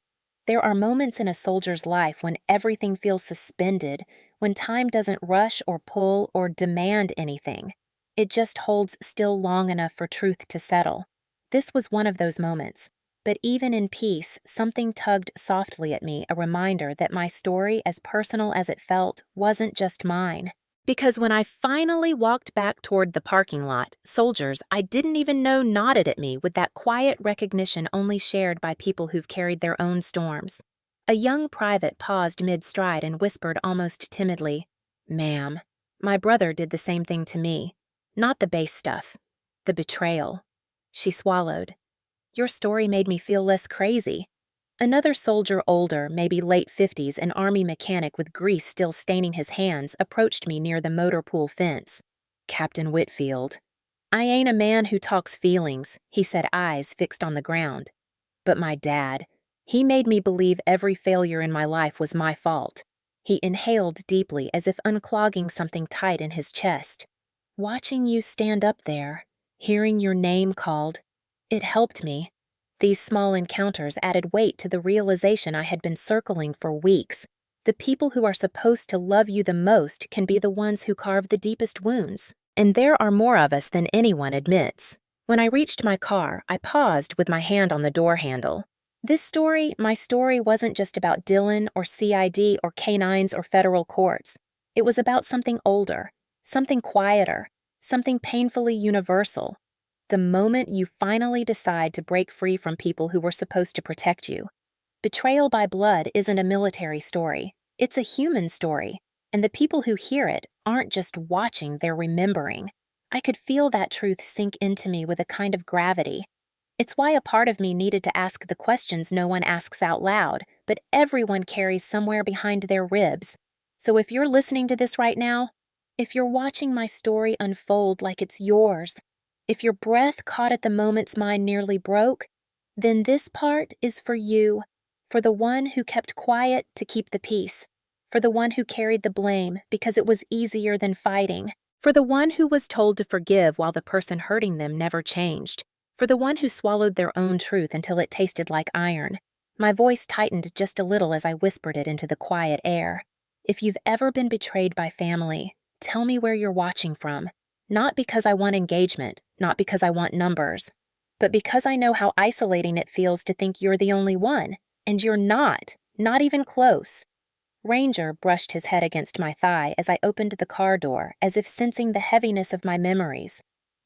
There are moments in a soldier's life when everything feels suspended, when time doesn't rush or pull or demand anything. It just holds still long enough for truth to settle. This was one of those moments. But even in peace, something tugged softly at me, a reminder that my story, as personal as it felt, wasn't just mine. Because when I finally walked back toward the parking lot, soldiers I didn't even know nodded at me with that quiet recognition only shared by people who've carried their own storms. A young private paused mid-stride and whispered almost timidly, "Ma'am." My brother did the same thing to me. Not the base stuff. The betrayal. She swallowed. "Your story made me feel less crazy." Another soldier, older, maybe late 50s, an army mechanic with grease still staining his hands, approached me near the motor pool fence. "Captain Whitfield." "I ain't a man who talks feelings," he said, eyes fixed on the ground. "But my dad, he made me believe every failure in my life was my fault." He inhaled deeply as if unclogging something tight in his chest. "Watching you stand up there, hearing your name called, it helped me." These small encounters added weight to the realization I had been circling for weeks. The people who are supposed to love you the most can be the ones who carve the deepest wounds. And there are more of us than anyone admits. When I reached my car, I paused with my hand on the door handle. This story, my story, wasn't just about Dylan or CID or K9s or federal courts. It was about something older, something quieter, something painfully universal. The moment you finally decide to break free from people who were supposed to protect you. Betrayal by blood isn't a military story. It's a human story, and the people who hear it aren't just watching, they're remembering. I could feel that truth sink into me with a kind of gravity. It's why a part of me needed to ask the questions no one asks out loud, but everyone carries somewhere behind their ribs. So if you're listening to this right now, if you're watching my story unfold like it's yours, if your breath caught at the moments mine nearly broke, then this part is for you, for the one who kept quiet to keep the peace, for the one who carried the blame because it was easier than fighting, for the one who was told to forgive while the person hurting them never changed, for the one who swallowed their own truth until it tasted like iron. My voice tightened just a little as I whispered it into the quiet air. If you've ever been betrayed by family, tell me where you're watching from. Not because I want engagement, not because I want numbers, but because I know how isolating it feels to think you're the only one, and you're not even close. Ranger brushed his head against my thigh as I opened the car door, as if sensing the heaviness of my memories.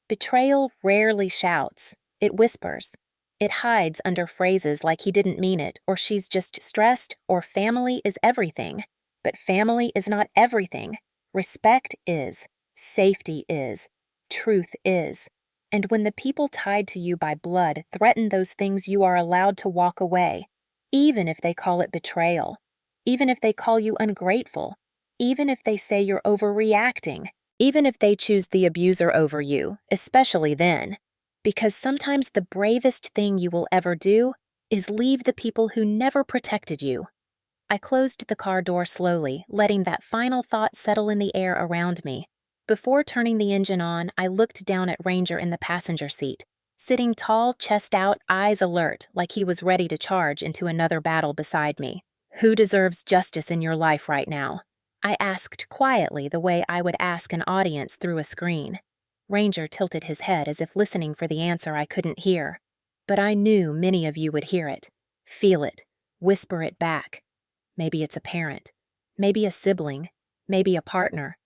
Betrayal rarely shouts, it whispers. It hides under phrases like he didn't mean it, or she's just stressed, or family is everything. But family is not everything. Respect is. Safety is. Truth is. And when the people tied to you by blood threaten those things, you are allowed to walk away, even if they call it betrayal, even if they call you ungrateful, even if they say you're overreacting, even if they choose the abuser over you, especially then. Because sometimes the bravest thing you will ever do is leave the people who never protected you. I closed the car door slowly, letting that final thought settle in the air around me. Before turning the engine on, I looked down at Ranger in the passenger seat, sitting tall, chest out, eyes alert, like he was ready to charge into another battle beside me. Who deserves justice in your life right now? I asked quietly the way I would ask an audience through a screen. Ranger tilted his head as if listening for the answer I couldn't hear. But I knew many of you would hear it, feel it, whisper it back. Maybe it's a parent, maybe a sibling, maybe a partner,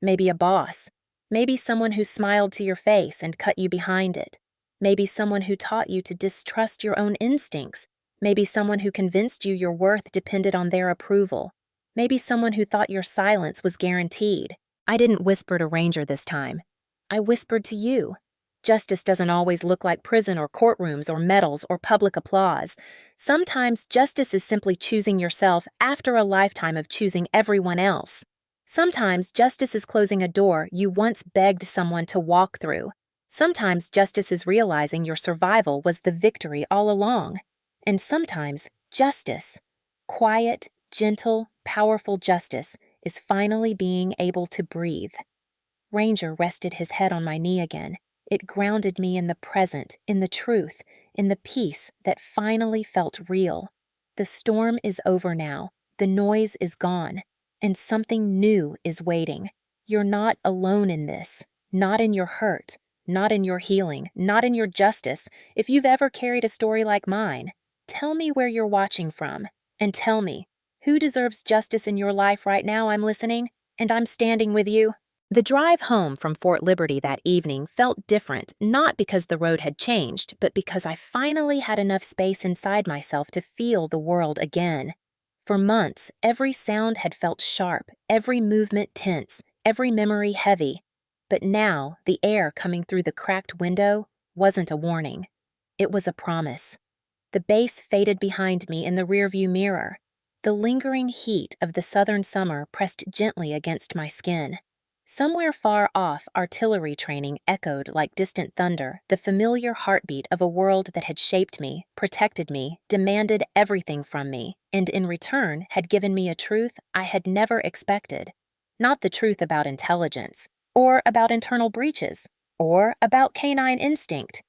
maybe a boss, maybe someone who smiled to your face and cut you behind it, maybe someone who taught you to distrust your own instincts, maybe someone who convinced you your worth depended on their approval, maybe someone who thought your silence was guaranteed. I didn't whisper to Ranger this time. I whispered to you. Justice doesn't always look like prison or courtrooms or medals or public applause. Sometimes justice is simply choosing yourself after a lifetime of choosing everyone else. Sometimes justice is closing a door you once begged someone to walk through. Sometimes justice is realizing your survival was the victory all along. And sometimes justice, quiet, gentle, powerful justice, is finally being able to breathe. Ranger rested his head on my knee again. It grounded me in the present, in the truth, in the peace that finally felt real. The storm is over now. The noise is gone. And something new is waiting. You're not alone in this. Not in your hurt. Not in your healing. Not in your justice. If you've ever carried a story like mine, tell me where you're watching from. And tell me, who deserves justice in your life right now? I'm listening, and I'm standing with you. The drive home from Fort Liberty that evening felt different, not because the road had changed, but because I finally had enough space inside myself to feel the world again. For months, every sound had felt sharp, every movement tense, every memory heavy. But now, the air coming through the cracked window wasn't a warning. It was a promise. The base faded behind me in the rearview mirror. The lingering heat of the southern summer pressed gently against my skin. Somewhere far off, artillery training echoed like distant thunder, the familiar heartbeat of a world that had shaped me, protected me, demanded everything from me, and in return had given me a truth I had never expected. Not the truth about intelligence, or about internal breaches, or about canine instinct,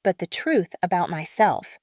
but the truth about myself.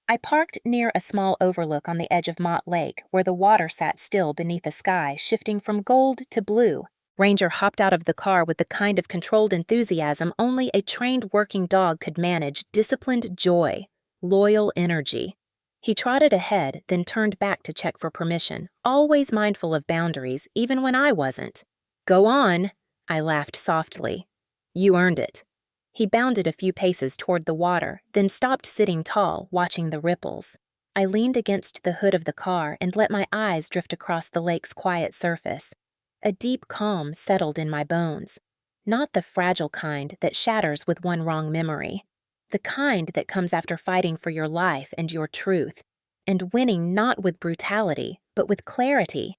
I parked near a small overlook on the edge of Mott Lake, where the water sat still beneath a sky shifting from gold to blue. Ranger hopped out of the car with the kind of controlled enthusiasm only a trained working dog could manage, disciplined joy, loyal energy. He trotted ahead, then turned back to check for permission, always mindful of boundaries, even when I wasn't. "Go on," I laughed softly. "You earned it." He bounded a few paces toward the water, then stopped sitting tall, watching the ripples. I leaned against the hood of the car and let my eyes drift across the lake's quiet surface. A deep calm settled in my bones. Not the fragile kind that shatters with one wrong memory. The kind that comes after fighting for your life and your truth, and winning not with brutality, but with clarity.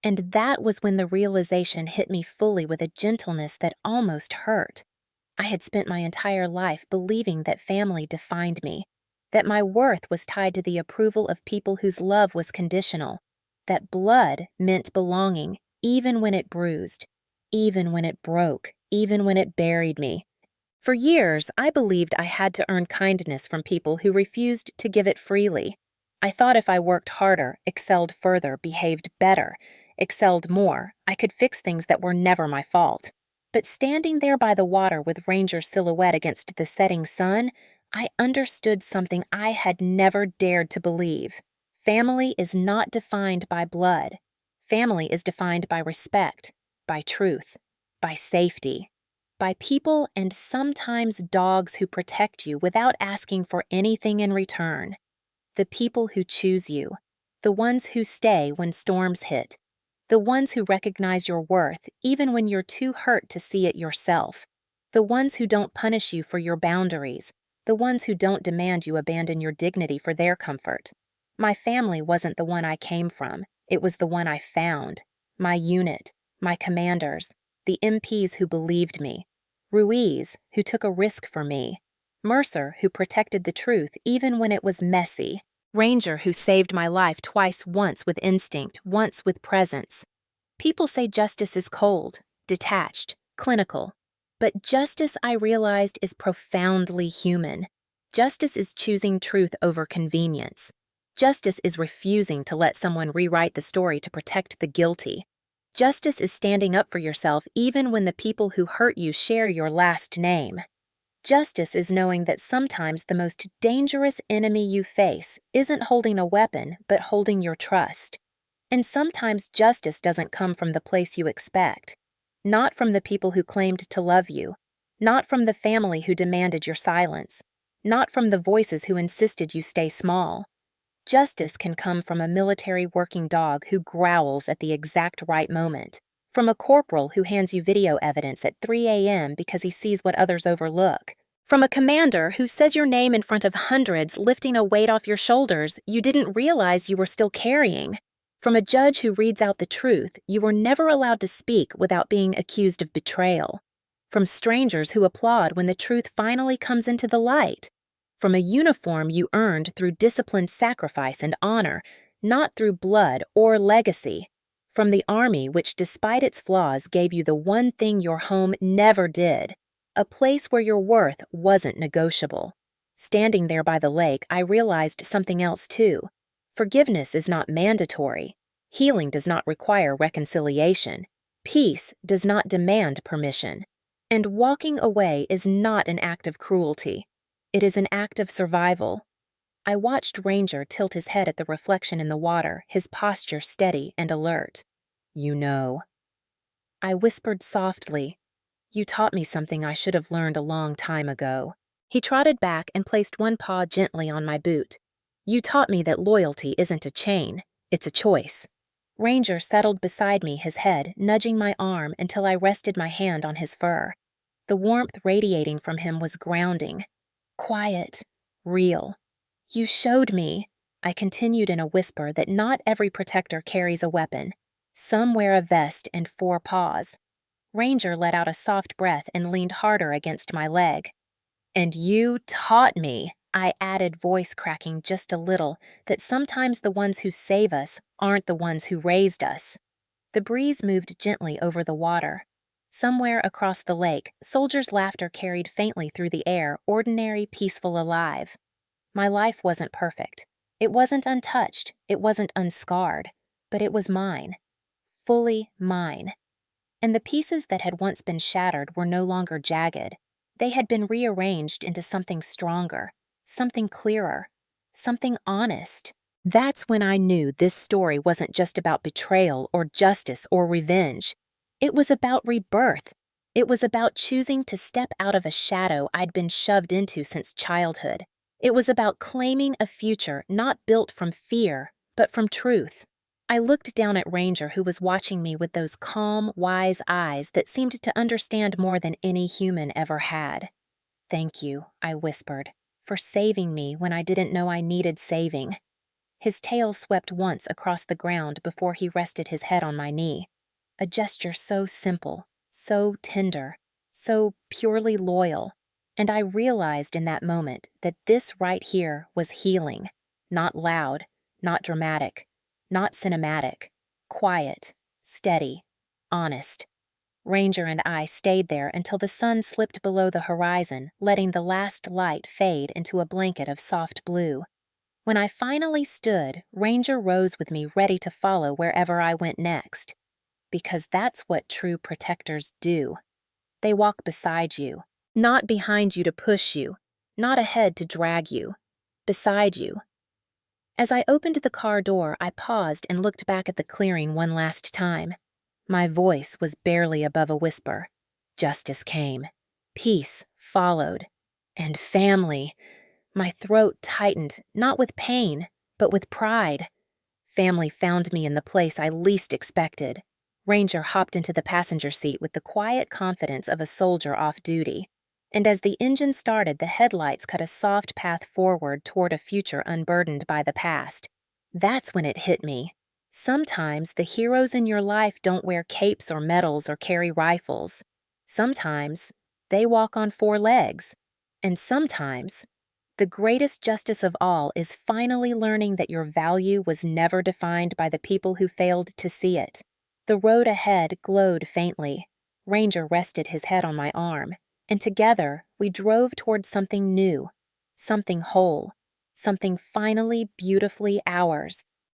And that was when the realization hit me fully with a gentleness that almost hurt. I had spent my entire life believing that family defined me, that my worth was tied to the approval of people whose love was conditional, that blood meant belonging, even when it bruised, even when it broke, even when it buried me. For years, I believed I had to earn kindness from people who refused to give it freely. I thought if I worked harder, excelled further, behaved better, excelled more, I could fix things that were never my fault. But standing there by the water with Ranger's silhouette against the setting sun, I understood something I had never dared to believe. Family is not defined by blood. Family is defined by respect, by truth, by safety, by people and sometimes dogs who protect you without asking for anything in return. The people who choose you, the ones who stay when storms hit, the ones who recognize your worth even when you're too hurt to see it yourself, the ones who don't punish you for your boundaries, the ones who don't demand you abandon your dignity for their comfort. My family wasn't the one I came from. It was the one I found. My unit, my commanders, the MPs who believed me, Ruiz, who took a risk for me, Mercer, who protected the truth even when it was messy, Ranger, who saved my life twice, once with instinct, once with presence. People say justice is cold, detached, clinical. But justice, I realized, is profoundly human. Justice is choosing truth over convenience. Justice is refusing to let someone rewrite the story to protect the guilty. Justice is standing up for yourself even when the people who hurt you share your last name. Justice is knowing that sometimes the most dangerous enemy you face isn't holding a weapon, but holding your trust. And sometimes justice doesn't come from the place you expect. Not from the people who claimed to love you. Not from the family who demanded your silence. Not from the voices who insisted you stay small. Justice can come from a military working dog who growls at the exact right moment. From a corporal who hands you video evidence at 3 a.m. because he sees what others overlook. From a commander who says your name in front of hundreds, lifting a weight off your shoulders you didn't realize you were still carrying. From a judge who reads out the truth you were never allowed to speak without being accused of betrayal. From strangers who applaud when the truth finally comes into the light. From a uniform you earned through disciplined sacrifice and honor, not through blood or legacy. From the army which, despite its flaws, gave you the one thing your home never did, a place where your worth wasn't negotiable. Standing there by the lake, I realized something else too. Forgiveness is not mandatory. Healing does not require reconciliation. Peace does not demand permission. And walking away is not an act of cruelty. It is an act of survival. I watched Ranger tilt his head at the reflection in the water, his posture steady and alert. "You know." I whispered softly, "You taught me something I should have learned a long time ago." He trotted back and placed one paw gently on my boot. "You taught me that loyalty isn't a chain, it's a choice." Ranger settled beside me, his head nudging my arm until I rested my hand on his fur. The warmth radiating from him was grounding. Quiet, real. "You showed me," I continued in a whisper, "that not every protector carries a weapon. Some wear a vest and 4 paws. Ranger let out a soft breath and leaned harder against my leg. "And you taught me," I added, voice cracking just a little, "that sometimes the ones who save us aren't the ones who raised us." The breeze moved gently over the water. Somewhere across the lake, soldiers' laughter carried faintly through the air, ordinary, peaceful, alive. My life wasn't perfect. It wasn't untouched. It wasn't unscarred. But it was mine. Fully mine. And the pieces that had once been shattered were no longer jagged. They had been rearranged into something stronger, something clearer, something honest. That's when I knew this story wasn't just about betrayal or justice or revenge. It was about rebirth. It was about choosing to step out of a shadow I'd been shoved into since childhood. It was about claiming a future not built from fear, but from truth. I looked down at Ranger, who was watching me with those calm, wise eyes that seemed to understand more than any human ever had. "Thank you," I whispered, "for saving me when I didn't know I needed saving." His tail swept once across the ground before he rested his head on my knee. A gesture so simple, so tender, so purely loyal. And I realized in that moment that this right here was healing. Not loud, not dramatic, not cinematic. Quiet, steady, honest. Ranger and I stayed there until the sun slipped below the horizon, letting the last light fade into a blanket of soft blue. When I finally stood, Ranger rose with me, ready to follow wherever I went next. Because that's what true protectors do. They walk beside you, not behind you to push you, not ahead to drag you, beside you. As I opened the car door, I paused and looked back at the clearing one last time. My voice was barely above a whisper. Justice came. Peace followed. And family. My throat tightened, not with pain, but with pride. Family found me in the place I least expected. Ranger hopped into the passenger seat with the quiet confidence of a soldier off duty. And as the engine started, the headlights cut a soft path forward toward a future unburdened by the past. That's when it hit me. Sometimes the heroes in your life don't wear capes or medals or carry rifles. Sometimes they walk on 4 legs. And sometimes the greatest justice of all is finally learning that your value was never defined by the people who failed to see it. The road ahead glowed faintly. Ranger rested his head on my arm, and together we drove toward something new, something whole, something finally beautifully ours.